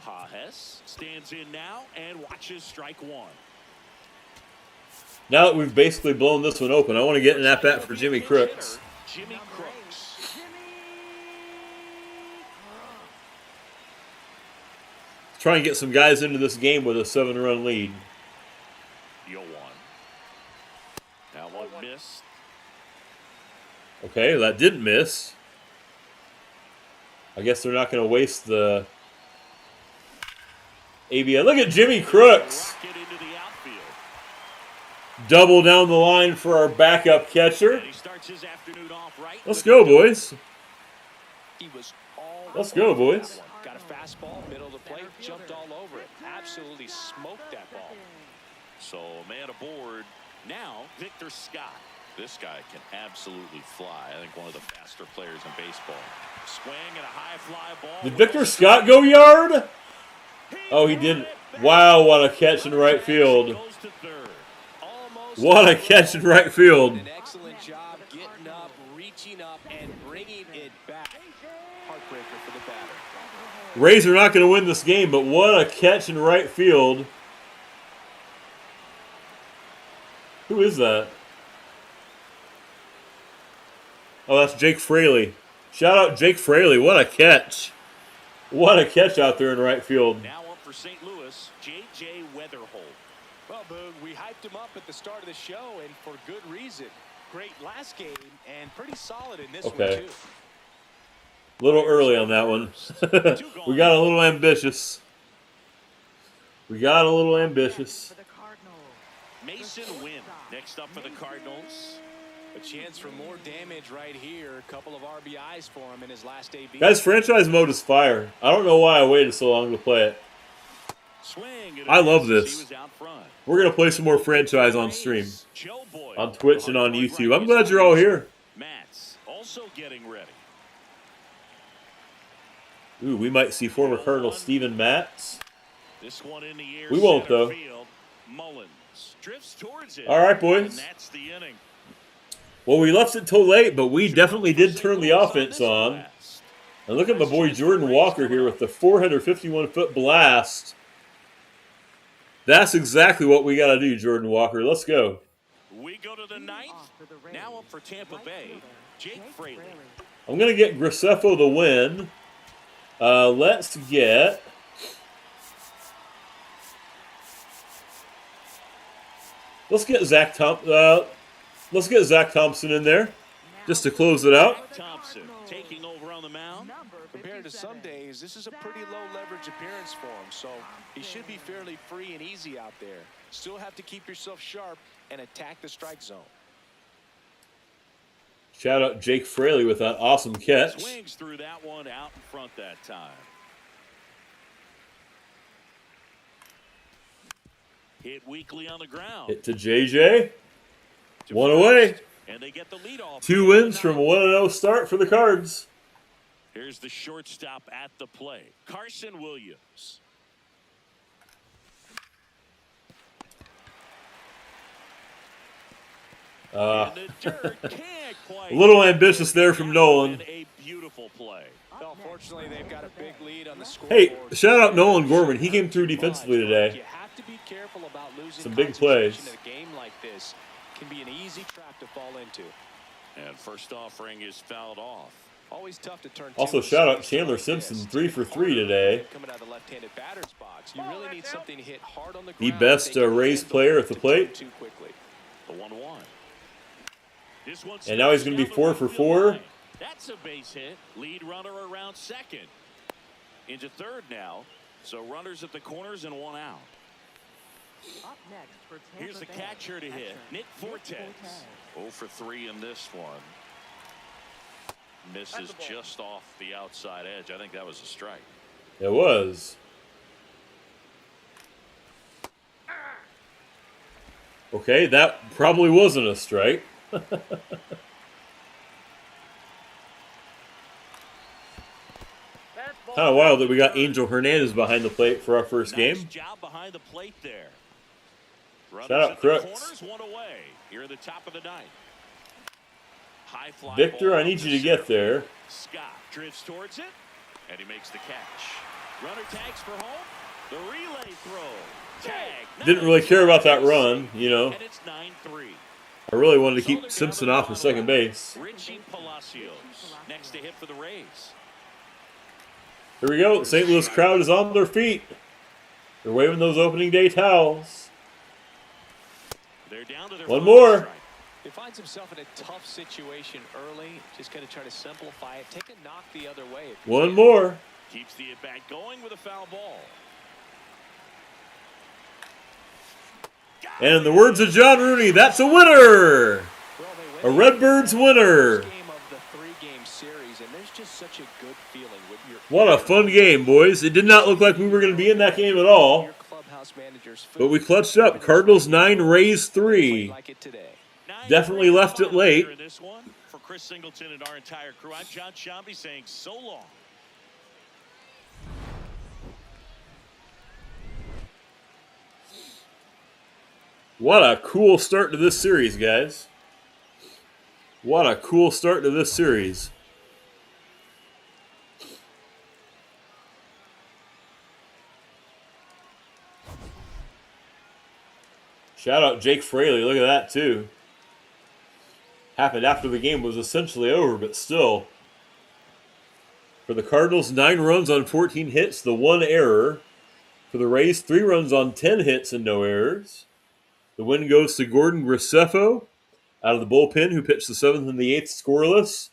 B: Pajes stands in now and watches strike one.
A: Now that we've basically blown this one open, I want to get an at-bat for Jimmy Crooks.
B: Jimmy Crooks.
A: Try and get some guys into this game with a 7-run lead.
B: Yo one. That one missed.
A: Okay, that didn't miss. I guess they're not going to waste the ABI. Look at Jimmy Crooks.
B: Rocket into the outfield.
A: Double down the line for our backup catcher.
B: And he starts his afternoon off right.
A: Let's go, boys.
C: He was all
A: Let's go, boys.
C: got a fastball, middle of the plate, jumped all over it. Absolutely smoked that ball.
B: So a man aboard. Now, Victor Scott. This guy can absolutely fly. I think one of the faster players in baseball. Swing and a high fly ball.
A: Did Victor Scott go yard? Oh, he didn't. Wow, what a catch in right field.
B: Goes to third.
C: Almost
A: What a catch in right field.
C: an excellent job getting up, reaching up, and bringing it back. Heartbreaker for the batter.
A: Rays are not going to win this game, but what a catch in right field. Who is that? Oh, that's Jake Fraley. Shout out Jake Fraley. What a catch. What a catch out there in right field.
B: Now up for St. Louis, J.J. Weatherholt.
C: Well, Boog, we hyped him up at the start of the show, and for good reason. Great last game, and pretty solid in this one, too.
A: A little early on that one. We got a little ambitious.
B: Mason Wynn next up for the Cardinals.
C: A chance for more damage right here. A couple of RBIs for him in his last AB.
A: Guys, franchise mode is fire. I don't know why I waited so long to play it.
B: Swing.
A: I love this.
B: He was out front.
A: We're going to play some more franchise on stream. On Twitch and on YouTube. I'm glad you're all here.
B: Matz also getting ready.
A: Ooh, we might see former Cardinal Steven Matz.
B: This one in the air.
A: We won't, though.
B: Field. Mullins drifts towards it.
A: All right, boys.
B: And that's the inning.
A: Well, we left it till late, but we definitely did turn the offense on. And look at my boy Jordan Walker here with the 451-foot blast. That's exactly what we got to do, Jordan Walker. Let's go.
B: We go to the ninth. Now up for Tampa Bay, Jake Fraley.
A: I'm going to get Graceffo the win. Let's get... Let's get Zach Thompson in there, just to close it out.
B: Thompson taking over on the mound.
C: Compared to some days, this is a pretty low leverage appearance for him, so he should be fairly free and easy out there. Still have to keep yourself sharp and attack the strike zone.
A: Shout out Jake Fraley with that awesome catch.
B: Swings through that one out in front that time. Hit weakly on the ground.
A: Hit to JJ. One away.
B: And they get the lead off.
A: 2 wins from a 1-0 start for the Cards.
B: Here's the shortstop at the plate, Carson Williams.
A: A little ambitious there from Nolan.
B: A beautiful play.
C: Well, fortunately, they've got a big lead on the scoreboard.
A: Hey, shout out Nolan Gorman. He came through defensively today.
C: You have to be careful about losing
A: some big plays.
C: in a game like this. Can be an easy trap to fall into.
B: And first offering is fouled off.
C: Always tough to turn.
A: Also, shout out Chandler Simpson, 3 for 3 today.
C: Coming out of the left-handed batter's box, you really need something to hit hard on the
A: The
C: ground.
A: best Rays player at the plate.
C: Too quickly.
B: The 1-1.
A: And now he's going to be 4 for 4.
B: That's a base hit. Lead runner around second. Into third now. So runners at the corners and one out.
E: Up next for Tampa
B: Here's the
E: Bay,
B: catcher to hit. Nick Fortes. 0 for 3 in this one. Misses just off the outside edge. I think that was a strike.
A: It was. Okay, that probably wasn't a strike. Kind of wild that we got Angel Hernandez behind the plate for our first game.
B: Nice job behind the plate there.
A: Shout out Crooks.
B: Corners, one away here in the top of the ninth. High fly
A: Victor, I need you to get there.
B: Scott drifts towards it, and he makes the catch. Runner tags for home. The relay throw. Tag.
A: Didn't really care about that run, you know.
B: And it's 9-3.
A: I really wanted to keep Simpson off of second base.
B: Richie Palacios next to hit for the Rays.
A: Here we go. The St. Louis crowd is on their feet. They're waving those opening day towels.
B: They're down to their
A: one more.
C: He finds himself in a tough situation early. Just going to try to simplify it. Take a knock the other way.
A: One more.
B: Keeps the at-bat going with a foul ball.
A: And in the words of John Rooney, that's a winner. A Redbirds winner. What a fun game, boys. It did not look like we were going to be in that game at all. But we clutched up. Cardinals 9, Rays 3. Definitely left it late.
B: For Chris Singleton and our entire crew, I'm John Shambi saying so long.
A: What a cool start to this series, guys. What a cool start to this series. Shout out Jake Fraley. Look at that, too. Happened after the game was essentially over, but still. For the Cardinals, 9 runs on 14 hits, the 1 error. For the Rays, 3 runs on 10 hits and no errors. The win goes to Gordon Graceffo out of the bullpen, who pitched the 7th and the 8th scoreless.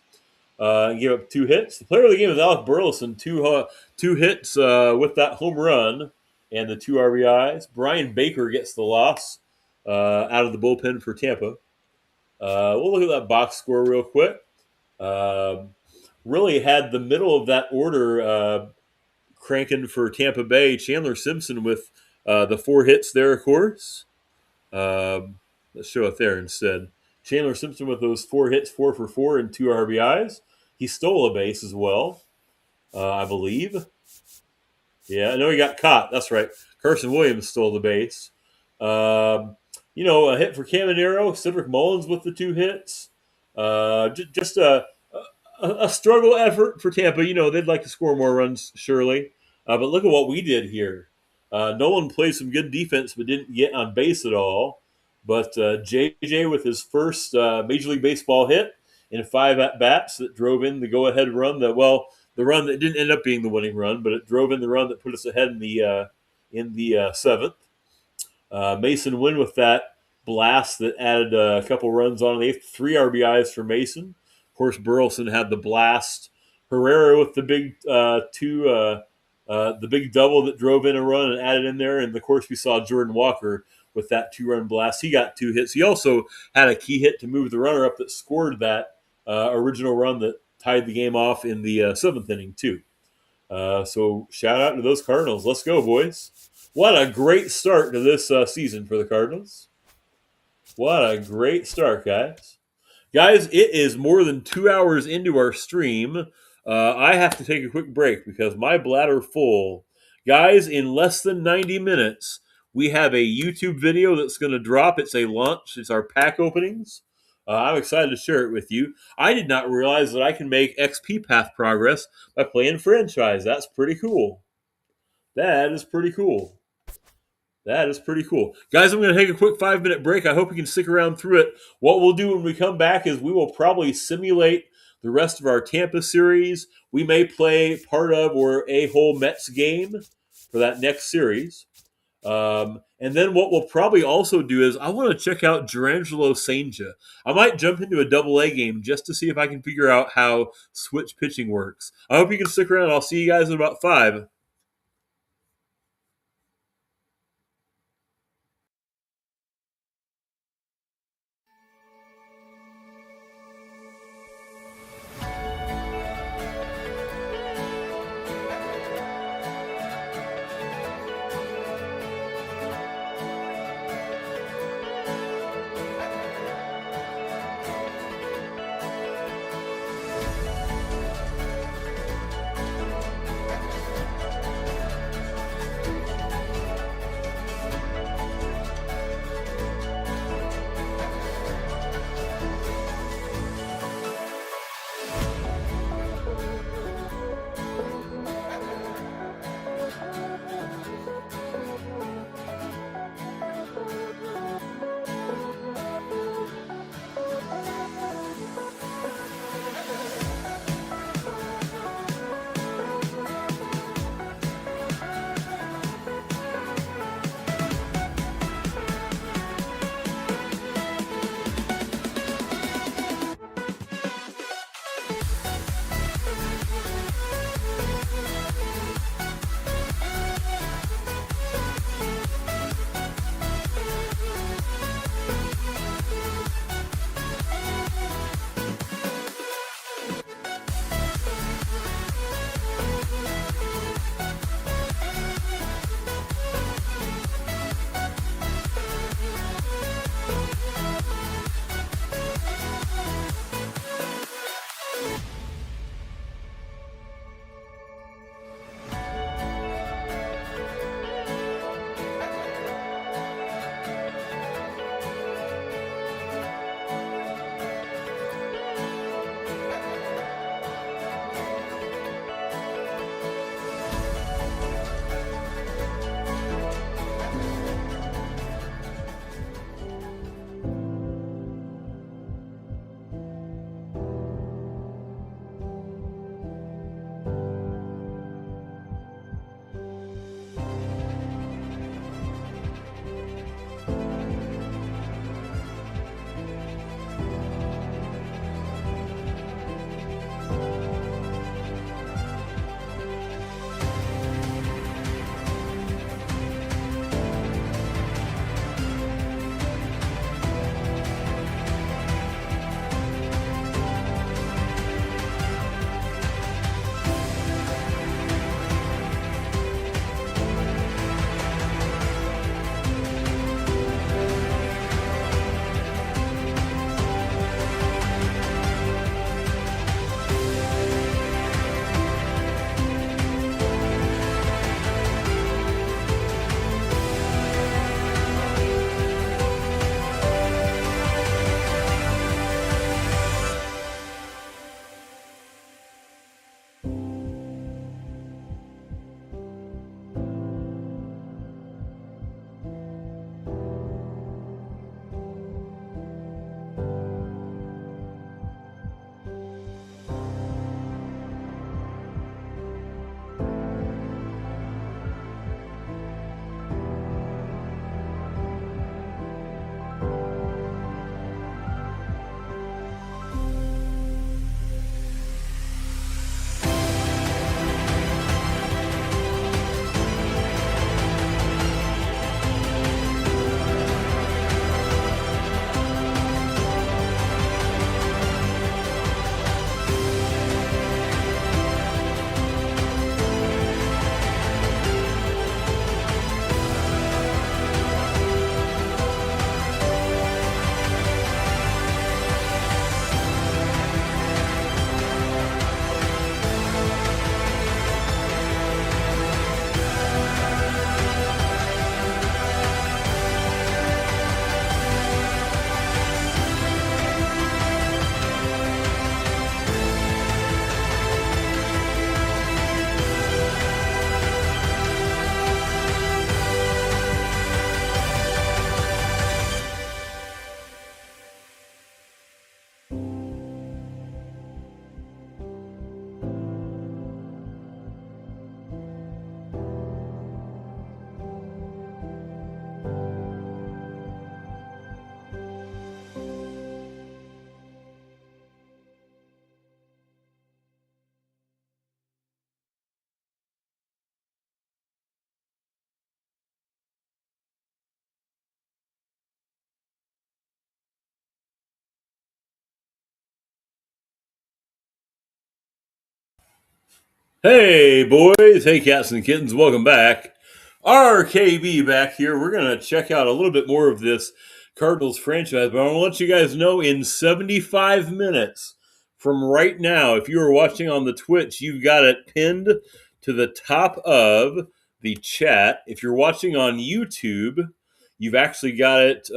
A: And gave up 2 hits. The player of the game is Alec Burleson, 2 hits with that home run and the 2 RBIs. Brian Baker gets the loss out of the bullpen for Tampa. We'll look at that box score real quick. Really had the middle of that order cranking for Tampa Bay. Chandler Simpson with the 4 hits there, of course. Let's show it there instead. Chandler Simpson with those 4 hits, 4 for 4 and 2 RBIs. He stole a base as well, I believe. Yeah, no, he got caught. That's right. Carson Williams stole the base. A hit for Caminero. Cedric Mullins with the 2 hits. Just a struggle effort for Tampa. You know, they'd like to score more runs, surely. But look at what we did here. Nolan played some good defense, but didn't get on base at all. But JJ with his first Major League Baseball hit in 5 at-bats that drove in the go-ahead run. The run that didn't end up being the winning run, but it drove in the run that put us ahead in the 7th. Mason Wynn with that blast that added a couple runs on the 8th. 3 RBIs for Mason. Of course, Burleson had the blast. Herrera with the big the big double that drove in a run and added in there. And, of course, we saw Jordan Walker with that 2-run blast. He got 2 hits. He also had a key hit to move the runner up that scored that original run that tied the game off in the 7th inning, too. So shout out to those Cardinals. Let's go, boys. What a great start to this season for the Cardinals. What a great start, guys. Guys, it is more than 2 hours into our stream. I have to take a quick break because my bladder full. Guys, in less than 90 minutes, we have a YouTube video that's going to drop. It's a launch. It's our pack openings. I'm excited to share it with you. I did not realize that I can make XP path progress by playing franchise. That's pretty cool. That is pretty cool. That is pretty cool. Guys, I'm going to take a quick 5-minute break. I hope you can stick around through it. What we'll do when we come back is we will probably simulate the rest of our Tampa series. We may play part of or a whole Mets game for that next series. And then what we'll probably also do is I want to check out Gerangelo Sanger. I might jump into a double-A game just to see if I can figure out how switch pitching works. I hope you can stick around. I'll see you guys in about 5. Hey, boys. Hey, cats and kittens. Welcome back. RKB back here. We're going to check out a little bit more of this Cardinals franchise, but I want to let you guys know in 75 minutes from right now, if you are watching on the Twitch, you've got it pinned to the top of the chat. If you're watching on YouTube, you've actually got it,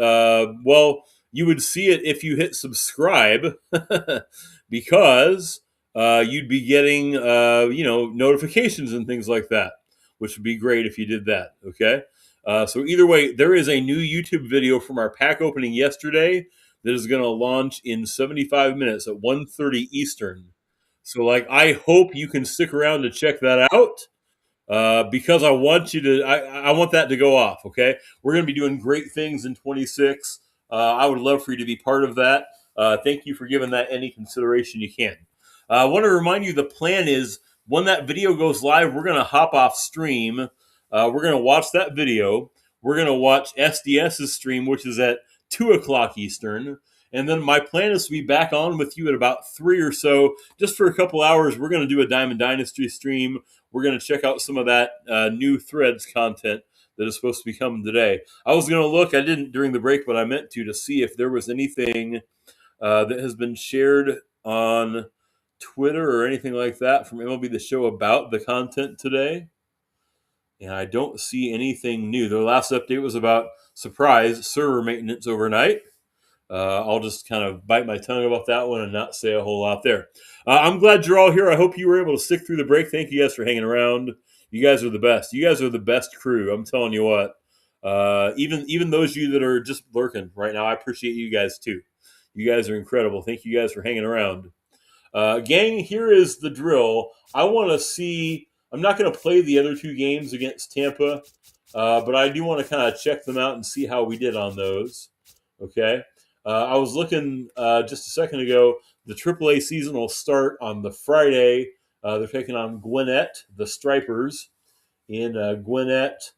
A: you would see it if you hit subscribe because you'd be getting notifications and things like that, which would be great if you did that. Okay. So either way, there is a new YouTube video from our pack opening yesterday that is going to launch in 75 minutes at 1:30 Eastern. So I hope you can stick around to check that out because I want you to. I want that to go off. Okay, we're going to be doing great things in 26. I would love for you to be part of that. Thank you for giving that any consideration you can. I want to remind you the plan is when that video goes live, we're going to hop off stream. We're going to watch that video. We're going to watch SDS's stream, which is at 2 o'clock Eastern. And then my plan is to be back on with you at about 3 or so, just for a couple hours. We're going to do a Diamond Dynasty stream. We're going to check out some of that new Threads content that is supposed to be coming today. I was going to look, I didn't during the break, but I meant to see if there was anything that has been shared on Twitter or anything like that from MLB The Show about the content today. And I don't see anything new. Their last update was about surprise server maintenance overnight. I'll just kind of bite my tongue about that one and not say a whole lot there. I'm glad you're all here. I hope you were able to stick through the break. Thank you guys for hanging around. You guys are the best. You guys are the best crew. I'm telling you what. Even those of you that are just lurking right now, I appreciate you guys too. You guys are incredible. Thank you guys for hanging around. Gang, here is the drill. I want to see. I'm not going to play the other two games against Tampa, but I do want to kind of check them out and see how we did on those. Okay. I was looking just a second ago. The AAA season will start on the Friday. They're taking on Gwinnett, the Stripers, in Gwinnett.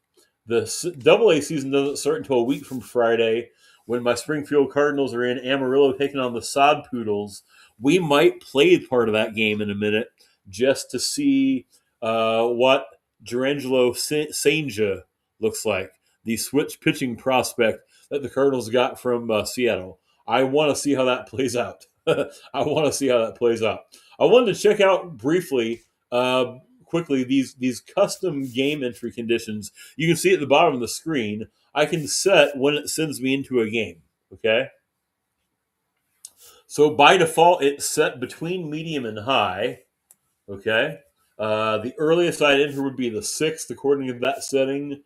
A: The AA season doesn't start until a week from Friday when my Springfield Cardinals are in Amarillo taking on the Sod Poodles. We might play part of that game in a minute just to see what Gerangelo Sanja looks like, the switch pitching prospect that the Cardinals got from Seattle. I want to see how that plays out. I want to see how that plays out. I wanted to check out briefly, quickly, these custom game entry conditions. You can see at the bottom of the screen. I can set when it sends me into a game. Okay. So by default, it's set between medium and high. Okay. The earliest I'd enter would be the 6th, according to that setting,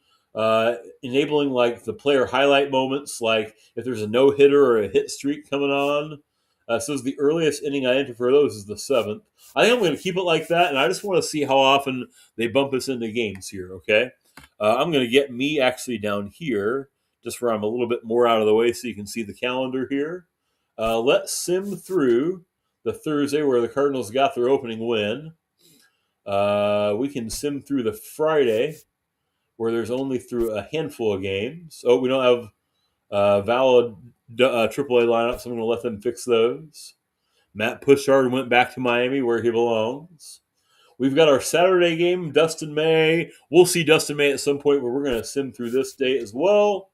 A: enabling the player highlight moments, like if there's a no hitter or a hit streak coming on. So the earliest inning I enter for those is the 7th. I think I'm going to keep it like that, and I just want to see how often they bump us into games here. Okay. I'm going to get me actually down here, just where I'm a little bit more out of the way, so you can see the calendar here. Let's sim through the Thursday where the Cardinals got their opening win. We can sim through the Friday where there's only through a handful of games. Oh, we don't have valid AAA lineups, so I'm going to let them fix those. Matt Pushard went back to Miami where he belongs. We've got our Saturday game, Dustin May. We'll see Dustin May at some point where we're going to sim through this day as well.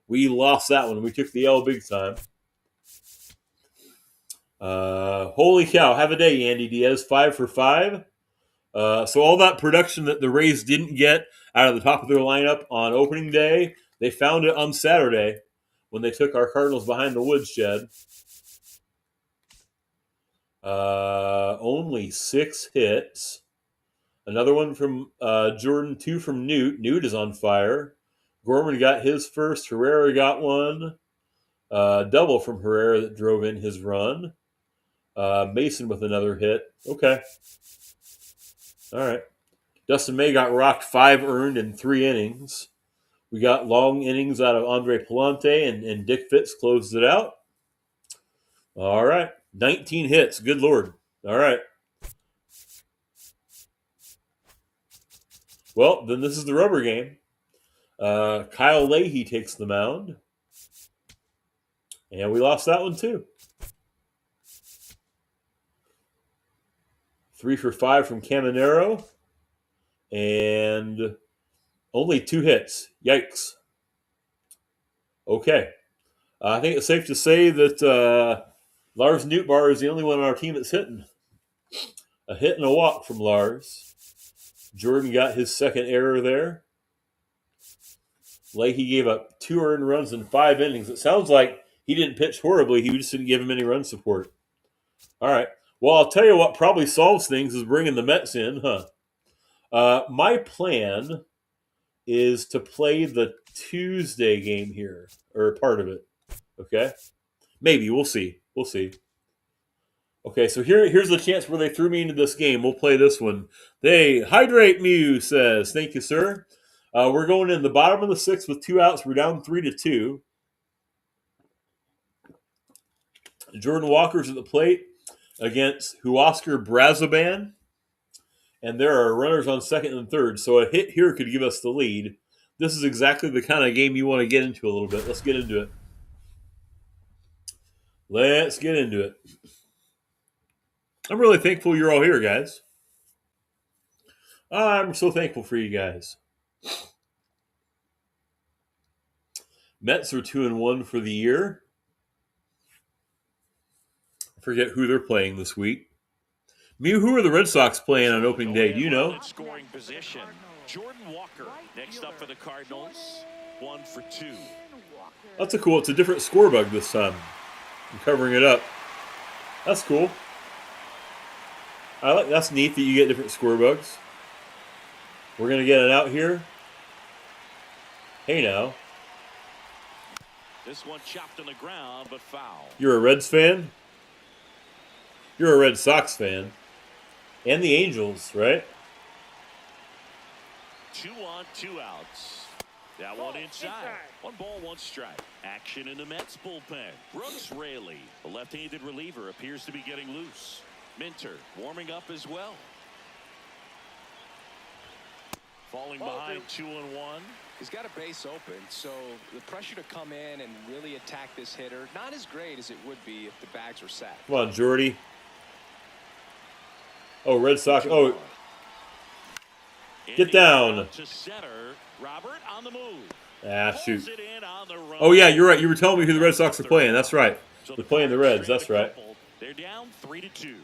A: We lost that one. We took the L big time. Holy cow. Have a day, Andy Diaz. 5 for 5. So all that production that the Rays didn't get out of the top of their lineup on opening day, they found it on Saturday when they took our Cardinals behind the woodshed. Only 6 hits. Another one from Jordan, 2 from Newt. Newt is on fire. Gorman got his first. Herrera got one. Double from Herrera that drove in his run. Mason with another hit. Okay. All right. Dustin May got rocked 5 earned in 3 innings. We got long innings out of Andre Palante, and Dick Fitz closed it out. All right. 19 hits. Good Lord. All right. Well, then this is the rubber game. Kyle Leahy takes the mound. And we lost that one too. 3 for 5 from Caminero. And only 2 hits. Yikes. Okay. I think it's safe to say that Lars Nootbaar is the only one on our team that's hitting. A hit and a walk from Lars. Jordan got his second error there. Leahy gave up 2 earned runs in 5 innings. It sounds like he didn't pitch horribly. He just didn't give him any run support. All right. Well, I'll tell you what probably solves things is bringing the Mets in, huh? My plan is to play the Tuesday game here, or part of it. Okay? Maybe. We'll see. We'll see. Okay, so here's the chance where they threw me into this game. We'll play this one. They hydrate Mew says, thank you, sir. We're going in the bottom of the 6th with 2 outs. We're down 3-2. Jordan Walker's at the plate against Huascar Brazoban. And there are runners on second and third. So a hit here could give us the lead. This is exactly the kind of game you want to get into a little bit. Let's get into it. Let's get into it. I'm really thankful you're all here, guys. I'm so thankful for you guys. Mets are 2-1 for the year. I forget who they're playing this week. Mew, who are the Red Sox playing on opening day? Do you know?
B: Scoring position. Jordan Walker next up for the Cardinals. 1 for 2.
A: That's it's a different score bug this time. I'm covering it up. That's cool. That's neat that you get different score bugs. We're gonna get it out here. Hey now.
B: This one chopped on the ground, but foul.
A: You're a Reds fan? You're a Red Sox fan. And the Angels, right?
B: 2 on, 2 outs. That one inside. 1 ball, 1 strike. Action in the Mets bullpen. Brooks Raley, the left-handed reliever, appears to be getting loose. Minter warming up as well. Falling behind 2-1.
C: He's got a base open, so the pressure to come in and really attack this hitter, not as great as it would be if the bags were set.
A: Come on, Jordy. Oh, Red Sox. Oh, get down.
B: To center. Robert on the move.
A: Shoot. Oh, yeah, you're right. You were telling me who the Red Sox are playing. That's right. They're playing the Reds. That's right.
B: They're down 3-2.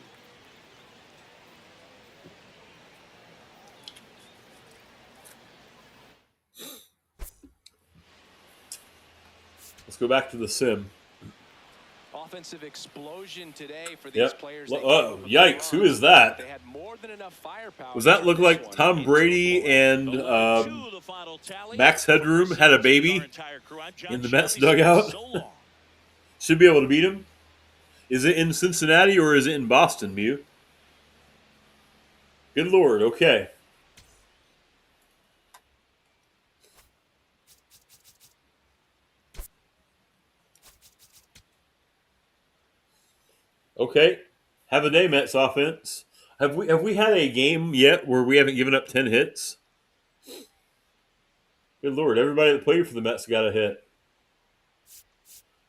A: Let's go back to the sim.
C: Offensive explosion today for these players.
A: Oh, yikes. Who is that?
C: They had more than enough firepower.
A: Does that look like Tom Brady and Max Headroom had a baby in the Mets dugout? Should be able to beat him. Is it in Cincinnati or is it in Boston, Mew? Good Lord. Okay. Okay. Have a day, Mets offense. Have we had a game yet where we haven't given up 10 hits? Good Lord. Everybody that played for the Mets got a hit.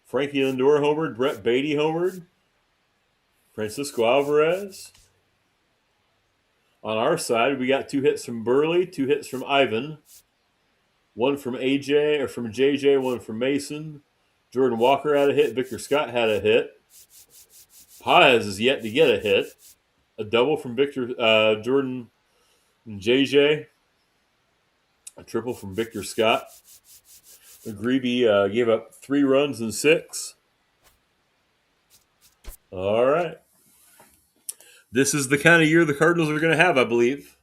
A: Frankie Lindor homered. Brett Beatty homered. Francisco Alvarez. On our side, we got 2 hits from Burley, 2 hits from Ivan. 1 from AJ, or from JJ, 1 from Mason. Jordan Walker had a hit. Victor Scott had a hit. Paz is yet to get a hit. A double from Jordan and JJ. A triple from Victor Scott. McGreevy gave up 3 runs in 6. All right. This is the kind of year the Cardinals are going to have, I believe.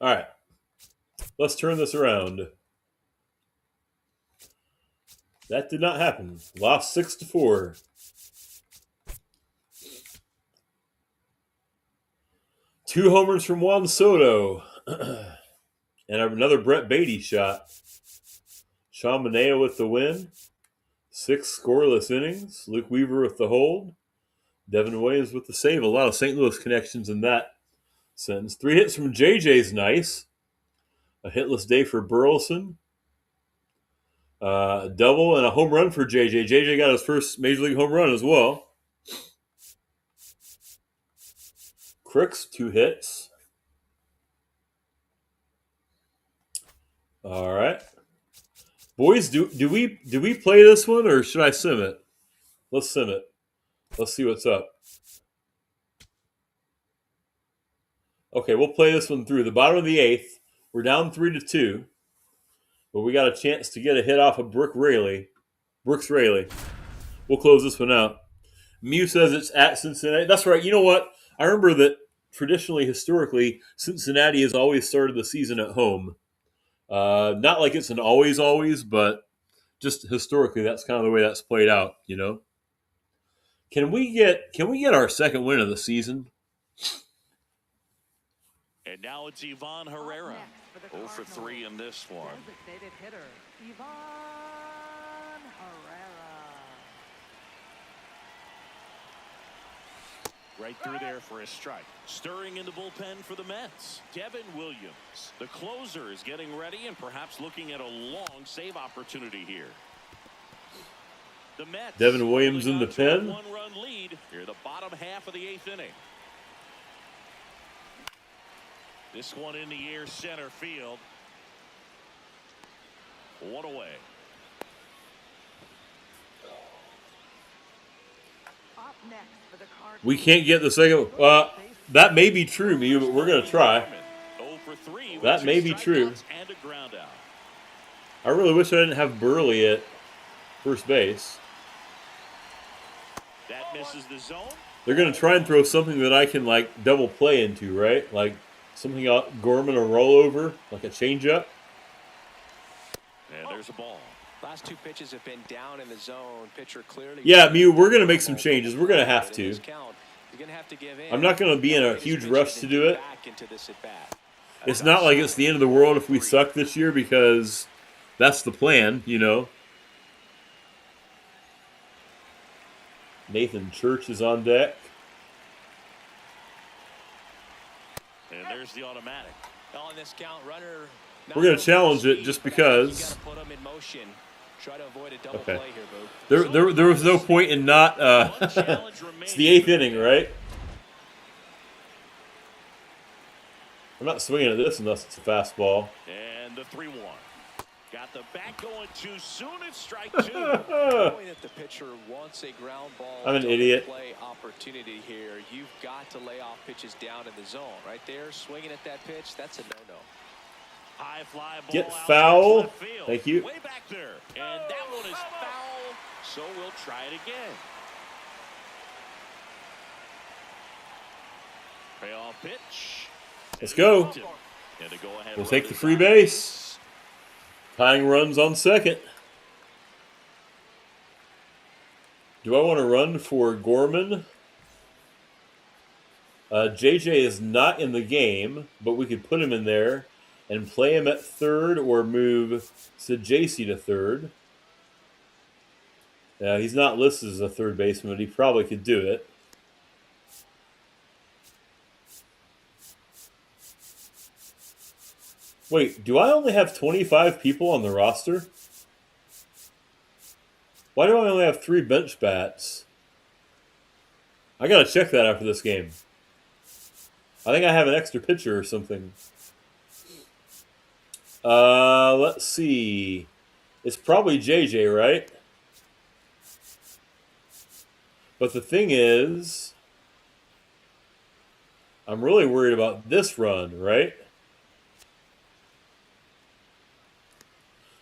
A: All right. Let's turn this around. That did not happen. Lost 6-4. Two homers from Juan Soto. And another Brett Beatty shot. Sean Manaea with the win. 6 scoreless innings. Luke Weaver with the hold. Devin Williams with the save. A lot of St. Louis connections in that sentence. 3 hits from JJ's nice. A hitless day for Burleson. A double and a home run for JJ. JJ got his first Major League home run as well. Crooks, 2 hits. All right. Boys, do we play this one or should I sim it? Let's sim it. Let's see what's up. Okay, we'll play this one through. The bottom of the 8th. We're down 3-2. But we got a chance to get a hit off of Brooks Raley. We'll close this one out. Mew says it's at Cincinnati. That's right. You know what? I remember that traditionally, historically, Cincinnati has always started the season at home. Not like it's an always, but just historically, that's kind of the way that's played out. You know. Can we get our second win of the season?
B: And now it's Ivan Herrera. 0 for 3 in this one.
E: Designated hitter, Ivan Herrera.
B: Right through there for a strike. Stirring in the bullpen for the Mets, Devin Williams. The closer is getting ready and perhaps looking at a long save opportunity here. The Mets.
A: Devin Williams in the pen.
B: 1-run lead here, the bottom half of the 8th inning. This one in the air, center field. 1 away.
E: Up next for the Cardinals.
A: We can't get the second. That may be true, Mew, but we're going to try.
B: 0 for 3
A: That may be true.
B: And a ground out.
A: I really wish I didn't have Burley at first base.
B: That misses the zone.
A: They're going to try and throw something that I can, like, double play into, right? Like something Gorman a rollover, like a changeup.
B: And there's a ball.
C: Last 2 pitches have been down in the zone. Pitcher clearly.
A: Yeah, Mew, we're going to make some changes. We're going to have to.
C: Give in.
A: I'm not going to be in a huge rush to do it.
C: Back into this at bat.
A: It's not like it's the end of the world if we suck this year because that's the plan, you know. Nathan Church is on deck.
B: And there's the automatic.
C: On this count, runner.
A: We're going to challenge it just because.
C: Put them in motion. Try to avoid a double
A: Okay.
C: play here, Boo.
A: There was no point in not. It's the 8th inning, right? I'm not swinging at this unless it's a fastball.
B: And the 3-1. Got the bat going too soon. It's strike 2.
C: Knowing that the pitcher wants a ground ball.
A: I'm an
C: double
A: idiot.
C: Play opportunity here. You've got to lay off pitches down in the zone. Right there, swinging at that pitch. That's a no-no.
B: High fly ball.
A: Get
B: out
A: foul.
B: left field.
A: Thank you.
B: Way back there. And that one is foul. So we'll try it again. Payoff pitch.
A: Let's go.
B: And a go-ahead
A: We'll
B: run
A: take the
B: is
A: free
B: on
A: base. Tying runs on second. Do I want to run for Gorman? JJ is not in the game, but we could put him in there and play him at third or move Sajasi to third. He's not listed as a third baseman, but he probably could do it. Wait, do I only have 25 people on the roster? Why do I only have 3 bench bats? I gotta check that after this game. I think I have an extra pitcher or something. Let's see. It's probably JJ, right? But the thing is, I'm really worried about this run, right?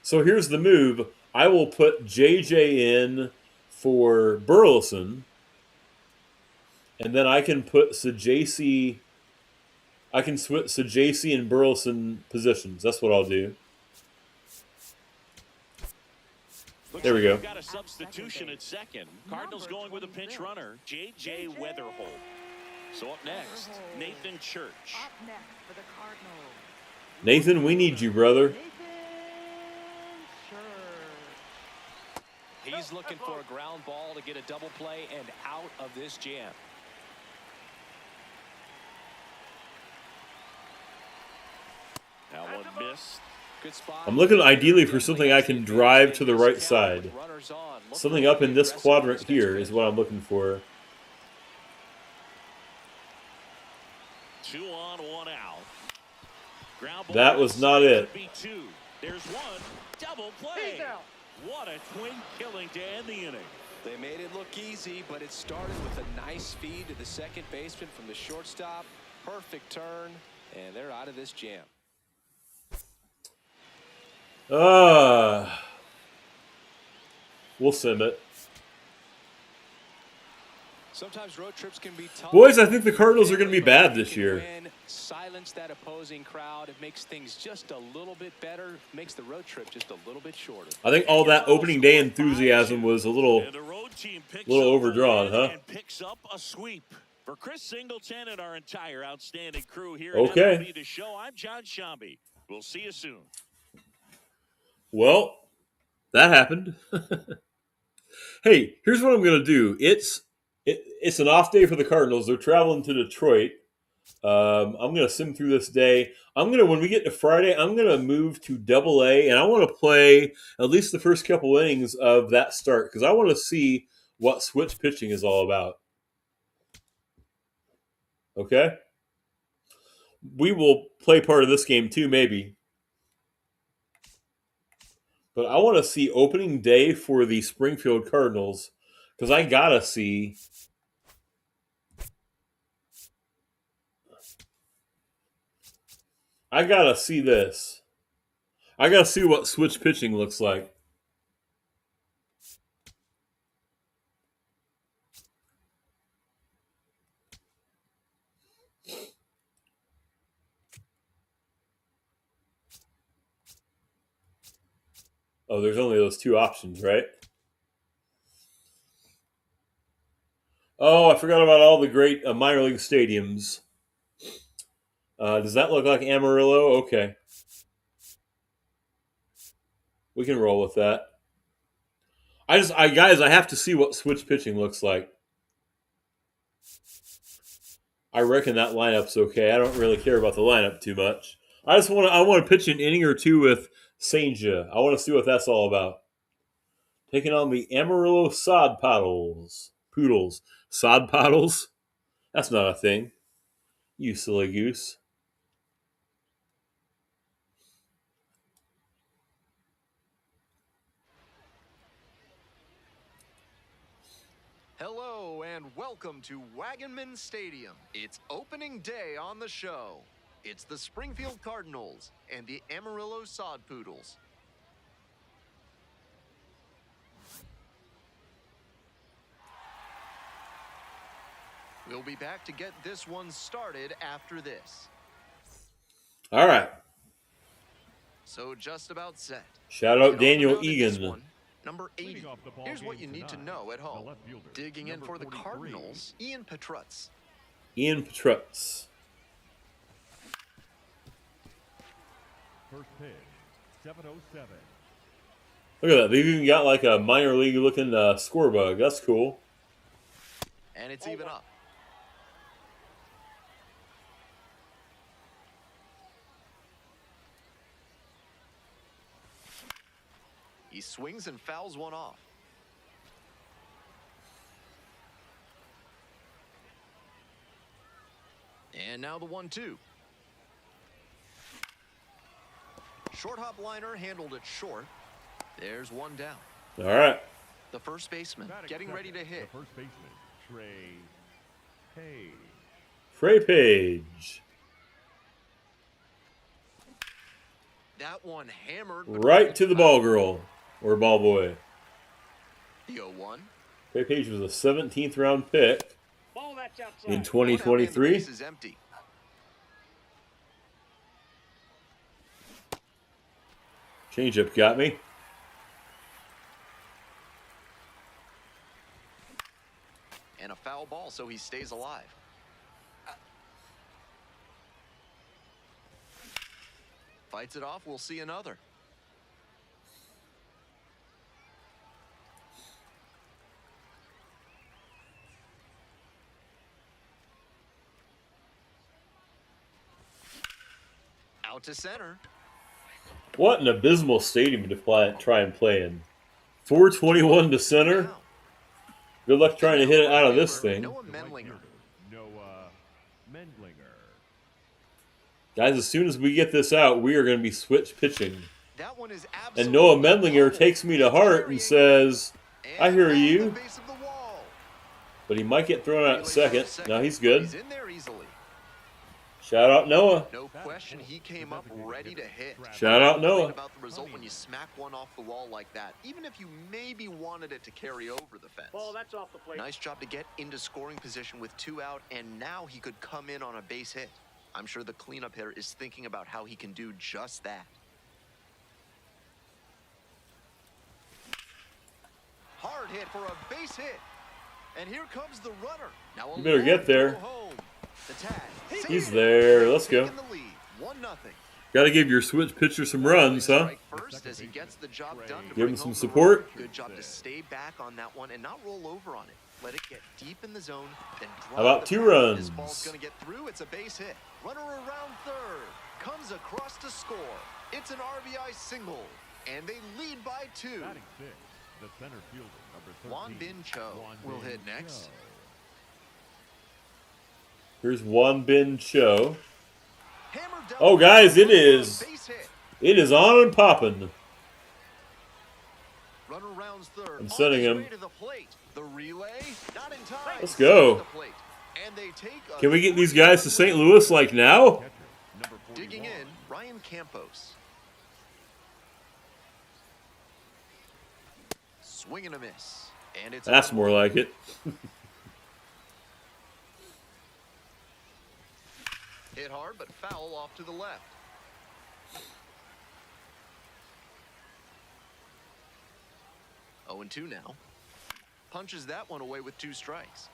A: So here's the move. I will put JJ in for Burleson, and then I can put Sajasi. I can switch Sajasi and Burleson positions. That's what I'll do. There we go.
B: We've got a substitution at second. Cardinals going with a pinch runner, J.J. Weatherholt. So up next, Nathan Church.
E: Up next for the Cardinals.
A: Nathan, we need you, brother.
E: Nathan Church.
C: He's looking for a ground ball to get a double play and out of this jam.
B: Now one Missed.
C: Good spot.
A: I'm looking ideally for something I can drive to the right side. Something up in this quadrant here is what I'm looking for.
B: 2 on, 1 out. Ground ball
A: That was not it.
B: could be 2. There's 1. Double play. What a twin killing to end the inning.
C: They made it look easy, but it started with a nice feed to the second baseman from the shortstop. Perfect turn, and they're out of this jam.
A: We'll sim it.
C: Sometimes road trips can be tough.
A: Boys, I think the Cardinals are going to be bad this year.
C: Silence that opposing crowd. It makes things just a little bit better. Makes the road trip just a little bit shorter.
A: I think all that opening day enthusiasm was a little overdrawn, huh?
B: And picks up a sweep. For Chris Singleton and our entire outstanding crew here
A: Okay.
B: at MLB The Show, I'm John Shambi. We'll see you soon.
A: Well, that happened. Hey, here's what I'm going to do. It's an off day for the Cardinals. They're traveling to Detroit. I'm going to sim through this day. When we get to Friday, I'm going to move to AA, and I want to play at least the first couple innings of that start because I want to see what switch pitching is all about. Okay? We will play part of this game too, maybe. But I want to see opening day for the Springfield Cardinals because I got to see this. I got to see what switch pitching looks like. Oh, there's only those 2 options, right? Oh, I forgot about all the great minor league stadiums. Does that look like Amarillo? Okay. We can roll with that. Guys, I have to see what switch pitching looks like. I reckon that lineup's okay. I don't really care about the lineup too much. I want to pitch an inning or 2 with Senja. I want to see what that's all about. Taking on the Amarillo Sod Poodles. Sod Poodles? That's not a thing. You silly goose.
G: Hello and welcome to Waggaman Stadium. It's opening day on the show. It's the Springfield Cardinals and the Amarillo Sod Poodles. We'll be back to get this one started after this.
A: All right.
G: So just about set.
A: Shout out Daniel Egan.
G: Number 80. Here's what you need to know at home. Digging in for the Cardinals, Ian Petrutz.
D: First pitch, 7:07.
A: Look at that. They've even got like a minor league looking score bug. That's cool.
G: And it's even up. He swings and fouls one off. And now the 1-2. Short hop liner handled it short. There's one down.
A: All right.
G: The first baseman getting ready to hit.
D: The first baseman,
A: Trey Page.
G: That one hammered.
A: Right to the ball girl. Or ball boy.
G: The 0-1.
A: Trey Page was a 17th round pick
F: Ball that's outside.
A: in 2023.
G: Base is empty.
A: Changeup got me.
G: And a foul ball, so he stays alive. Fights it off, we'll see another. Out to center.
A: What an abysmal stadium to try and play in. 421 to center.
G: Now,
A: Good luck trying to hit it out of this
G: fielder,
A: thing.
G: Noah Mendlinger.
D: Noah Mendlinger.
A: Guys, as soon as we get this out, we are going to be switch pitching.
G: That one is
A: And Noah
G: absolutely
A: Mendlinger
G: low.
A: takes me to heart and says, I hear
G: And at the
A: you.
G: base of the wall.
A: But he might get thrown out at second. No, he's
G: But
A: good.
G: He's in there easily.
A: Shout out Noah.
G: No question, he came up ready to hit.
A: Shout out
G: Complain
A: Noah.
G: about the result when you smack one off the wall like that, even if you maybe wanted it to carry over the fence.
F: Ball, that's off the plate.
G: Nice job to get into scoring position with 2 out, and now he could come in on a base hit. I'm sure the cleanup hitter is thinking about how he can do just that. Hard hit for a base hit. And here comes the runner. Now
A: You better get there.
G: home. The tag.
A: He's there. Let's go.
G: Taking the lead. 1-0.
A: Got to give your switch pitcher some runs, huh?
G: Strike first as he gets the job done to
A: Give
G: bring
A: him some
G: home the
A: support.
G: run. Good job to stay back on that one and not roll over on it. Let it get deep in the zone, then
A: How about
G: drive
A: 2
G: the ball. This
A: runs?
G: ball's going to get through. It's a base hit. Runner around third. Comes across to score. It's an RBI single. And they lead by 2.
D: Batting 6, the center fielder, number 13.
G: Juan Bin Cho will hit next.
A: Here's Juan Bin Cho.
G: Hammered down
A: Oh, guys, it is.
G: base hit.
A: It is on and popping.
G: Runner rounds third.
A: I'm sending
G: On his
A: him.
G: way to the plate. The relay, not in time.
A: Let's go.
G: To the plate. And they take a
A: Can we get these
G: 3-1
A: guys to St. Louis like now?
D: Catcher, number 41.
G: Digging in, Ryan Campos. Swing and a miss. And it's
A: That's more like it.
G: hit hard, but foul off to the left. Oh, and 2 now. Punches that one away with 2 strikes.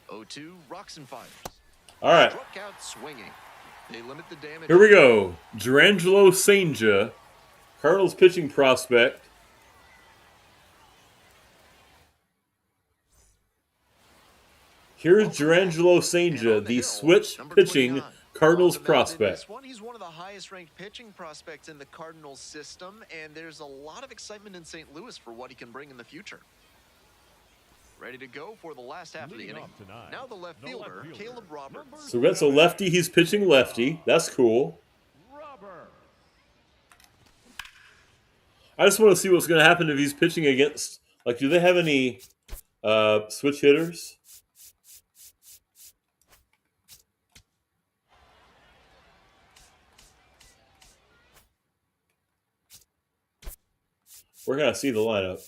G: Oh, 2 rocks and fires.
A: All right.
G: Struck out swinging. They limit the damage.
A: Here we go. Gerangelo Senja, Cardinals pitching prospect. Here's Gerangelo Senja, the switch pitching Cardinals prospect.
G: This one, he's one of the highest ranked pitching prospects in the Cardinals system, and there's a lot of excitement in St. Louis for what he can bring in the future. Ready to go for the last half of the
D: Leading
G: inning.
D: off tonight,
G: Now the left
D: the
G: fielder,
D: left fielder,
G: Caleb Roberts.
A: So we got a lefty, he's pitching lefty. That's cool.
D: Robert.
A: I just want to see what's going to happen if he's pitching against, like, do they have any switch hitters? We're going to see the lineup.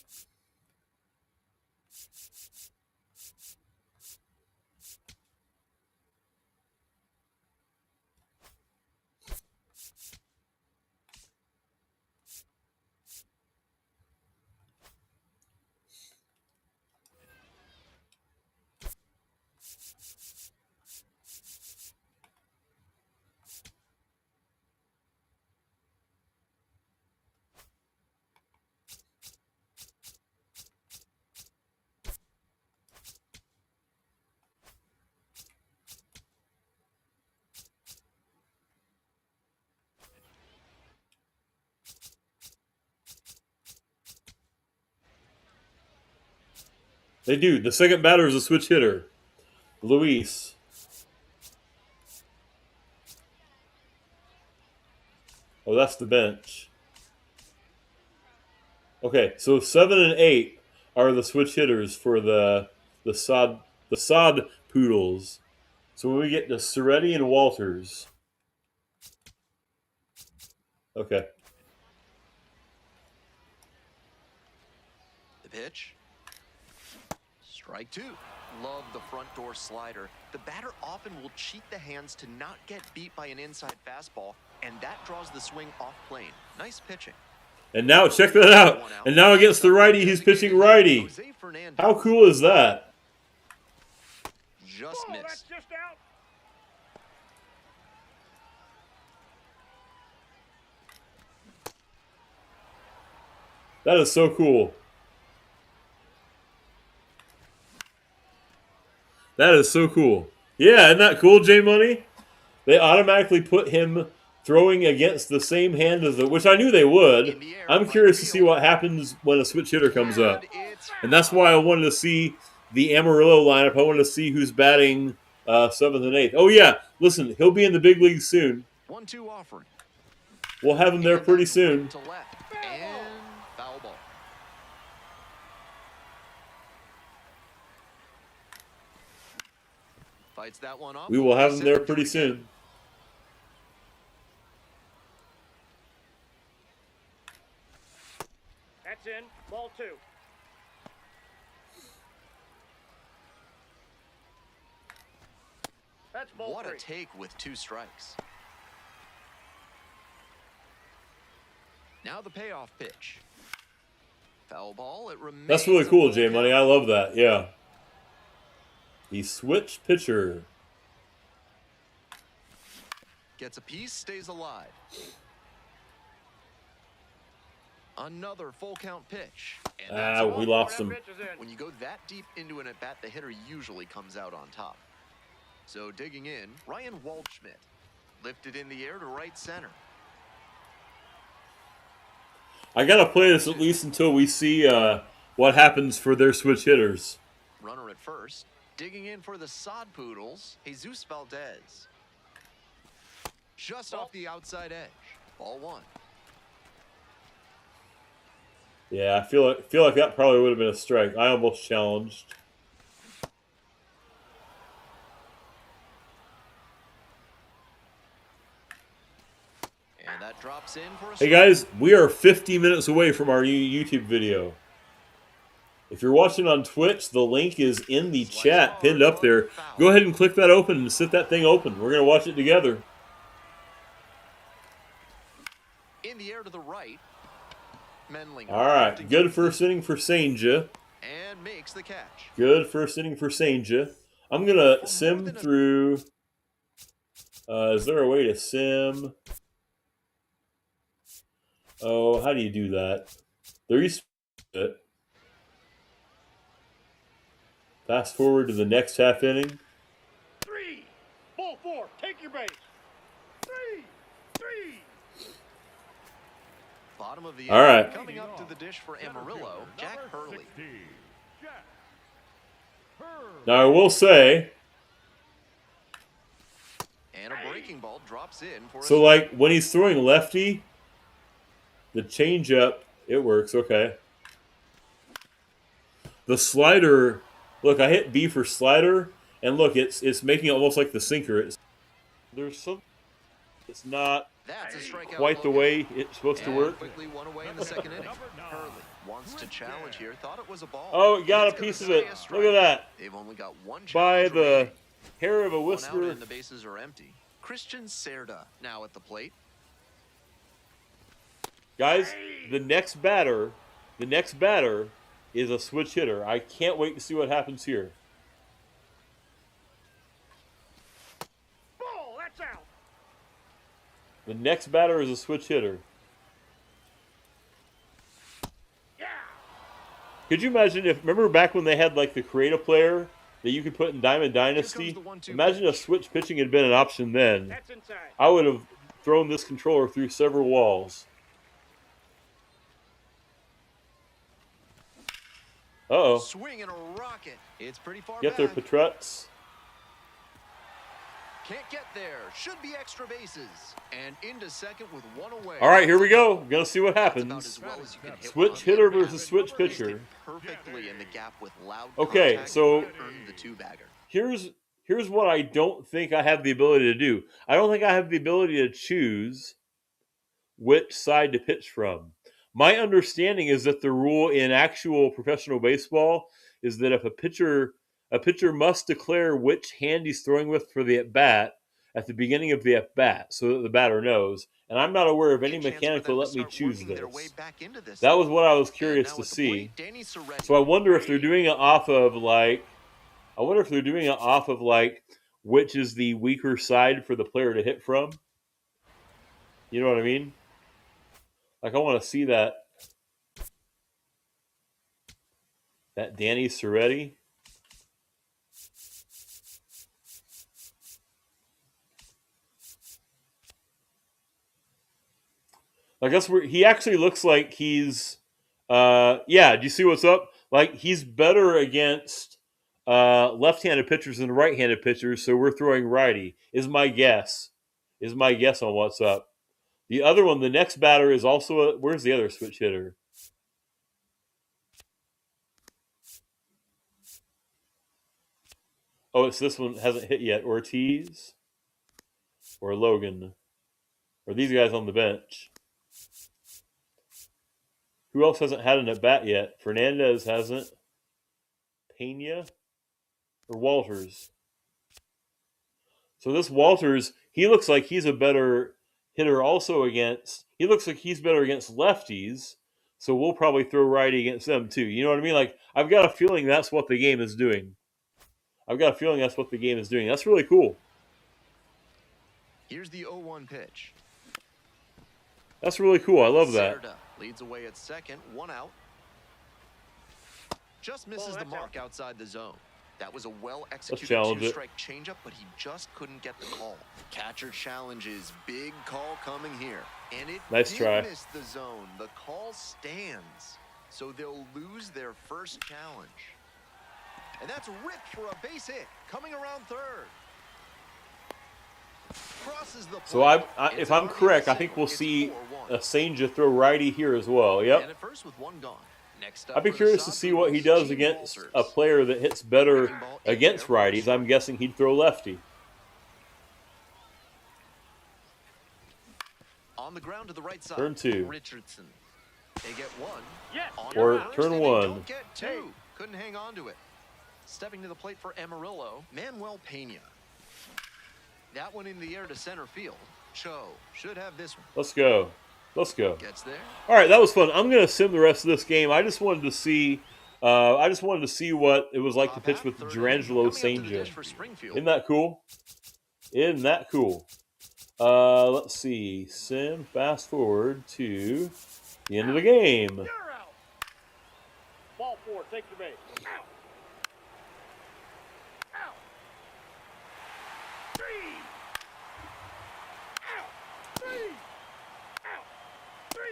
A: They do. The second batter is a switch hitter. Luis. Oh, that's the bench. Okay, so 7 and 8 are the switch hitters for the sod poodles. So when we get to Soretti and Walters. Okay.
G: The pitch. Strike 2. Love the front door slider. The batter often will cheat the hands to not get beat by an inside fastball, and that draws the swing off plane. Nice pitching.
A: And now, check that out. And now against the righty, he's pitching righty.
G: Jose Fernandez
A: How cool is that?
G: just
F: Oh, that's
G: missed.
F: just out.
A: That is so cool. That is so cool. Yeah, isn't that cool, J Money? they automatically put him throwing against the same hand as which I knew they would. I'm curious to see what happens when a switch hitter comes up. And that's why I wanted to see the Amarillo lineup. I wanted to see who's batting 7th and 8th. Oh, yeah. Listen, he'll be in the big leagues soon.
G: 1-2 offering.
A: We'll have him there pretty soon.
G: To left. And foul ball. Fights that one off.
A: We will have him there pretty soon.
F: That's in. Ball 2. That's ball
G: What
F: 3.
G: a take with 2 strikes. Now the payoff pitch. Foul ball. It remains.
A: That's really cool, J Money. I love that. Yeah. The switch pitcher.
G: Gets a piece, stays alive. Another full count pitch. And
A: We lost him.
F: Pitch is in.
G: when you go that deep into an at-bat, the hitter usually comes out on top. So digging in, Ryan Waldschmidt. Lifted in the air to right center.
A: I got to play this at least until we see what happens for their switch hitters.
G: Runner at first. Digging in for the Sod Poodles, Jesus Valdez. Just off the outside edge. Ball 1.
A: Yeah, I feel like that probably would have been a strike. I almost challenged.
G: And that drops in for a
A: Hey guys, we are 50 minutes away from our YouTube video. If you're watching on Twitch, the link is in the chat, pinned up there. Go ahead and click that open and sit that thing open. We're going to watch it together.
G: in the air to the right. Mendling.
A: All right, good first inning for Sanger.
G: And makes the catch.
A: Good first inning for Sanger. I'm going to sim through. Is there a way to sim? Oh, how do you do that? There used to be it. Fast forward to the next half inning.
F: 3. Ball 4. Take your base. 3.
G: Bottom of the
A: All right.
G: Coming up to the dish for Amarillo, Jack Hurley.
A: Now I will say,
G: And a breaking ball drops in for
A: so like when he's throwing lefty, the changeup, it works, okay. The slider, look, I hit B for slider, and look, it's making it almost like the sinker. There's some, it's not
G: That's a strikeout
A: quite the
G: Logan.
A: way it's supposed to
G: And
A: work.
G: quickly one away in the second inning. Hurley wants to challenge here. Thought it was a ball.
A: Oh, got a
G: It's gonna
A: piece of
G: stay
A: it.
G: a
A: Look
G: strike.
A: at that.
G: They've only got one
A: By
G: challenge
A: the
G: remaining.
A: hair of a
G: One out
A: whisker.
G: and the bases are empty. Christian Cerda now at the plate.
A: Guys, the next batter is a switch hitter. I can't wait to see what happens here.
F: Ball. That's out.
A: The next batter is a switch hitter.
F: Yeah.
A: Could you imagine if, remember back when they had like the creative player that you could put in Diamond Dynasty?
G: the 1-2
A: Imagine if switch pitching had been an option then.
F: That's inside.
A: I would have thrown this controller through several walls. Uh-oh.
G: Swing and a rocket. It's pretty far
A: Get their
G: back.
A: Petruts.
G: Can't get there. Should be extra bases. And into second with one away.
A: All right, here we go. Gonna see what
G: That's about
A: happens.
G: as well as you can hit
A: Switch
G: one on the
A: hitter
G: other
A: versus
G: half.
A: switch
G: Placed it
A: pitcher.
G: perfectly in the gap with loud
A: Okay,
G: contact
A: so-
G: and earned the two-bagger.
A: Here's what I don't think I have the ability to do. I don't think I have the ability to choose which side to pitch from. My understanding is that the rule in actual professional baseball is that if a pitcher must declare which hand he's throwing with for the at bat at the beginning of the at bat, so that the batter knows. And I'm not aware of any
G: Good chance for
A: mechanic that
G: them to
A: let me
G: start
A: choose
G: working their way
A: this.
G: back into this.
A: That was what I was
G: And
A: curious
G: now
A: to
G: at the
A: see.
G: plate, Danny Soretti.
A: So I wonder if they're doing it off of like, which is the weaker side for the player to hit from. You know what I mean? Like I want to see that Danny Soretti. Like that's where he actually looks like he's. Yeah. Do you see what's up? Like he's better against left-handed pitchers than right-handed pitchers. So we're throwing righty. Is my guess. Is my guess on what's up. The other one, the next batter is also a. Where's the other switch hitter? Oh, it's this one hasn't hit yet. Ortiz or Logan or these guys on the bench. Who else hasn't had an at bat yet? Fernandez hasn't. Pena or Walters. So this Walters, he looks like he's a better hitter also against. He looks like he's better against lefties. So we'll probably throw righty against them too. You know what I mean? Like I've got a feeling that's what the game is doing. That's really cool.
G: Here's the 0-1 pitch.
A: That's really cool. I love that.
G: Cerda leads away at second, 1 out. Just misses the mark outside the zone. That was a well-executed two-strike changeup, but he just couldn't get the call. Catcher challenges, big call coming here. And it did miss the zone. The call stands, so they'll lose their first challenge. And that's ripped for a base hit, coming around third. Crosses the plate.
A: So if I'm correct, I think we'll see Senja throw righty here as well. Yep.
G: And at first with 1 gone.
A: I'd be curious to see what he does against a player that hits better against righties. I'm guessing he'd throw lefty.
G: On the ground to the right side.
A: Turn 2.
G: Richardson. They get 1.
F: Yes.
A: Or turn 1.
G: Don't get 2. Couldn't hang on to it. Stepping to the plate for Amarillo, Manuel Pena. That one in the air to center field. Cho should have this one.
A: Let's go.
G: Gets there.
A: All right, that was fun. I'm going to sim the rest of this game. I just wanted to see what it was like to pitch with Gerangelo Senja. Isn't that cool? Let's see. Sim, fast forward to the end of the game.
F: You're out. Ball 4, take your base. Out. Out. 3. Out. 3. Out. 3.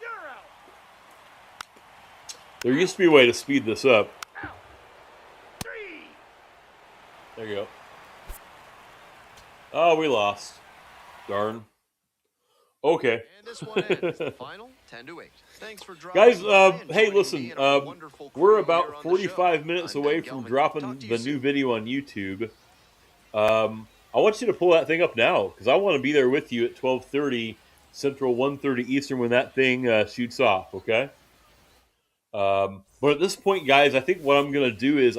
F: You're out.
A: There used to be a way to speed this up.
F: Out. 3.
A: There you go. Oh, we lost. Darn. Okay.
G: And this one ends the final 10-8. Thanks for dropping
A: Guys, hey, listen. We're about 45 minutes away from dropping the new video on YouTube. I want you to pull that thing up now because I want to be there with you at 12:30 Central, 1:30 Eastern when that thing shoots off. Okay. But at this point, guys, I think what I'm going to do is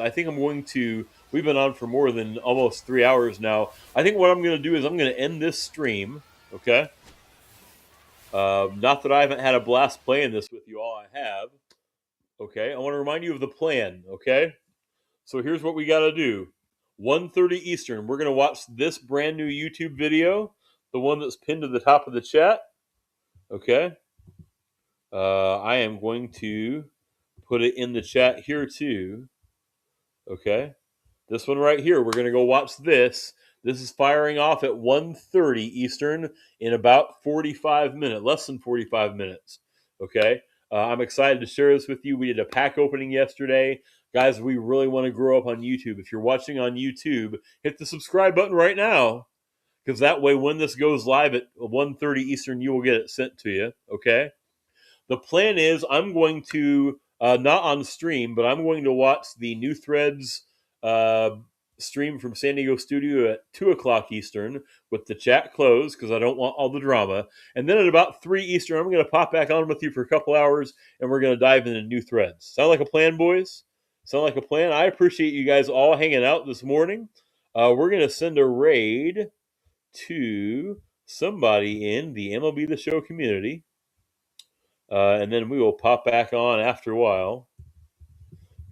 A: we've been on for more than almost 3 hours now. I think what I'm going to do is I'm going to end this stream, okay? Not that I haven't had a blast playing this with you all, I have. Okay, I want to remind you of the plan, okay? So here's what we got to do. 1:30 Eastern, we're going to watch this brand new YouTube video, the one that's pinned to the top of the chat, okay? I am going to put it in the chat here too. Okay. This one right here. We're going to go watch this. This is firing off at 1:30 Eastern in about 45 minutes, less than 45 minutes. Okay. I'm excited to share this with you. We did a pack opening yesterday. Guys, we really want to grow up on YouTube. If you're watching on YouTube, hit the subscribe button right now because that way when this goes live at 1:30 Eastern, you will get it sent to you. Okay. The plan is I'm going to, not on stream, but I'm going to watch the New Threads stream from San Diego studio at 2 o'clock Eastern with the chat closed because I don't want all the drama. And then at about 3 Eastern, I'm going to pop back on with you for a couple hours and we're going to dive into New Threads. Sound like a plan, boys? Sound like a plan? I appreciate you guys all hanging out this morning. We're going to send a raid to somebody in the MLB The Show community. And then we will pop back on after a while.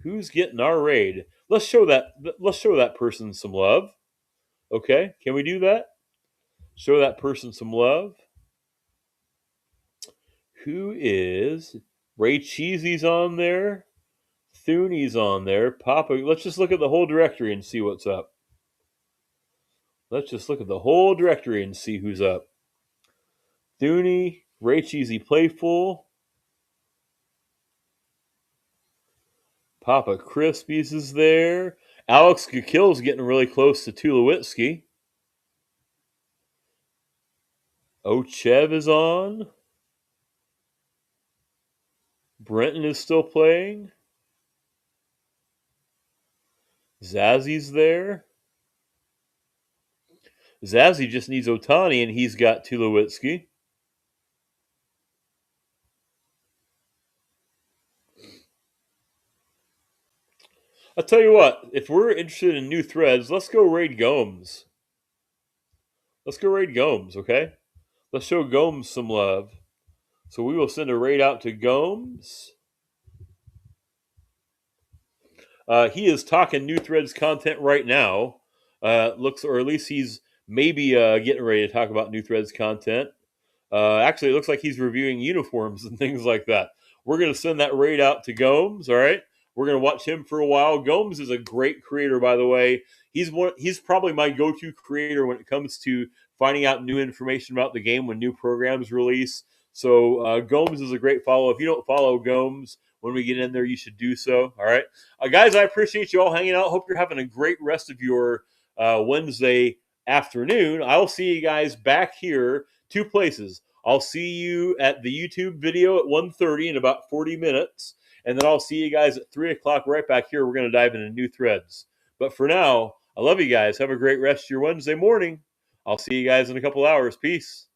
A: Who's getting our raid? Let's show that person some love. Okay, can we do that? Show that person some love. Who is Ray Cheesy's on there? Thuny's on there. Papa. Let's just look at the whole directory and see what's up. Let's just look at the whole directory and see who's up. Thuney, Ray Cheesy Playful, Papa Crispies is there. Alex Kukil's getting really close to Tulowitzki. Ochev is on. Brenton is still playing. Zazzy's there. Zazzy just needs Otani, and he's got Tulowitzki. I'll tell you what, if we're interested in new threads, let's go raid Gomes. Let's go raid Gomes, okay? Let's show Gomes some love. So we will send a raid out to Gomes. He is talking new threads content right now. Or at least he's maybe getting ready to talk about new threads content. Actually, it looks like he's reviewing uniforms and things like that. We're going to send that raid out to Gomes, all right? We're going to watch him for a while. Gomes is a great creator, by the way. He's probably my go-to creator when it comes to finding out new information about the game when new programs release. So Gomes is a great follow. If you don't follow Gomes, when we get in there, you should do so. All right, guys, I appreciate you all hanging out. Hope you're having a great rest of your Wednesday afternoon. I'll see you guys back here. Two places. I'll see you at the YouTube video at 1:30 in about 40 minutes. And then I'll see you guys at 3 o'clock right back here. We're going to dive into new threads. But for now, I love you guys. Have a great rest of your Wednesday morning. I'll see you guys in a couple hours. Peace.